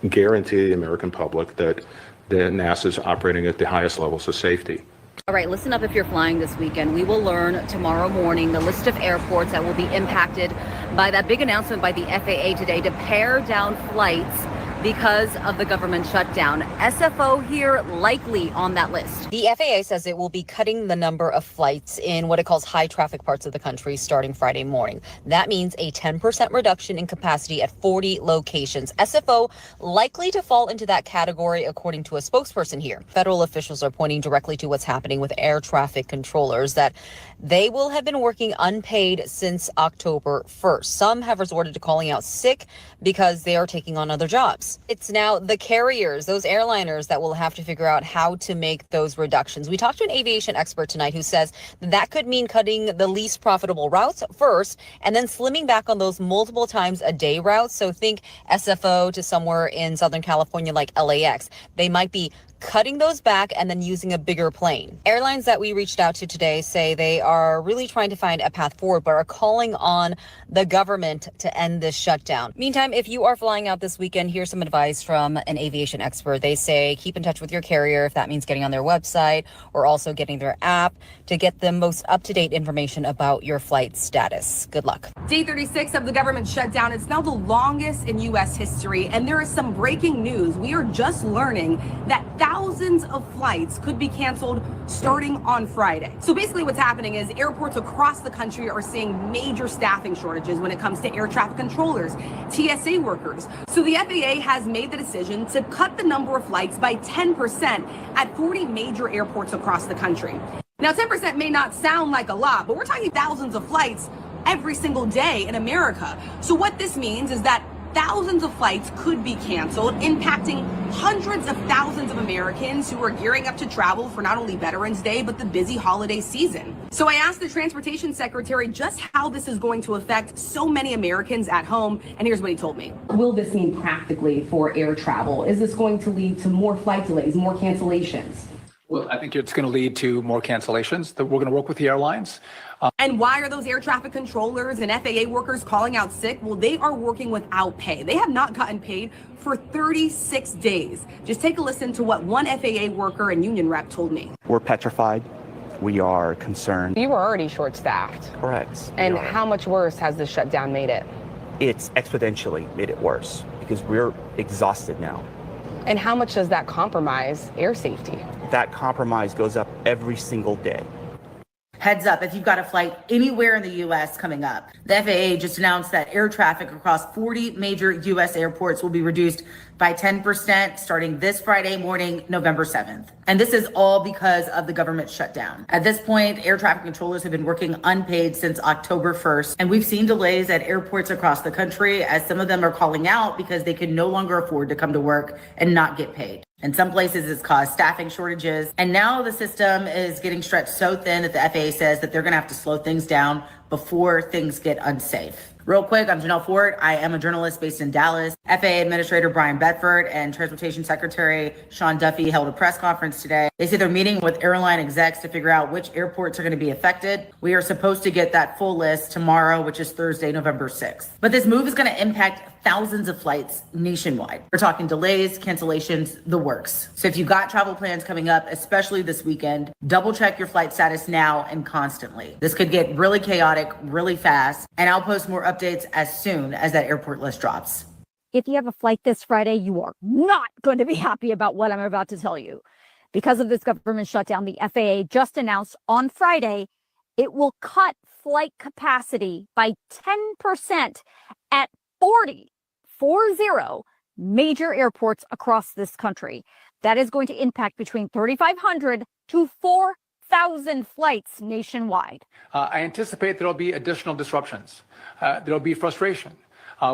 guarantee the American public that NASA's operating at the highest levels of safety. All right, listen up if you're flying this weekend. We will learn tomorrow morning the list of airports that will be impacted by that big announcement by the FAA today to pare down flights because of the government shutdown. SFO here likely on that list. The FAA says it will be cutting the number of flights in what it calls high traffic parts of the country starting Friday morning. That means a 10% reduction in capacity at 40 locations. SFO likely to fall into that category, according to a spokesperson here. Federal officials are pointing directly to what's happening with air traffic controllers, that they will have been working unpaid since October 1st. Some have resorted to calling out sick because they are taking on other jobs. It's now the carriers, those airliners, that will have to figure out how to make those reductions. We talked to an aviation expert tonight who says that could mean cutting the least profitable routes first and then slimming back on those multiple times a day routes. So think SFO to somewhere in Southern California like LAX. They might be cutting those back and then using a bigger plane. Airlines that we reached out to today say they are really trying to find a path forward, but are calling on the government to end this shutdown. Meantime, if you are flying out this weekend, here's some advice from an aviation expert. They say keep in touch with your carrier, if that means getting on their website or also getting their app, to get the most up-to-date information about your flight status. Good luck. Day 36 of the government shutdown. It's now the longest in U.S. history, and there is some breaking news. We are just learning that thousands of flights could be canceled starting on Friday. So basically what's happening is airports across the country are seeing major staffing shortages when it comes to air traffic controllers, TSA workers. So the FAA has made the decision to cut the number of flights by 10% at 40 major airports across the country. Now, 10% may not sound like a lot, but we're talking thousands of flights every single day in America. So what this means is that thousands of flights could be canceled, impacting hundreds of thousands of Americans who are gearing up to travel for not only Veterans Day, but the busy holiday season. So I asked the Transportation Secretary just how this is going to affect so many Americans at home, and here's what he told me. Will this mean practically for air travel? Is this going to lead to more flight delays, more cancellations? Well, I think it's going to lead to more cancellations. We're going to work with the airlines. And why are those air traffic controllers and FAA workers calling out sick? Well, they are working without pay. They have not gotten paid for 36 days. Just take a listen to what one FAA worker and union rep told me. We're petrified. We are concerned. You were already short-staffed. Correct. And how much worse has the shutdown made it? It's exponentially made it worse because we're exhausted now. And how much does that compromise air safety? That compromise goes up every single day. Heads up, if you've got a flight anywhere in the U.S. coming up. The FAA just announced that air traffic across 40 major U.S. airports will be reduced by 10% starting this Friday morning, November 7th. And this is all because of the government shutdown. At this point, air traffic controllers have been working unpaid since October 1st. And we've seen delays at airports across the country as some of them are calling out because they can no longer afford to come to work and not get paid. In some places, it's caused staffing shortages. And now the system is getting stretched so thin that the FAA says that they're going to have to slow things down before things get unsafe. Real quick, I'm Janelle Ford. I am a journalist based in Dallas. FAA Administrator Brian Bedford and Transportation Secretary Sean Duffy held a press conference today. They say they're meeting with airline execs to figure out which airports are going to be affected. We are supposed to get that full list tomorrow, which is Thursday, November 6th. But this move is going to impact thousands of flights nationwide. We're talking delays, cancellations, the works. So if you've got travel plans coming up, especially this weekend, double check your flight status now and constantly. This could get really chaotic really fast, and I'll post more updates as soon as that airport list drops. If you have a flight this Friday, you are not going to be happy about what I'm about to tell you. Because of this government shutdown, the FAA just announced on Friday it will cut flight capacity by 10% at 40 major airports across this country. That is going to impact between 3,500 to 4,000 flights nationwide. I anticipate there will be additional disruptions. There will be frustration.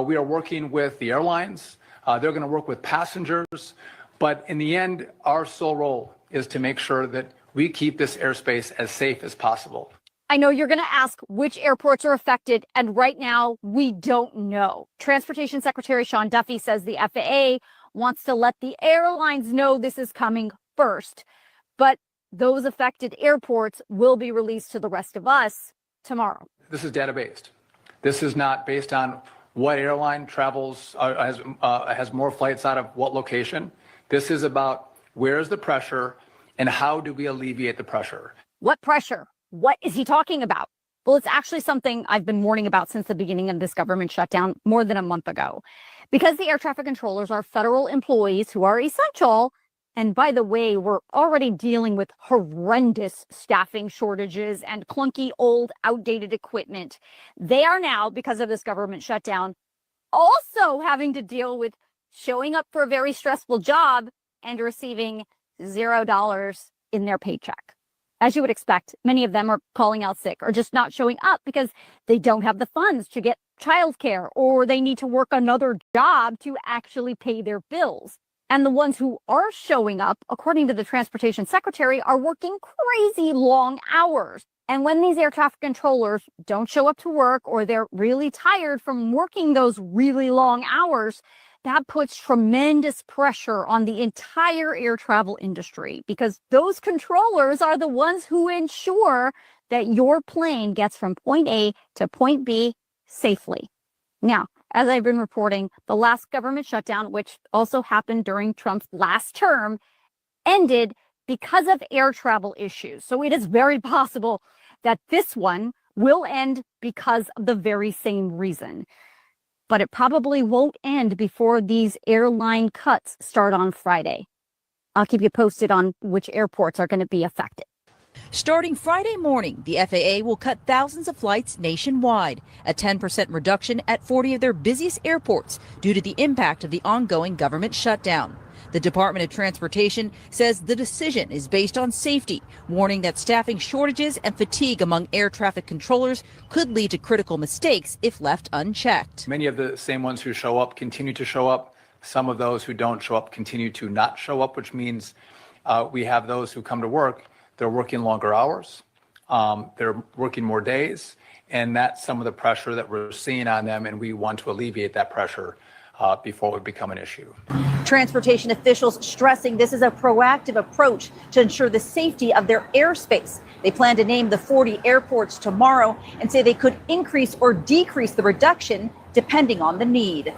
We are working with the airlines. They're going to work with passengers. But in the end, our sole role is to make sure that we keep this airspace as safe as possible. I know you're going to ask which airports are affected, and right now we don't know. Transportation Secretary Sean Duffy says the FAA wants to let the airlines know this is coming first, but those affected airports will be released to the rest of us tomorrow. This is data-based. This is not based on what airline travels, has more flights out of what location. This is about Where is the pressure, and how do we alleviate the pressure? What pressure? What is he talking about? Well, it's actually something I've been warning about since the beginning of this government shutdown more than a month ago. Because the air traffic controllers are federal employees who are essential. And by the way, we're already dealing with horrendous staffing shortages and clunky, old, outdated equipment. They are now, because of this government shutdown, also having to deal with showing up for a very stressful job and receiving $0 in their paycheck. As you would expect, many of them are calling out sick or just not showing up because they don't have the funds to get childcare, or they need to work another job to actually pay their bills. And the ones who are showing up, according to the transportation secretary, are working crazy long hours. And when these air traffic controllers don't show up to work, or they're really tired from working those really long hours, that puts tremendous pressure on the entire air travel industry, because those controllers are the ones who ensure that your plane gets from point A to point B safely. Now, as I've been reporting, the last government shutdown, which also happened during Trump's last term, ended because of air travel issues. So it is very possible that this one will end because of the very same reason. But it probably won't end before these airline cuts start on Friday. I'll keep you posted on which airports are going to be affected. Starting Friday morning, the FAA will cut thousands of flights nationwide, a 10% reduction at 40 of their busiest airports due to the impact of the ongoing government shutdown. The Department of Transportation says the decision is based on safety, warning that staffing shortages and fatigue among air traffic controllers could lead to critical mistakes if left unchecked. Many of the same ones who show up continue to show up. Some of those who don't show up continue to not show up, which means we have those who come to work. They're working longer hours. They're working more days. And that's some of the pressure that we're seeing on them. And we want to alleviate that pressure before it would become an issue. Transportation officials stressing this is a proactive approach to ensure the safety of their airspace. They plan to name the 40 airports tomorrow and say they could increase or decrease the reduction depending on the need.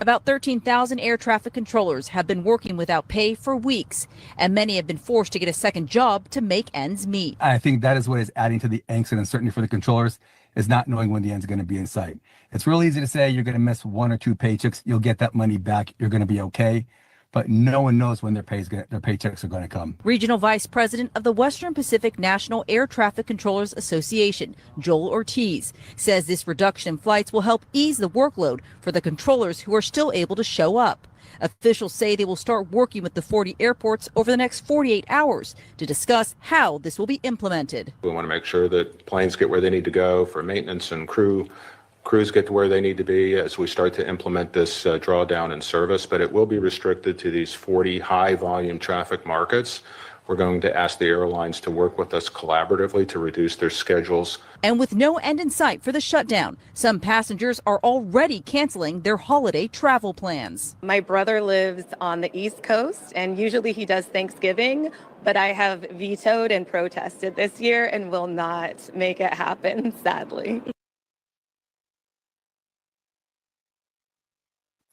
About 13,000 air traffic controllers have been working without pay for weeks, and many have been forced to get a second job to make ends meet. I think that is what is adding to the angst and uncertainty for the controllers, is not knowing when the end's going to be in sight. It's real easy to say you're going to miss one or two paychecks, you'll get that money back, you're going to be okay. But no one knows when their paychecks are going to come. Regional Vice President of the Western Pacific National Air Traffic Controllers Association, Joel Ortiz, says this reduction in flights will help ease the workload for the controllers who are still able to show up. Officials say they will start working with the 40 airports over the next 48 hours to discuss how this will be implemented. We want to make sure that planes get where they need to go for maintenance and crews get to where they need to be as we start to implement this drawdown in service, but it will be restricted to these 40 high volume traffic markets. We're going to ask the airlines to work with us collaboratively to reduce their schedules. And with no end in sight for the shutdown, some passengers are already canceling their holiday travel plans. My brother lives on the East Coast, and usually he does Thanksgiving, but I have vetoed and protested this year and will not make it happen, sadly.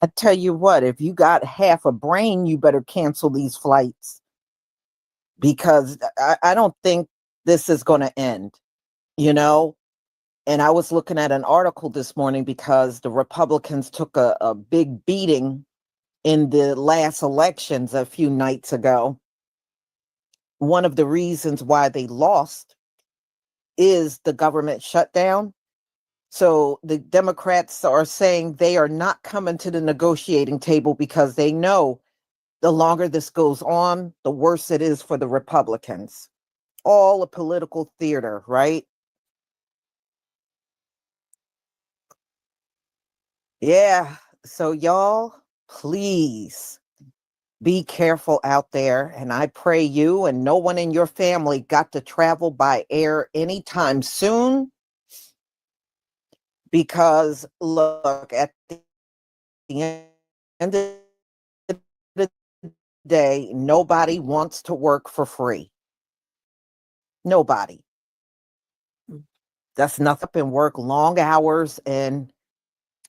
I tell you what, if you got half a brain, you better cancel these flights, because I don't think this is going to end, you know? And I was looking at an article this morning because the Republicans took a big beating in the last elections a few nights ago. One of the reasons why they lost is the government shutdown. So the Democrats are saying they are not coming to the negotiating table because they know the longer this goes on, the worse it is for the Republicans. All a political theater, right? Yeah. So y'all, please be careful out there. And I pray you and no one in your family got to travel by air anytime soon. Because look, at the end of the day, nobody wants to work for free. Nobody. That's nothing and work long hours and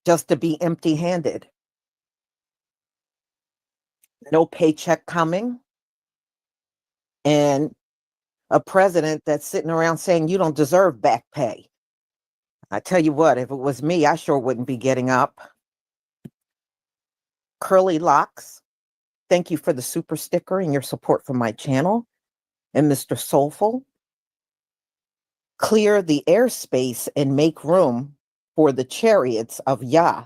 just to be empty-handed. No paycheck coming. and a president that's sitting around saying you don't deserve back pay. I tell you what, if it was me, I sure wouldn't be getting up. Curly Locks, thank you for the super sticker and your support for my channel. And Mr. Soulful, clear the airspace and make room for the chariots of Yah.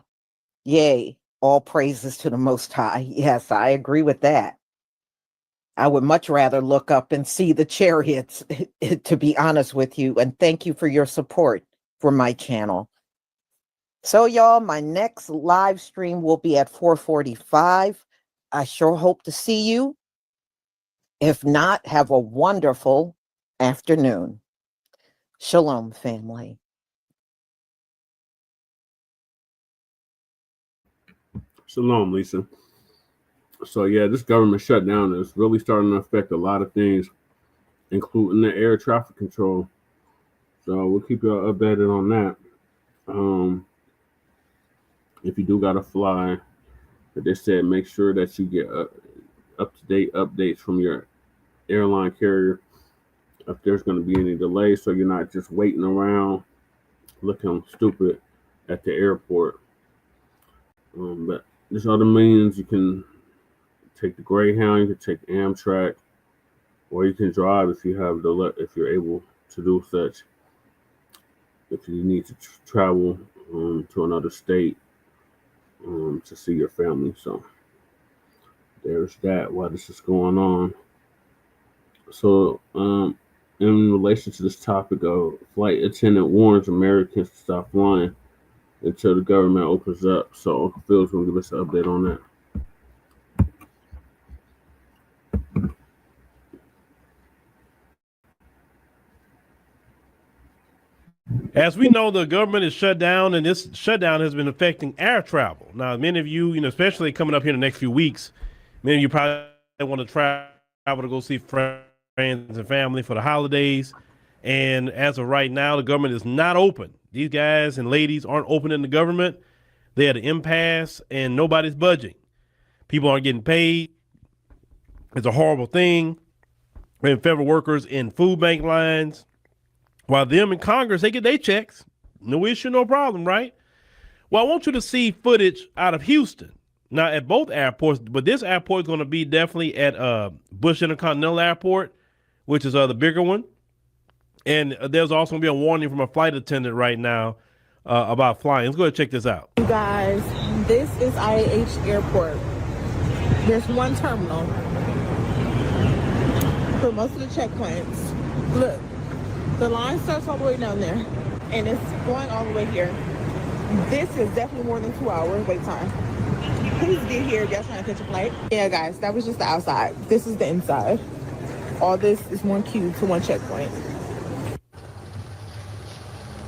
Yea, all praises to the Most High. Yes, I agree with that. I would much rather look up and see the chariots, to be honest with you. And thank you for your support for my channel. So, y'all, my next live stream will be at 4:45. I sure hope to see you. If not, have a wonderful afternoon. Shalom, family. Shalom, Lisa. So yeah, this government shutdown is really starting to affect a lot of things, including the air traffic control. So we'll keep you updated on that. If you do gotta fly, but they said make sure that you get up-to-date updates from your airline carrier if there's going to be any delays, so you're not just waiting around looking stupid at the airport. But there's other means. You can take the Greyhound, you can take Amtrak, or you can drive if you have if you're able to do such. If you need to travel to another state to see your family. So there's that while this is going on. So in relation to this topic of flight attendant warns Americans to stop flying until the government opens up. So Uncle Phil's going to give us an update on that. As we know, the government is shut down, and this shutdown has been affecting air travel. Now, many of you, especially coming up here in the next few weeks, many of you probably want to travel to go see friends and family for the holidays. And as of right now, the government is not open. These guys and ladies aren't open in the government. They're at an impasse, and nobody's budging. People aren't getting paid. It's a horrible thing. We have federal workers in food bank lines, while them in Congress, they get their checks. No issue, no problem, right? Well, I want you to see footage out of Houston. Now, at both airports, but this airport is going to be definitely at Bush Intercontinental Airport, which is the bigger one. And there's also going to be a warning from a flight attendant right now about flying. Let's go ahead and check this out. You guys, this is IAH Airport. There's one terminal for most of the checkpoints. Look. The line starts all the way down there, and it's going all the way here. This is definitely more than 2 hours wait time. Please get here if y'all trying to catch a flight. Yeah, guys, that was just the outside. This is the inside. All this is one queue to one checkpoint.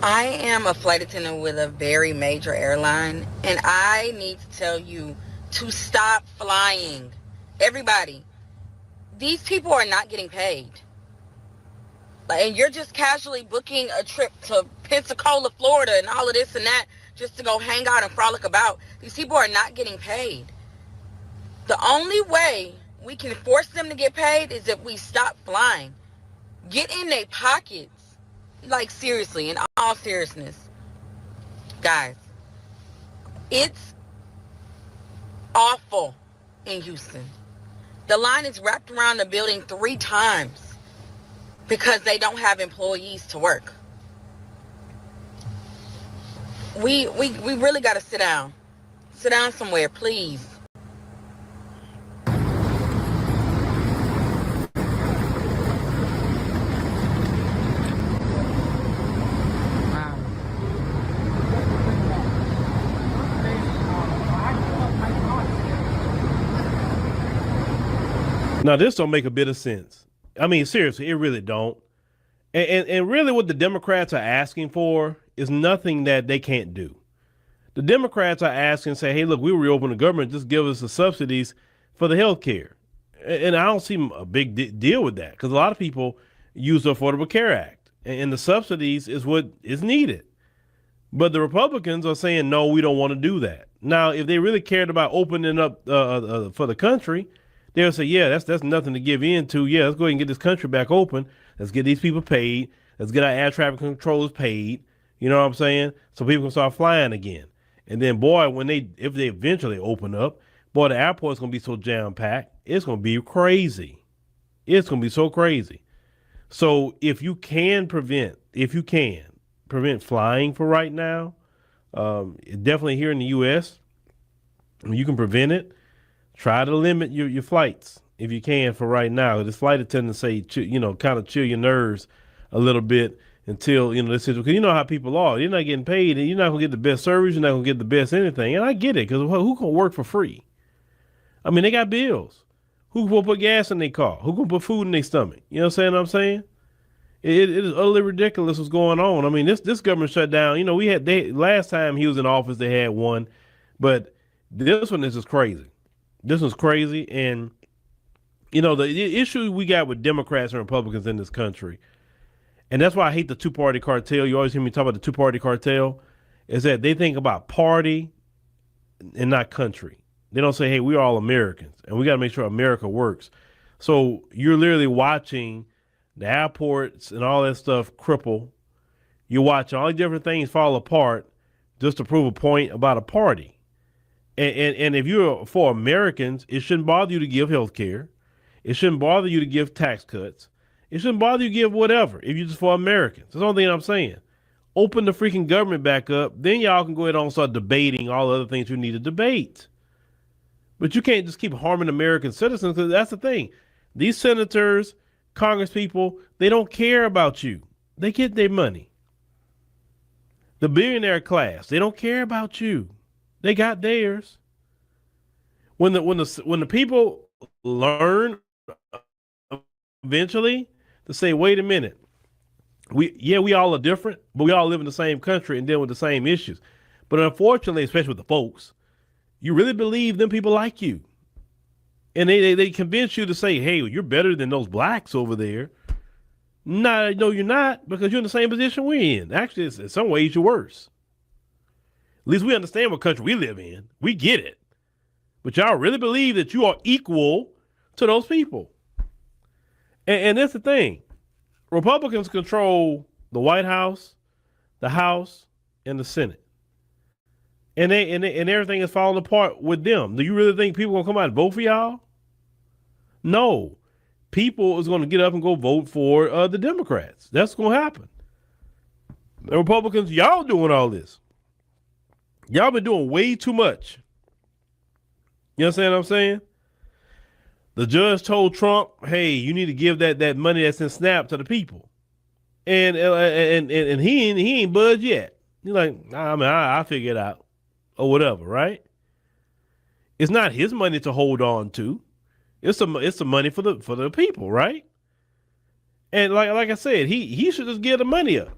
I am a flight attendant with a very major airline, and I need to tell you to stop flying. Everybody, these people are not getting paid. And you're just casually booking a trip to Pensacola, Florida, and all of this and that just to go hang out and frolic about. These people are not getting paid. The only way we can force them to get paid is if we stop flying. Get in their pockets. Like, seriously, in all seriousness. Guys, it's awful in Houston. The line is wrapped around the building 3 times. Because they don't have employees to work. We really got to sit down. Sit down somewhere, please. Now, this don't make a bit of sense. I mean, seriously, it really don't. And really what the Democrats are asking for is nothing that they can't do. The Democrats are asking, say, hey, look, we reopen the government, just give us the subsidies for the health care. And I don't see a big deal with that because a lot of people use the Affordable Care Act and the subsidies is what is needed. But the Republicans are saying, no, we don't want to do that. Now, if they really cared about opening up for the country, they'll say, yeah, that's nothing to give in to. Yeah, let's go ahead and get this country back open. Let's get these people paid. Let's get our air traffic controllers paid. You know what I'm saying? So people can start flying again. And then, boy, if they eventually open up, boy, the airport's going to be so jam-packed. It's going to be crazy. It's going to be so crazy. So if you can prevent flying for right now, definitely here in the U.S., you can prevent it. Try to limit your flights if you can for right now. This flight attendants say, kind of chill your nerves a little bit until, this is, because you know how people are. You're not getting paid, and you're not going to get the best service. You're not going to get the best anything. And I get it, because who can work for free? I mean, they got bills. Who can put gas in their car? Who can put food in their stomach? You know what I'm saying? It is utterly ridiculous what's going on. I mean, this government shutdown, last time he was in office, they had one, but this one is just crazy. This one's crazy. And, the issue we got with Democrats and Republicans in this country, and that's why I hate the two-party cartel. You always hear me talk about the two-party cartel, is that they think about party and not country. They don't say, hey, we're all Americans, and we got to make sure America works. So you're literally watching the airports and all that stuff cripple. You're watching all the different things fall apart just to prove a point about a party. And if you're for Americans, it shouldn't bother you to give health care. It shouldn't bother you to give tax cuts. It shouldn't bother you to give whatever if you're just for Americans. That's the only thing I'm saying. Open the freaking government back up. Then y'all can go ahead and start debating all the other things you need to debate. But you can't just keep harming American citizens, because that's the thing. These senators, Congress people, they don't care about you. They get their money. The billionaire class, they don't care about you. They got theirs. When the people learn eventually to say, wait a minute, we all are different, but we all live in the same country and deal with the same issues. But unfortunately, especially with the folks, you really believe them people like you. And they convince you to say, hey, you're better than those blacks over there. No, you're not, because you're in the same position we're in. Actually, in some ways, you're worse. At least we understand what country we live in. We get it. But y'all really believe that you are equal to those people. And that's the thing. Republicans control the White House, the House, and the Senate. And everything is falling apart with them. Do you really think people are going to come out and vote for y'all? No. People is going to get up and go vote for the Democrats. That's going to happen. The Republicans, y'all doing all this. Y'all been doing way too much. You understand what I'm saying? The judge told Trump, hey, you need to give that money that's in SNAP to the people. And he ain't budged yet. He's like, I'll figure it out. Or whatever, right? It's not his money to hold on to. It's the money for the people, right? And like I said, he should just give the money up.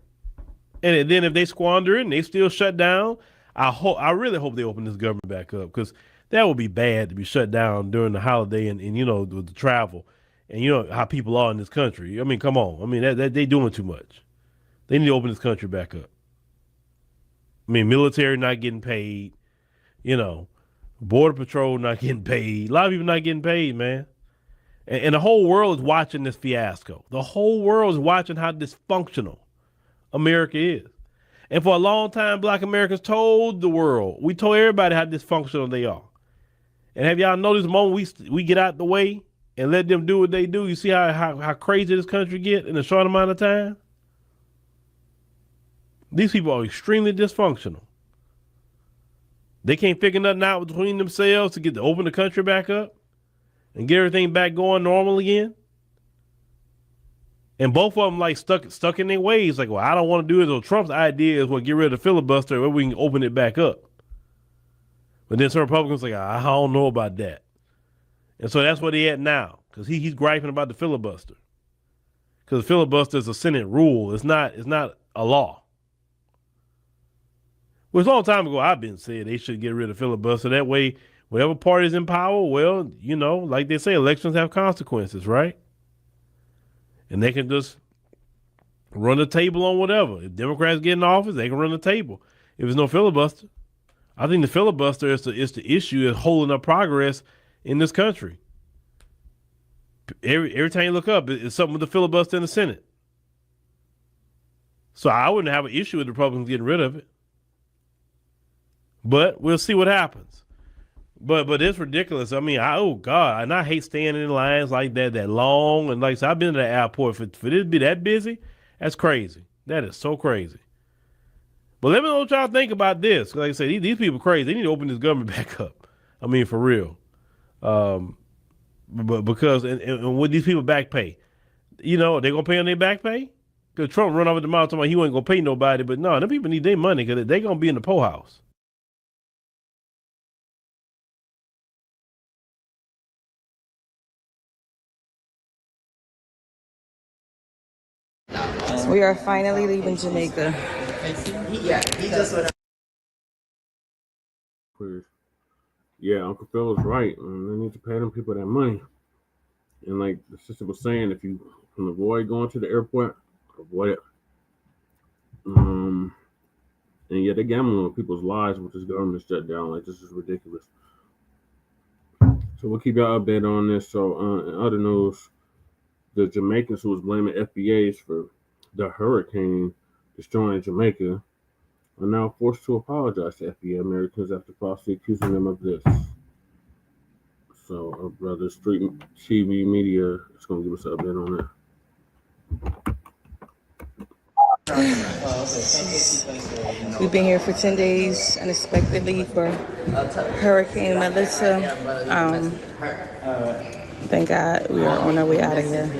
And then if they squander it and they still shut down, I really hope they open this government back up, because that would be bad to be shut down during the holiday and with the travel, and you know how people are in this country. I mean, come on. I mean, that they doing too much. They need to open this country back up. I mean, military not getting paid, Border Patrol not getting paid. A lot of people not getting paid, man. And the whole world is watching this fiasco. The whole world is watching how dysfunctional America is. And for a long time, Black Americans told the world, we told everybody how dysfunctional they are. And have y'all noticed the moment we get out the way and let them do what they do, you see how crazy this country get in a short amount of time? These people are extremely dysfunctional. They can't figure nothing out between themselves to open the country back up and get everything back going normal again. And both of them like stuck in their ways. Like, well, I don't want to do it. So Trump's idea is, well, get rid of the filibuster where we can open it back up. But then some Republicans like, I don't know about that. And so that's where they at now, because he's griping about the filibuster. Because the filibuster is a Senate rule. It's not a law. Well, it's a long time ago I've been saying they should get rid of filibuster. That way, whatever party's in power, well, like they say, elections have consequences, right? And they can just run the table on whatever. If Democrats get in office, they can run the table. If there's no filibuster, I think the filibuster is the issue is holding up progress in this country. every time you look up, it's something with the filibuster in the Senate. So I wouldn't have an issue with the Republicans getting rid of it. But we'll see what happens. But it's ridiculous. I mean, oh God, and I hate standing in lines like that long. And like I said, I've been to the airport for it to be that busy. That's crazy. That is so crazy. But let me know what y'all think about this. Like I said, these people are crazy. They need to open this government back up. I mean, for real. But because and with these people back pay, they're gonna pay on their back pay. Because Trump run over the mouth talking about he wasn't gonna pay nobody. But no, them people need their money because they're gonna be in the poor house. We are finally leaving Jamaica. Yeah, Uncle Phil is right. They need to pay them people that money. And like the sister was saying, if you can avoid going to the airport, avoid it. And yeah, they're gambling on people's lives with this government shutdown. Like, this is ridiculous. So we'll keep y'all updated on this. So in other news, the Jamaicans who was blaming FBAs for the hurricane destroying Jamaica are now forced to apologize to FBA Americans after falsely accusing them of this. So our brother Street TV Media is going to give us an update on that. We've been here for 10 days unexpectedly for Hurricane Melissa. Thank God we are on our way out of here.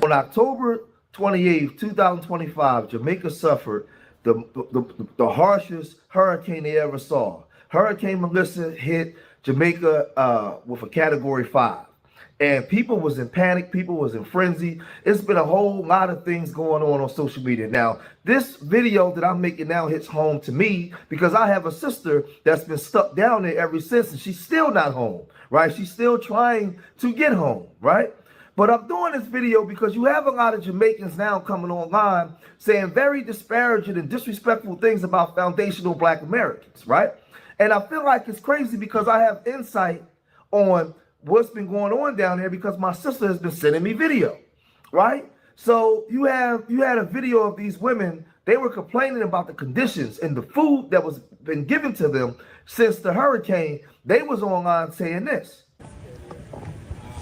On October 28th, 2025, Jamaica suffered the harshest hurricane they ever saw. Hurricane Melissa hit Jamaica with a Category 5. And people was in panic. People was in frenzy. It's been a whole lot of things going on social media. Now, this video that I'm making now hits home to me because I have a sister that's been stuck down there ever since, and she's still not home, right? She's still trying to get home, right? But I'm doing this video because you have a lot of Jamaicans now coming online saying very disparaging and disrespectful things about foundational Black Americans, right? And I feel like it's crazy because I have insight on what's been going on down there because my sister has been sending me video, right? So you had a video of these women. They were complaining about the conditions and the food that was been given to them since the hurricane. They was online saying this.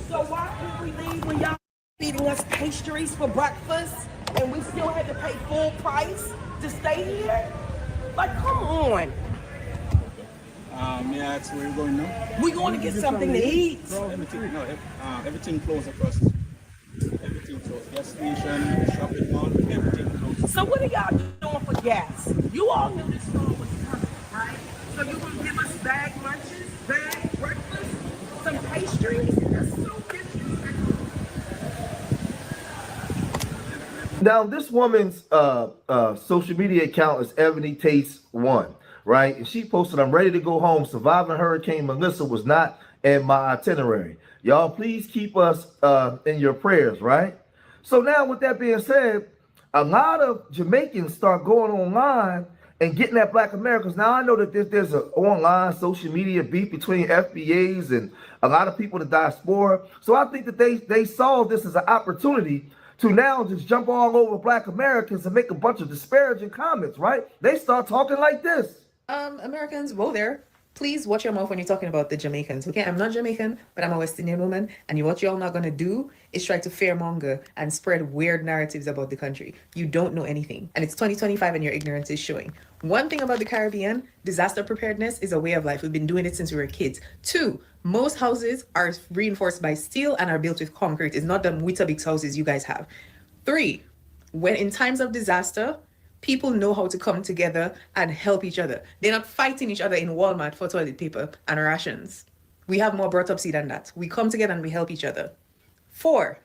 So why couldn't we leave when y'all feeding us pastries for breakfast and we still had to pay full price to stay here? Like, come on. Yeah, that's where we're going now. We're going to get something to eat. Everything closed across. Everything closed. Gas station, shopping mall, everything closed. So what are y'all doing for gas? You all knew this storm was coming, right? So you're going to give us bag lunches, bag breakfast, some pastries? That's so disrespectful. Now, this woman's social media account is Ebony Taste 1. Right? And she posted, "I'm ready to go home. Surviving Hurricane Melissa was not in my itinerary. Y'all, please keep us in your prayers," right? So now with that being said, a lot of Jamaicans start going online and getting at Black Americans. Now, I know that there's an online social media beef between FBAs and a lot of people in the diaspora. So I think that they saw this as an opportunity to now just jump all over Black Americans and make a bunch of disparaging comments, right? They start talking like this. Americans, whoa there. Please watch your mouth when you're talking about the Jamaicans. Okay, I'm not Jamaican, but I'm a West Indian woman. And what you're not going to do is try to fearmonger and spread weird narratives about the country. You don't know anything. And it's 2025 and your ignorance is showing. One thing about the Caribbean, disaster preparedness is a way of life. We've been doing it since we were kids. 2, most houses are reinforced by steel and are built with concrete. It's not the Weetabix houses you guys have. 3, when in times of disaster, people know how to come together and help each other. They're not fighting each other in Walmart for toilet paper and rations. We have more autopsy than that. We come together and we help each other. 4,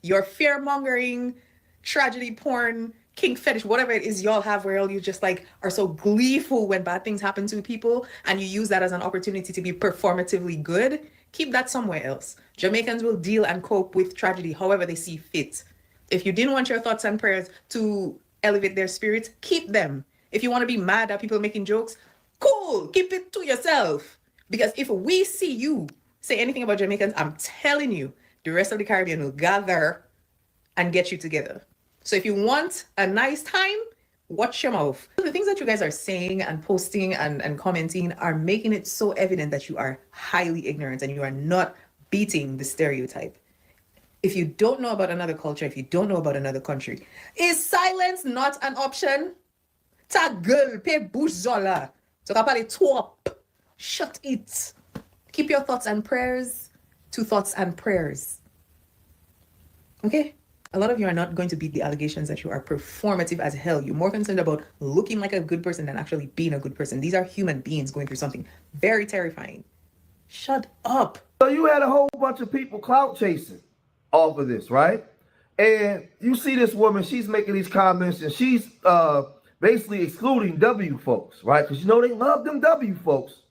your fear-mongering, tragedy porn, kink fetish, whatever it is y'all have where you just like are so gleeful when bad things happen to people and you use that as an opportunity to be performatively good, keep that somewhere else. Jamaicans will deal and cope with tragedy however they see fit. If you didn't want your thoughts and prayers to elevate their spirits, keep them. If you want to be mad at people making jokes, cool, keep it to yourself. Because if we see you say anything about Jamaicans, I'm telling you, the rest of the Caribbean will gather and get you together. So if you want a nice time, watch your mouth. The things that you guys are saying and posting and commenting are making it so evident that you are highly ignorant and you are not beating the stereotype. If you don't know about another culture, if you don't know about another country, is silence not an option? Ta gueule, pe bouche zola. So kapale twop. Shut it. Keep your thoughts and prayers to thoughts and prayers. Okay? A lot of you are not going to beat the allegations that you are performative as hell. You're more concerned about looking like a good person than actually being a good person. These are human beings going through something very terrifying. Shut up. So you had a whole bunch of people clout chasing off of this, right? And you see this woman, she's making these comments and she's basically excluding W folks, right? Because you know they love them W folks.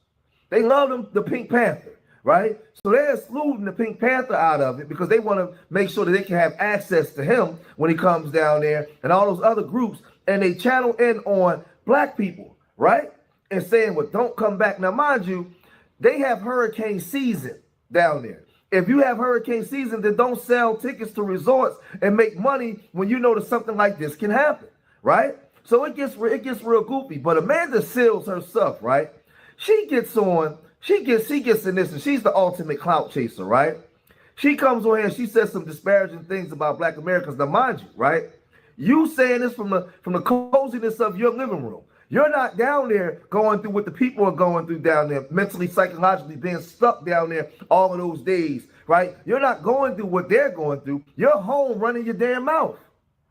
They love them, the Pink Panther, right? So they're excluding the Pink Panther out of it because they want to make sure that they can have access to him when he comes down there and all those other groups. And they channel in on black people, right? And saying, well, don't come back. Now, mind you, they have hurricane season down there. If you have hurricane season, then don't sell tickets to resorts and make money when you know that something like this can happen, right? So it gets real goofy. But Amanda Seals herself, right? She gets in this, and she's the ultimate clout chaser, right? She comes on here and she says some disparaging things about Black Americans. Now, mind you, right? You saying this from the coziness of your living room. You're not down there going through what the people are going through down there, mentally, psychologically, being stuck down there all of those days, right? You're not going through what they're going through. You're home running your damn mouth,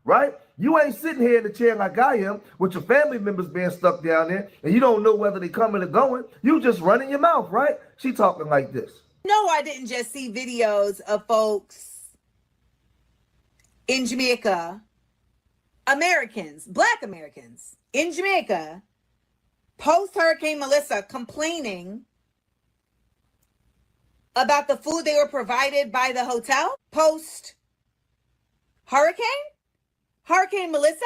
right? You ain't sitting here in the chair like I am with your family members being stuck down there and you don't know whether they're coming or going. You just running your mouth, right? She talking like this. No, I didn't just see videos of folks in Jamaica, Americans, Black Americans in Jamaica, post-Hurricane Melissa, complaining about the food they were provided by the hotel post-hurricane. Hurricane Melissa,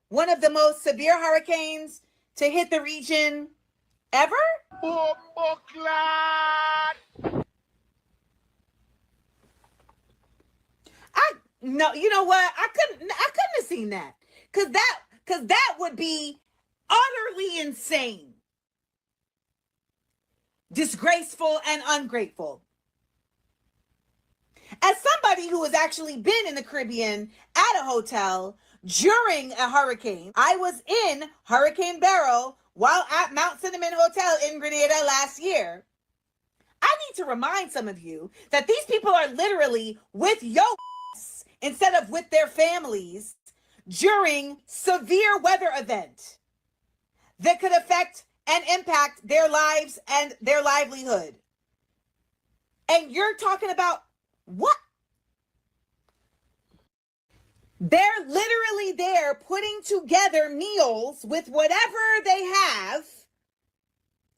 one of the most severe hurricanes to hit the region ever. No, you know what? I couldn't have seen that. Cause that would be utterly insane. Disgraceful and ungrateful. As somebody who has actually been in the Caribbean at a hotel during a hurricane, I was in Hurricane Beryl while at Mount Cinnamon Hotel in Grenada last year. I need to remind some of you that these people are literally with your instead of with their families during severe weather event that could affect and impact their lives and their livelihood. And you're talking about what? They're literally there putting together meals with whatever they have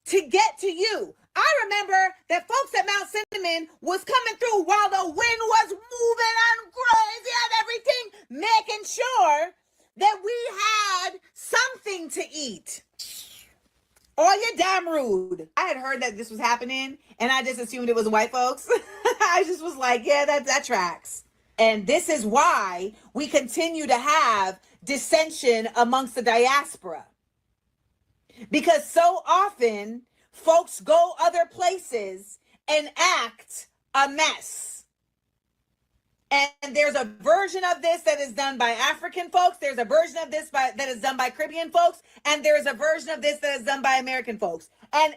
to get to you. I remember that folks at Mount Cinnamon was coming through while the wind was moving and crazy and everything, making sure that we had something to eat. Oh, you're damn rude. I had heard that this was happening and I just assumed it was white folks. I just was like, yeah, that tracks. And this is why we continue to have dissension amongst the diaspora. Because so often folks go other places and act a mess. And there's a version of this that is done by African folks. There's a version of this that is done by Caribbean folks. And there's a version of this that is done by American folks. And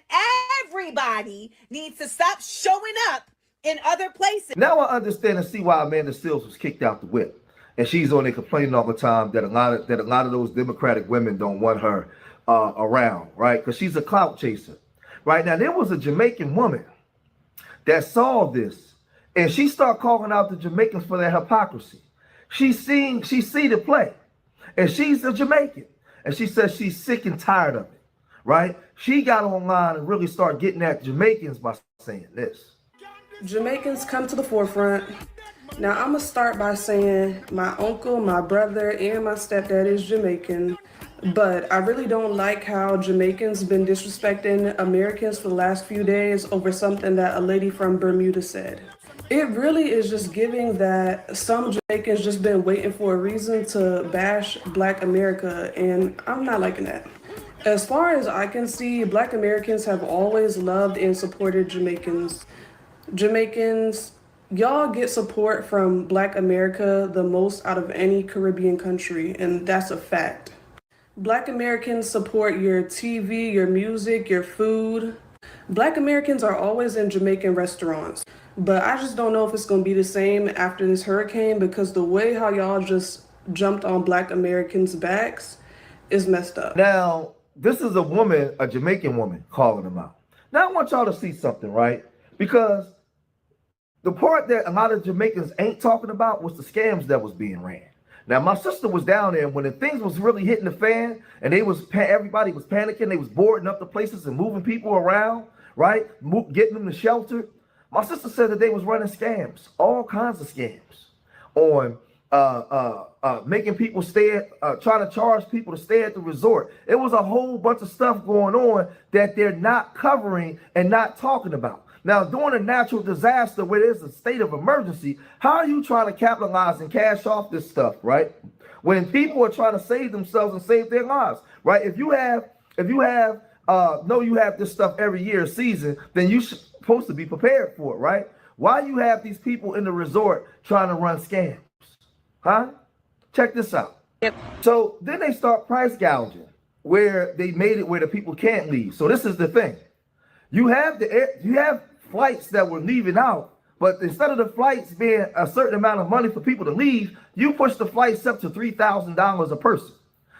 everybody needs to stop showing up in other places. Now I understand and see why Amanda Seals was kicked out the whip. And she's on there complaining all the time that a lot of those Democratic women don't want her around, right? Because she's a clout chaser. Right now, there was a Jamaican woman that saw this. And she started calling out the Jamaicans for their hypocrisy. She see the play. And she's a Jamaican. And she says she's sick and tired of it. Right? She got online and really started getting at Jamaicans by saying this. Jamaicans come to the forefront. Now, I'm going to start by saying my uncle, my brother, and my stepdad is Jamaican. But I really don't like how Jamaicans been disrespecting Americans for the last few days over something that a lady from Bermuda said. It really is just giving that some Jamaicans just been waiting for a reason to bash Black America, and I'm not liking that. As far as I can see, Black Americans have always loved and supported Jamaicans. Jamaicans, y'all get support from Black America the most out of any Caribbean country, and that's a fact. Black Americans support your TV, your music, your food. Black Americans are always in Jamaican restaurants, but I just don't know if it's gonna be the same after this hurricane, because the way how y'all just jumped on Black Americans' backs is messed up. Now, this is a woman, a Jamaican woman, calling them out. Now, I want y'all to see something, right? Because the part that a lot of Jamaicans ain't talking about was the scams that was being ran. Now, my sister was down there when the things was really hitting the fan, and everybody was panicking. They was boarding up the places and moving people around, right? Getting them to shelter. My sister said that they was running scams, all kinds of scams, on making people stay, trying to charge people to stay at the resort. It was a whole bunch of stuff going on that they're not covering and not talking about. Now, during a natural disaster where there's a state of emergency, how are you trying to capitalize and cash off this stuff, right? When people are trying to save themselves and save their lives, right? If you have this stuff every year, season, then you're supposed to be prepared for it, right? Why you have these people in the resort trying to run scams, huh? Check this out. Yep. So then they start price gouging where they made it where the people can't leave. So this is the thing. You have flights that were leaving out, but instead of the flights being a certain amount of money for people to leave, you push the flights up to $3,000 a person.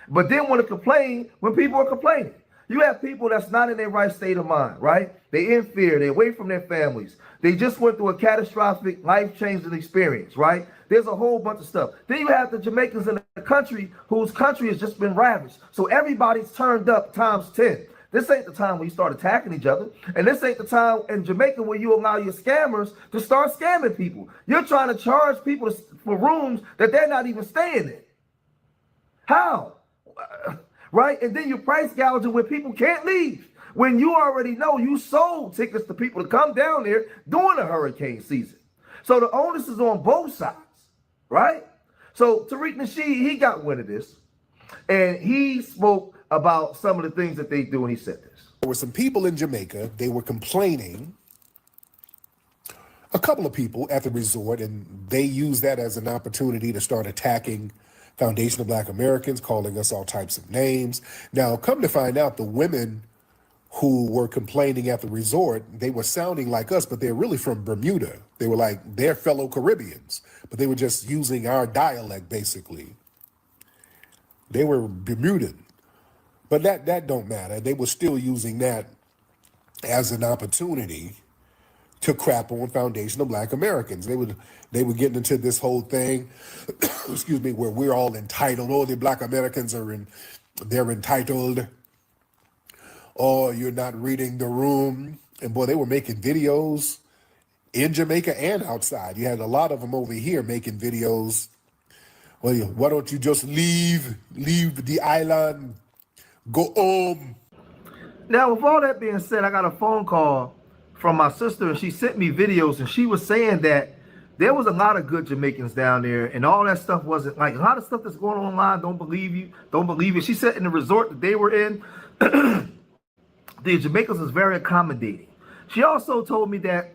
But then want to complain when people are complaining. You have people that's not in their right state of mind, right? They in fear, they're away from their families. They just went through a catastrophic, life-changing experience, right? There's a whole bunch of stuff. Then you have the Jamaicans in the country whose country has just been ravaged. So everybody's turned up times 10. This ain't the time when you start attacking each other. And this ain't the time in Jamaica where you allow your scammers to start scamming people. You're trying to charge people for rooms that they're not even staying in. How? Right? And then you're price gouging where people can't leave. When you already know you sold tickets to people to come down there during the hurricane season. So the onus is on both sides, right? So Tariq Nasheed, he got wind of this. And he spoke about some of the things that they do, and he said this. There were some people in Jamaica, they were complaining, a couple of people at the resort, and they used that as an opportunity to start attacking Foundation of Black Americans, calling us all types of names. Now, come to find out, the women who were complaining at the resort, they were sounding like us, but they're really from Bermuda. They were like their fellow Caribbeans, but they were just using our dialect, basically. They were Bermudan. But that don't matter. They were still using that as an opportunity to crap on Foundation of Black Americans. They were getting into this whole thing, excuse me, where we're all entitled. Oh, the Black Americans they're entitled. Oh, you're not reading the room. And boy, they were making videos in Jamaica and outside. You had a lot of them over here making videos. Well, why don't you just leave the island? Go home. Now, with all that being said, I got a phone call from my sister, and she sent me videos, and she was saying that there was a lot of good Jamaicans down there, and all that stuff wasn't like a lot of stuff that's going on online. Don't believe it. She said in the resort that they were in, the Jamaicans was very accommodating. She also told me that,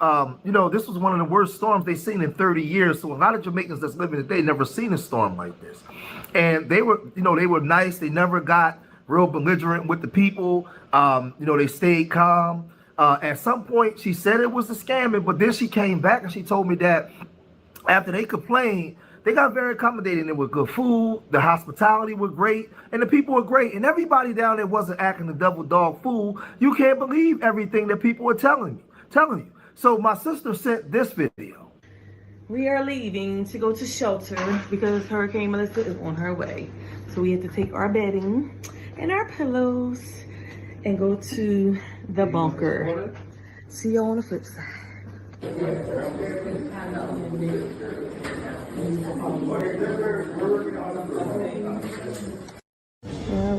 this was one of the worst storms they've seen in 30 years. So a lot of Jamaicans that's living today never seen a storm like this. And they were nice. They never got real belligerent with the people. They stayed calm. At some point, she said it was a scamming, but then she came back and she told me that after they complained, they got very accommodating. There was good food, the hospitality was great, and the people were great. And everybody down there wasn't acting the double dog fool. You can't believe everything that people were telling you. So my sister sent this video. We are leaving to go to shelter because Hurricane Melissa is on her way. So we have to take our bedding and our pillows and go to the bunker. See y'all on the flip side.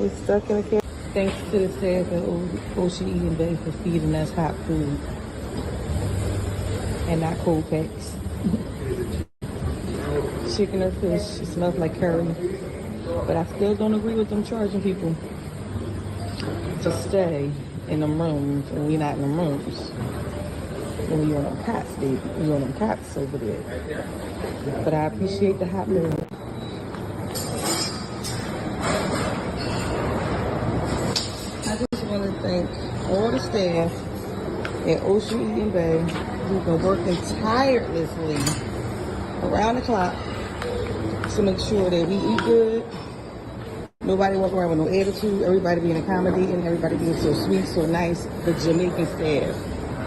We're stuck in a cave. Thanks to the staff at Ocean Bay for feeding us hot food and not cold packs. Chicken or fish, it smells like curry. But I still don't agree with them charging people to stay in them rooms and we not in them rooms. When we on them cots, baby. We on them cots over there. But I appreciate the hot meal. I just want to thank all the staff at Ocean Bay who've been working tirelessly around the clock to make sure that we eat good. Nobody walking around with no attitude. Everybody being accommodating. Everybody being so sweet, so nice. The Jamaican staff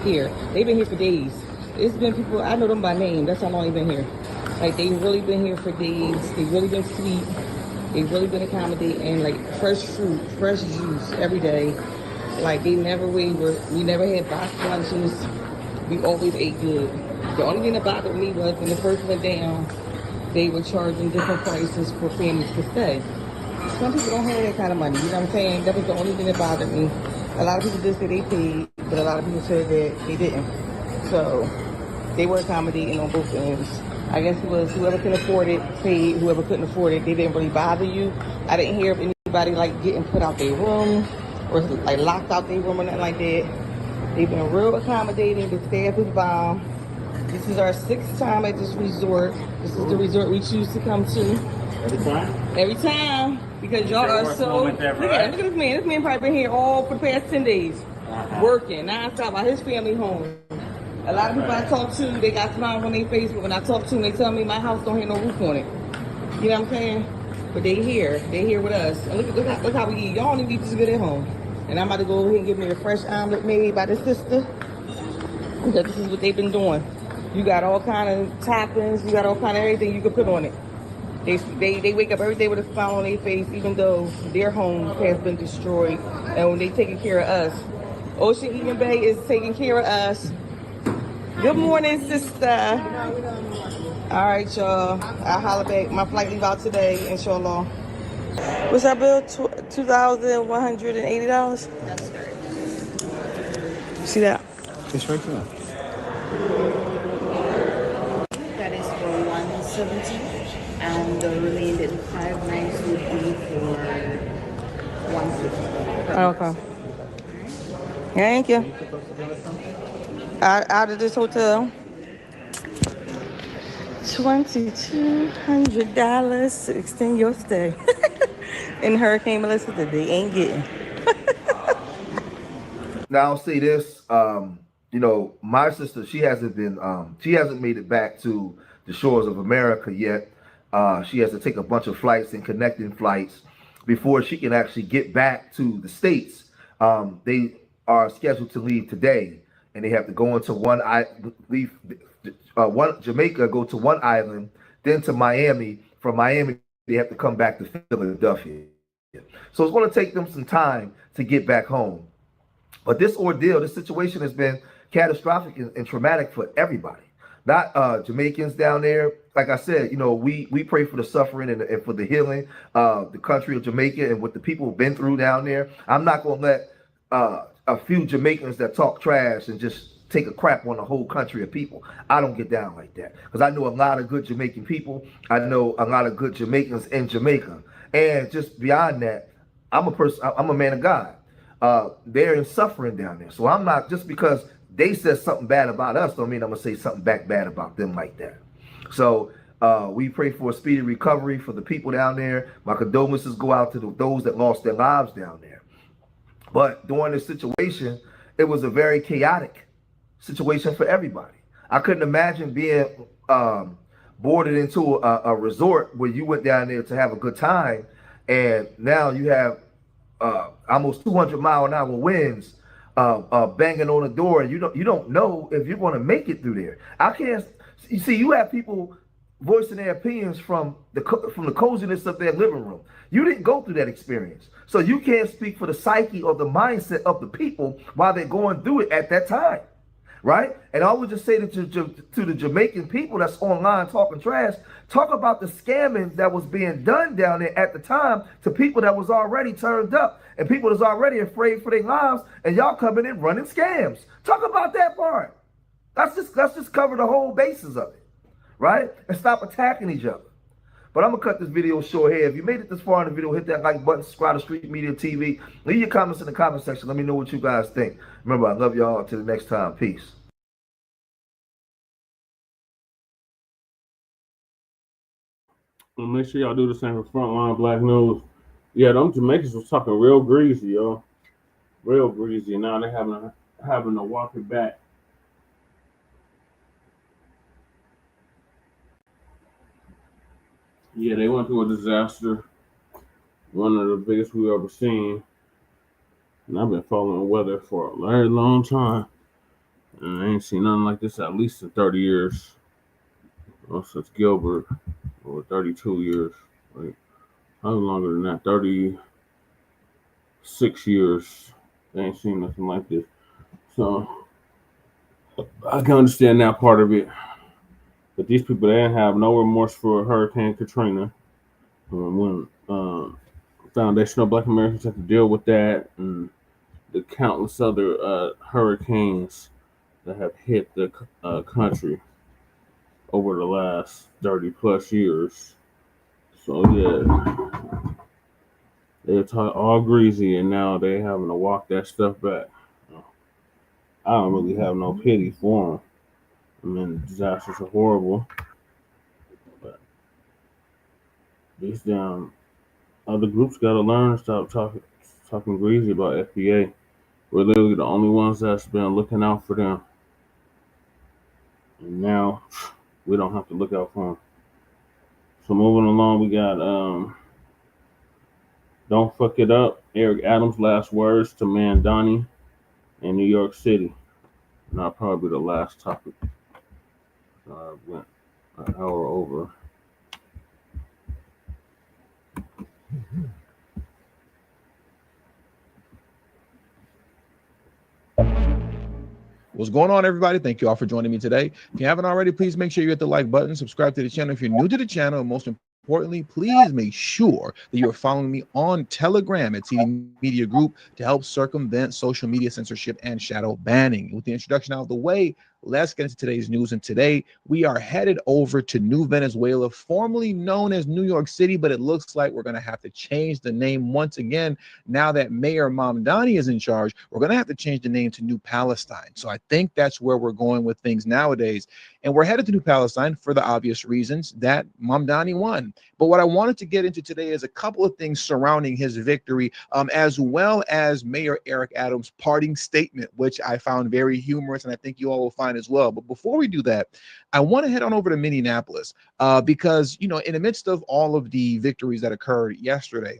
here, they've been here for days. It's been people, I know them by name. That's how long they've been here. Like, they've really been here for days. They've really been sweet. They've really been accommodating, like fresh fruit, fresh juice every day. Like, they never wavered. We never had box lunches. We always ate good. The only thing that bothered me was when the first went down, they were charging different prices for families to stay. Some people don't have that kind of money, you know what I'm saying? That was the only thing that bothered me. A lot of people did say they paid, but a lot of people said that they didn't. So they were accommodating on both ends. I guess it was whoever can afford it paid, whoever couldn't afford it, they didn't really bother you. I didn't hear of anybody like getting put out their room or like locked out their room or nothing like that. They've been real accommodating. The staff is bomb. This is our 6th time at this resort. This is the resort we choose to come to. Every time? Every time. Because y'all are so... Look at this man. This man probably been here all for the past 10 days. Working non-stop while his family home. A lot of people I talk to, they got smiles on their face, but when I talk to them, they tell me my house don't have no roof on it. You know what I'm saying? But they here. They here with us. And look how we eat. Y'all only eat this good at home. And I'm about to go ahead and get me a fresh omelet made by the sister. Because this is what they've been doing. You got all kind of toppings. You got all kind of everything you can put on it. They wake up every day with a smile on their face, even though their home has been destroyed. And when they taking care of us, Ocean Eaton Bay is taking care of us. Good morning, sister. All right, y'all. I'll holler back. My flight leave out today, inshallah. What's that bill? $2,180? That's correct. See that? It's right there. That is for 170, and the remaining 5 nights would be for 150. Okay. Thank you. Out of this hotel. $2,200 to extend your stay. In Hurricane Melissa that they ain't getting. Now I'll say this, you know, my sister, she hasn't made it back to the shores of America yet. She has to take a bunch of flights and connecting flights before she can actually get back to the States. They are scheduled to leave today, and they have to go into Jamaica, go to one island, then to Miami. From Miami, they have to come back to Philadelphia. So it's going to take them some time to get back home. But this ordeal, this situation has been catastrophic and traumatic for everybody. Not Jamaicans down there. Like I said, you know, we pray for the suffering and for the healing of the country of Jamaica and what the people have been through down there. I'm not going to let a few Jamaicans that talk trash and just take a crap on the whole country of people. I don't get down like that, because I know a lot of good Jamaican people. I know a lot of good Jamaicans in Jamaica. And just beyond that, I'm a man of God. They're in suffering down there. So I'm not, just because they said something bad about us, don't mean I'm gonna say something back bad about them like that. So we pray for a speedy recovery for the people down there. My condolences go out to those that lost their lives down there. But during this situation, it was a very chaotic situation for everybody. I couldn't imagine being boarded into a resort where you went down there to have a good time, and now you have almost 200-mile-an-hour winds banging on the door, and you don't know if you're going to make it through there. You see, you have people voicing their opinions from the coziness of their living room. You didn't go through that experience, so you can't speak for the psyche or the mindset of the people while they're going through it at that time. right? And I would just say to the Jamaican people that's online talking trash, talk about the scamming that was being done down there at the time to people that was already turned up and people that's already afraid for their lives, and y'all coming in running scams. Talk about that part. Let's just cover the whole basis of it, right? And stop attacking each other. But I'm gonna cut this video short here. If you made it this far in the video, hit that like button, subscribe to Street Media TV. Leave your comments in the comment section. Let me know what you guys think. Remember, I love y'all. Until the next time. Peace. Well, make sure y'all do the same for Frontline Black News. Yeah, them Jamaicans was talking real greasy, yo. Real greasy. And now they're having to walk it back. Yeah, they went through a disaster. One of the biggest we've ever seen. And I've been following weather for a very long time. And I ain't seen nothing like this at least in 30 years. Well, since Gilbert, over 32 years. Right? Probably longer than that, 36 years. I ain't seen nothing like this. So, I can understand that part of it. But these people, they didn't have no remorse for Hurricane Katrina. When foundational Black Americans have to deal with that, and the countless other hurricanes that have hit the country over the last 30 plus years. So yeah, they're all greasy, and now they're having to walk that stuff back. I don't really have no pity for them. I mean, disasters are horrible, but these damn other groups got to learn to stop talking greasy about FBA. We're literally the only ones that's been looking out for them, and now we don't have to look out for them. So moving along, we got Don't Fuck It Up, Eric Adams' last words to Mamdani in New York City. Not probably the last topic. I went an hour over. What's going on, everybody? Thank you all for joining me today. If you haven't already, please make sure you hit the like button, subscribe to the channel if you're new to the channel, and most importantly, please make sure that you're following me on Telegram at TD Media Group to help circumvent social media censorship and shadow banning. With the introduction out of the way, let's get into today's news. And today we are headed over to New Venezuela, formerly known as New York City, but it looks like we're going to have to change the name once again. Now that Mayor Mamdani is in charge, we're going to have to change the name to New Palestine. So I think that's where we're going with things nowadays. And we're headed to New Palestine for the obvious reasons that Mamdani won. But what I wanted to get into today is a couple of things surrounding his victory, as well as Mayor Eric Adams' parting statement, which I found very humorous, and I think you all will find as well. But before we do that, I want to head on over to Minneapolis because, you know, in the midst of all of the victories that occurred yesterday,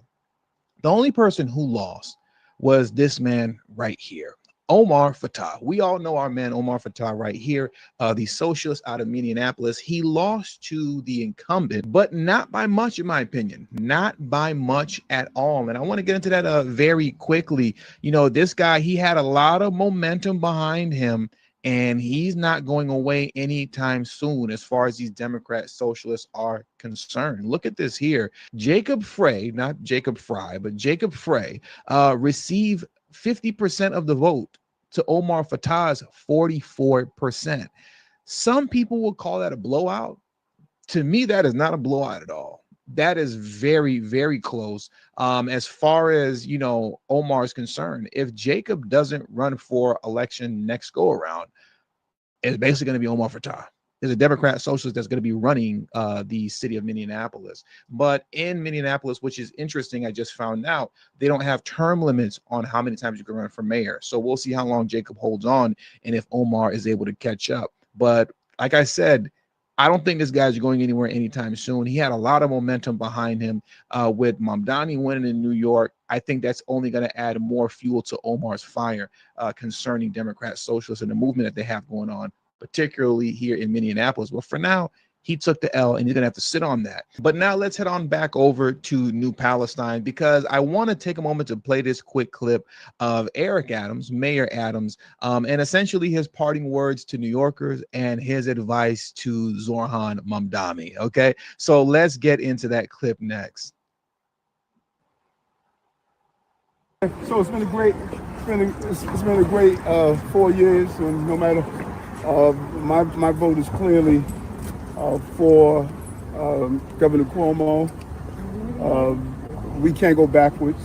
the only person who lost was this man right here, Omar Fattah. We all know our man Omar Fattah right here, the socialist out of Minneapolis. He lost to the incumbent, but not by much, in my opinion, not by much at all. And I want to get into that very quickly. You know, this guy, he had a lot of momentum behind him, and he's not going away anytime soon as far as these Democrat socialists are concerned. Look at this here. Jacob Frey, not Jacob Fry, but Jacob Frey received 50% of the vote to Omar Fattah's 44%. Some people will call that a blowout. To me, that is not a blowout at all. That is very, very close. As far as, you know, Omar is concerned, if Jacob doesn't run for election next go around, it's basically going to be Omar Fattah. There's a Democrat socialist that's going to be running the city of Minneapolis. But in Minneapolis, which is interesting, I just found out, they don't have term limits on how many times you can run for mayor. So we'll see how long Jacob holds on and if Omar is able to catch up. But like I said, I don't think this guy's going anywhere anytime soon. He had a lot of momentum behind him with Mamdani winning in New York. I think that's only going to add more fuel to Omar's fire concerning Democrat socialists and the movement that they have going on, particularly here in Minneapolis. But for now, He took the L, and he's going to have to sit on that. But now let's head on back over to New Palestine, because I want to take a moment to play this quick clip of Eric Adams, Mayor Adams, and essentially his parting words to New Yorkers and his advice to Zoran Mamdani. Okay, so let's get into that clip next. So it's been a great, it's been a great 4 years, and no matter, my vote is clearly for Governor Cuomo. We can't go backwards.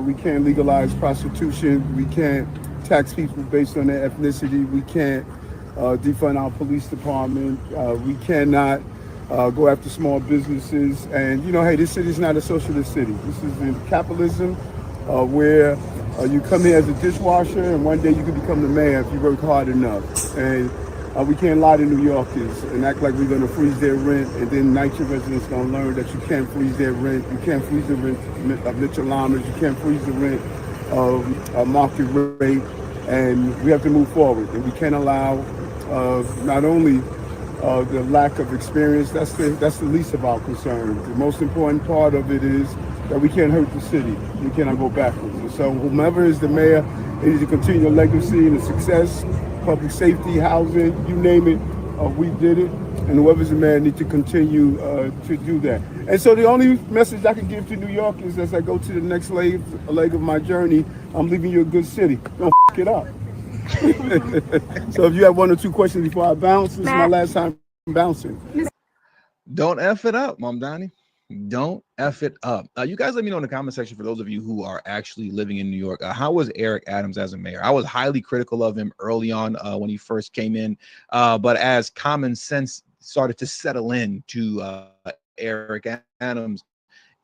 We can't legalize prostitution. We can't tax people based on their ethnicity. We can't defund our police department. We cannot go after small businesses. And, you know, hey, this city is not a socialist city. This is in capitalism, where you come here as a dishwasher, and one day you can become the mayor if you work hard enough. And we can't lie to New Yorkers and act like we're going to freeze their rent, and then NYCHA residents going to learn that you can't freeze their rent. You can't freeze the rent of Mitchell Lammers. You can't freeze the rent of market rate. And we have to move forward. And we can't allow not only the lack of experience, that's the least of our concerns. The most important part of it is that we can't hurt the city. We cannot go backwards. And so whomever is the mayor, they need to continue the legacy and the success, public safety, housing, you name it, we did it. And whoever's the mayor needs to continue to do that. And so the only message I can give to New York is, as I go to the next leg of my journey, I'm leaving you a good city. Don't f it up. So if you have one or two questions before I bounce, this is my last time bouncing. Don't F it up, Mamdani. Don't F it up. You guys let me know in the comment section, for those of you who are actually living in New York, how was Eric Adams as a mayor? I was highly critical of him early on when he first came in, but as common sense started to settle in to Eric Adams,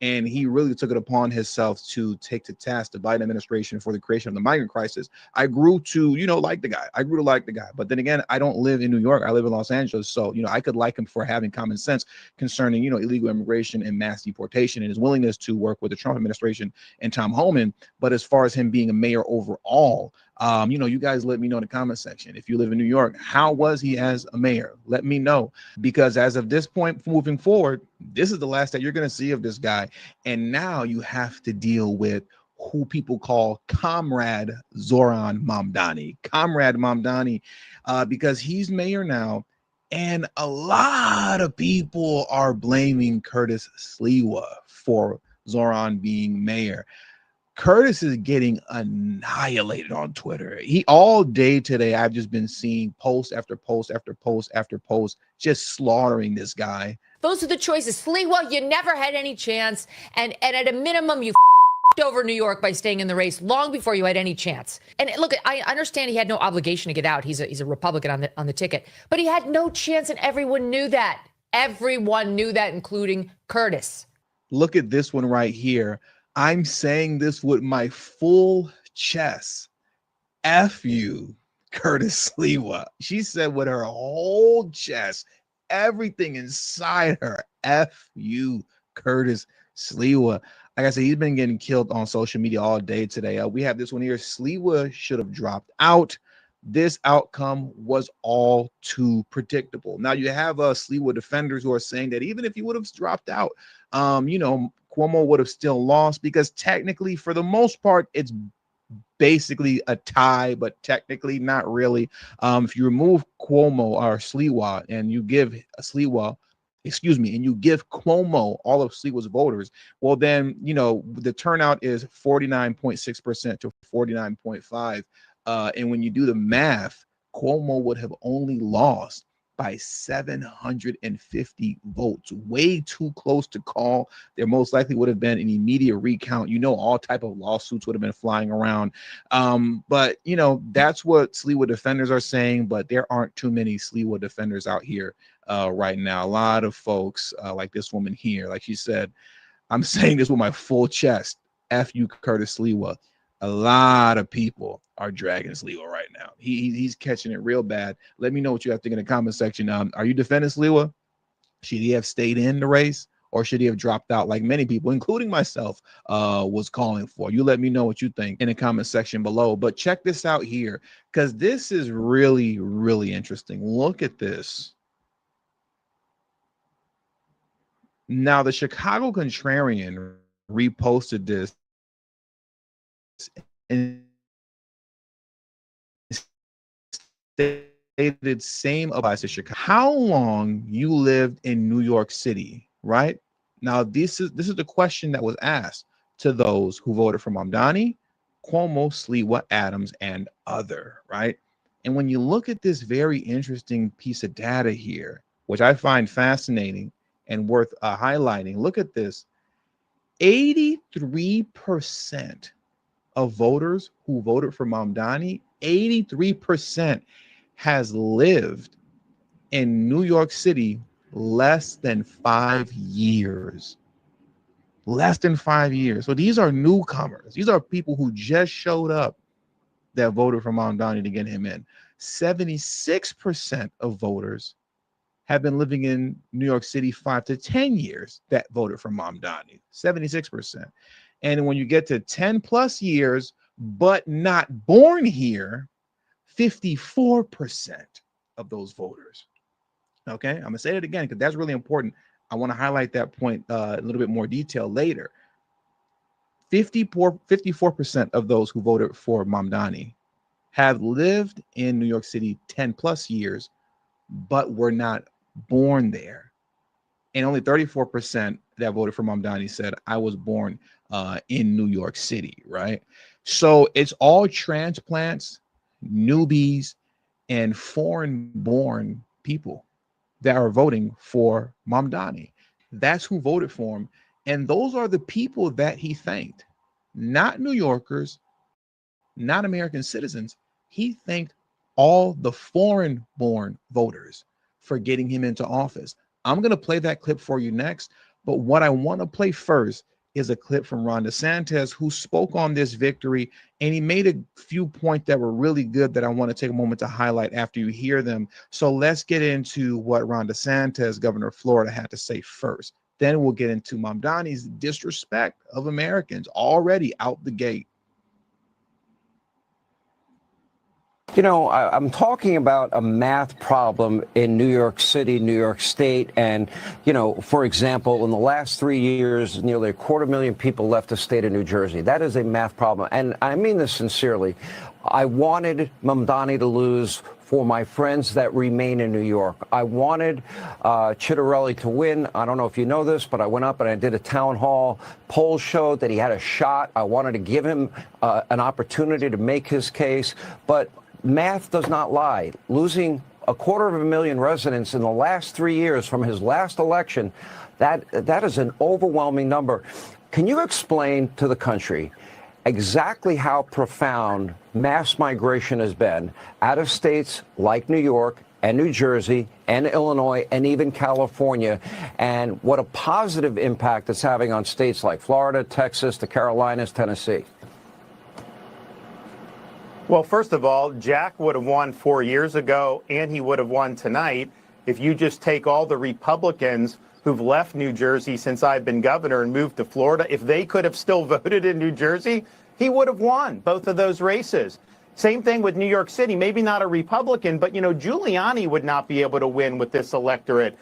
and he really took it upon himself to take to task the Biden administration for the creation of the migrant crisis, I grew to, like the guy. I grew to like the guy. But then again, I don't live in New York. I live in Los Angeles. So, I could like him for having common sense concerning, illegal immigration and mass deportation, and his willingness to work with the Trump administration and Tom Homan. But as far as him being a mayor overall, you guys let me know in the comment section. If you live in New York, how was he as a mayor? Let me know, because as of this point moving forward, this is the last that you're going to see of this guy. And now you have to deal with who people call Comrade Zoran Mamdani. Comrade Mamdani, because he's mayor now. And a lot of people are blaming Curtis Sliwa for Zoran being mayor. Curtis is getting annihilated on Twitter. All day today, I've just been seeing post after post after post after post, just slaughtering this guy. Those are the choices. Sliwa, you never had any chance. And at a minimum, you over New York by staying in the race long before you had any chance. And look, I understand he had no obligation to get out. He's a Republican on the ticket, but he had no chance, and everyone knew that. Everyone knew that, including Curtis. Look at this one right here. I'm saying this with my full chest. F you, Curtis Sliwa. She said with her whole chest, everything inside her. F you, Curtis Sliwa. Like I said, he's been getting killed on social media all day today. We have this one here. Sliwa should have dropped out. This outcome was all too predictable. Now you have Sliwa defenders who are saying that even if he would have dropped out, Cuomo would have still lost, because technically, for the most part, it's basically a tie, but technically not really. If you remove Cuomo or Sliwa and you give Cuomo all of Sliwa's voters, well, then, the turnout is 49.6% to 49.5%. And when you do the math, Cuomo would have only lost by 750 votes, way too close to call. There most likely would have been an immediate recount. All type of lawsuits would have been flying around. But that's what Sliwa defenders are saying, but there aren't too many Sliwa defenders out here right now. A lot of folks like this woman here, like she said, I'm saying this with my full chest. F you, Curtis Sliwa. A lot of people are dragging Sliwa right now. He's catching it real bad. Let me know what you have to think in the comment section. Are you defending Sliwa? Should he have stayed in the race, or should he have dropped out like many people, including myself, was calling for? You let me know what you think in the comment section below. But check this out here, because this is really, really interesting. Look at this. Now, the Chicago Contrarian reposted this and stated same applies to Chicago. How long you lived in New York City, right? Now, this is the question that was asked to those who voted for Mamdani, Cuomo, Sliwa, Adams, and other, right? And when you look at this very interesting piece of data here, which I find fascinating and worth highlighting, look at this. 83% of voters who voted for Mamdani, 83% has lived in New York City less than 5 years. Less than 5 years. So these are newcomers. These are people who just showed up that voted for Mamdani to get him in. 76% of voters have been living in New York City 5 to 10 years that voted for Mamdani. 76%. And when you get to 10 plus years, but not born here, 54% of those voters. Okay, I'm gonna say it again because that's really important. I want to highlight that point a little bit more detail later. 54% of those who voted for Mamdani have lived in New York City 10 plus years, but were not born there. And only 34% that voted for Mamdani said, I was born in New York City, right? So it's all transplants, newbies, and foreign-born people that are voting for Mamdani. That's who voted for him. And those are the people that he thanked, not New Yorkers, not American citizens. He thanked all the foreign-born voters for getting him into office. I'm going to play that clip for you next. But what I want to play first is a clip from Ron DeSantis, who spoke on this victory, and he made a few points that were really good that I want to take a moment to highlight after you hear them. So let's get into what Ron DeSantis, governor of Florida, had to say first. Then we'll get into Mamdani's disrespect of Americans already out the gate. You know, I'm talking about a math problem in New York City, New York State. And, you know, for example, in the last 3 years, nearly 250,000 people left the state of New Jersey. That is a math problem. And I mean this sincerely. I wanted Mamdani to lose for my friends that remain in New York. I wanted Chitterelli to win. I don't know if you know this, but I went up and I did a town hall. Polls showed that he had a shot. I wanted to give him an opportunity to make his case. But math does not lie. Losing 250,000 residents in the last 3 years from his last election, that is an overwhelming number. Can you explain to the country exactly how profound mass migration has been out of states like New York and New Jersey and Illinois and even California, and what a positive impact it's having on states like Florida, Texas, the Carolinas, Tennessee? Well, first of all, Jack would have won 4 years ago, and he would have won tonight if you just take all the Republicans who've left New Jersey since I've been governor and moved to Florida. If they could have still voted in New Jersey, he would have won both of those races. Same thing with New York City. Maybe not a Republican, but, you know, Giuliani would not be able to win with this electorate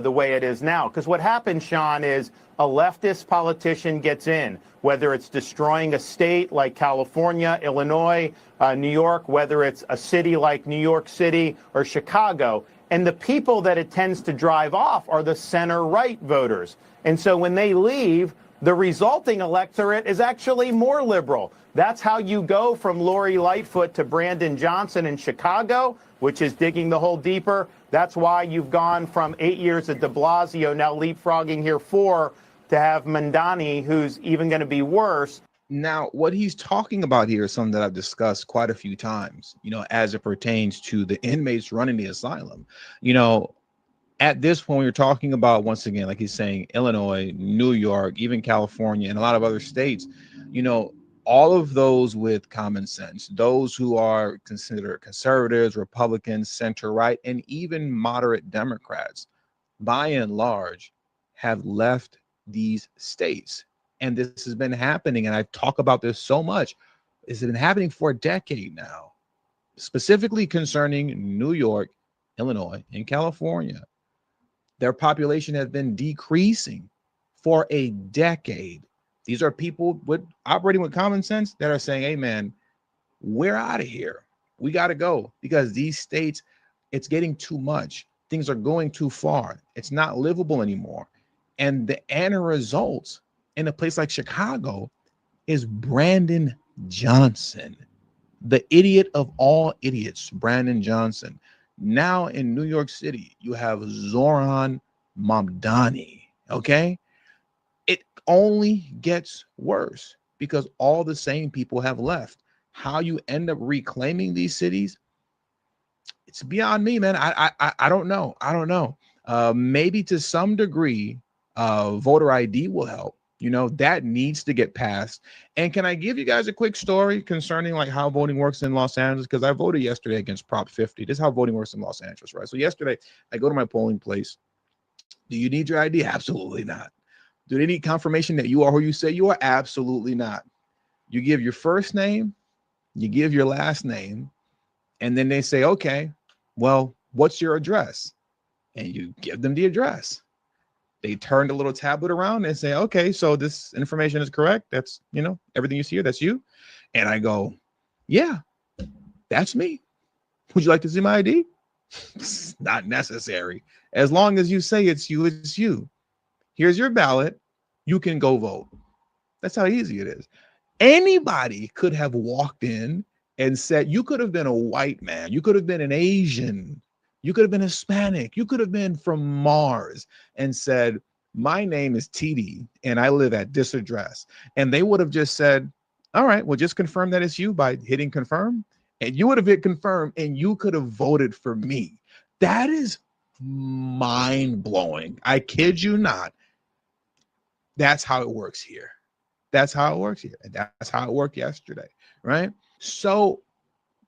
the way it is now. Because what happens, Sean, is a leftist politician gets in, whether it's destroying a state like California, Illinois, New York, whether it's a city like New York City or Chicago. And the people that it tends to drive off are the center-right voters. And so when they leave, the resulting electorate is actually more liberal. That's how you go from Lori Lightfoot to Brandon Johnson in Chicago, which is digging the hole deeper. That's why you've gone from 8 years at de Blasio, now leapfrogging here 4, to have Mamdani, who's even going to be worse. Now, what he's talking about here is something that I've discussed quite a few times, you know, as it pertains to the inmates running the asylum. You know, at this point, we're talking about, once again, like he's saying, Illinois, New York, even California, and a lot of other states, you know, all of those with common sense, those who are considered conservatives, Republicans, center-right, and even moderate Democrats, by and large, have left these states. And this has been happening, and I talk about this so much. It's been happening for a decade now, specifically concerning New York, Illinois, and California. Their population has been decreasing for a decade. These are people operating with common sense that are saying, hey, man, we're out of here. We got to go because these states, it's getting too much. Things are going too far. It's not livable anymore. And the end result in a place like Chicago is Brandon Johnson, the idiot of all idiots, Brandon Johnson. Now in New York City, you have Zoran Mamdani, okay? It only gets worse because all the same people have left. How you end up reclaiming these cities, it's beyond me, man. I don't know. I don't know. Maybe to some degree, voter ID will help. You know, that needs to get passed. And can I give you guys a quick story concerning like how voting works in Los Angeles? Because I voted yesterday against Prop 50. This is how voting works in Los Angeles, right? So yesterday, I go to my polling place. Do you need your ID? Absolutely not. Do they need confirmation that you are who you say you are? Absolutely not. You give your first name, you give your last name, and then they say, okay, well, what's your address? And you give them the address. They turn the little tablet around and say, okay, so this information is correct. That's, you know, everything you see here, that's you. And I go, yeah, that's me. Would you like to see my ID? It's not necessary. As long as you say it's you, it's you. Here's your ballot. You can go vote. That's how easy it is. Anybody could have walked in and said, you could have been a white man. You could have been an Asian. You could have been Hispanic. You could have been from Mars and said, my name is TD and I live at this address. And they would have just said, all right, well, just confirm that it's you by hitting confirm. And you would have hit confirm and you could have voted for me. That is mind blowing. I kid you not. That's how it works here. That's how it works here. And that's how it worked yesterday, right? So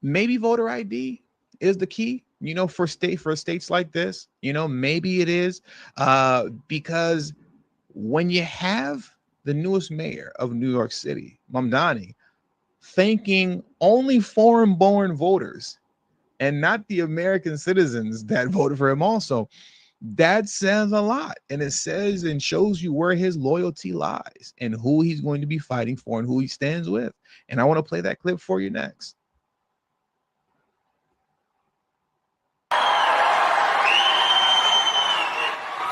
maybe voter ID is the key, you know, for states like this, you know, maybe it is because when you have the newest mayor of New York City, Mamdani, thanking only foreign-born voters and not the American citizens that voted for him also, that says a lot. And it says and shows you where his loyalty lies and who he's going to be fighting for and who he stands with. And I want to play that clip for you next.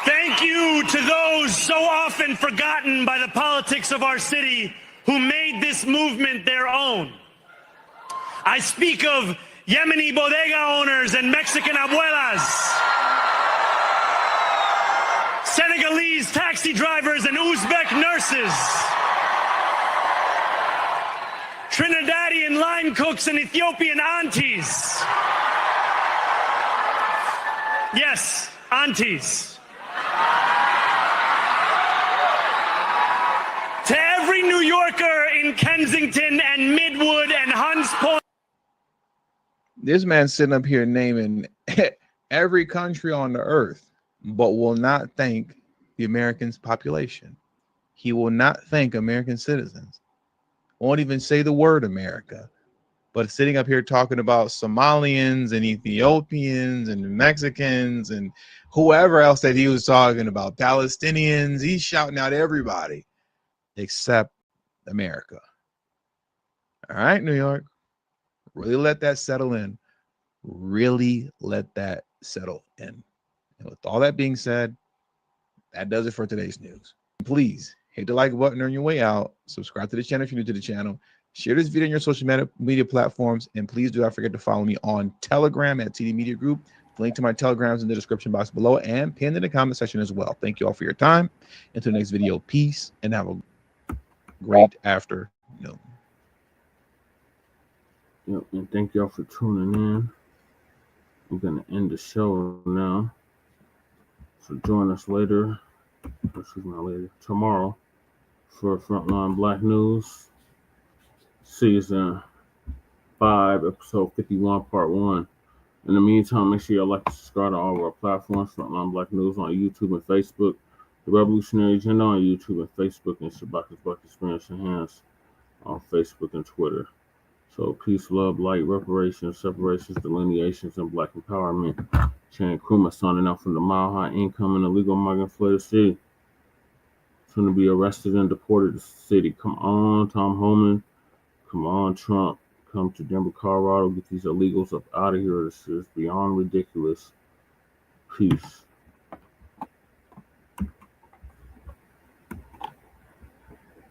Thank you to those so often forgotten by the politics of our city who made this movement their own. I speak of Yemeni bodega owners and Mexican abuelas, Senegalese taxi drivers and Uzbek nurses, Trinidadian line cooks and Ethiopian aunties. Yes, aunties. To every New Yorker in Kensington and Midwood and Hunts Point. This man sitting up here naming every country on the earth, but will not thank the American population. He will not thank American citizens. Won't even say the word America, but sitting up here talking about Somalians and Ethiopians and Mexicans and whoever else that he was talking about, Palestinians, he's shouting out everybody except America. All right, New York, really let that settle in. Really let that settle in. And with all that being said, that does it for today's news. Please hit the like button on your way out. Subscribe to the channel if you're new to the channel. Share this video on your social media platforms. And please do not forget to follow me on Telegram at TD Media Group. The link to my Telegrams in the description box below and pinned in the comment section as well. Thank you all for your time. Until the next video, peace and have a great afternoon. Yep, and thank y'all for tuning in. I'm going to end the show now. So join us later, tomorrow for Frontline Black News, Season 5, Episode 51, Part 1. In the meantime, make sure y'all like and subscribe to all of our platforms, Frontline Black News on YouTube and Facebook, The Revolutionary Agenda on YouTube and Facebook, and Shabaka's Black Experience Enhanced on Facebook and Twitter. So peace, love, light, reparations, separations, delineations, and black empowerment. Chan Krumah signing out from the Mile High Income and Illegal Migrant Flooded City. Soon to be arrested and deported to the city. Come on, Tom Homan. Come on, Trump. Come to Denver, Colorado. Get these illegals up out of here. This is beyond ridiculous. Peace.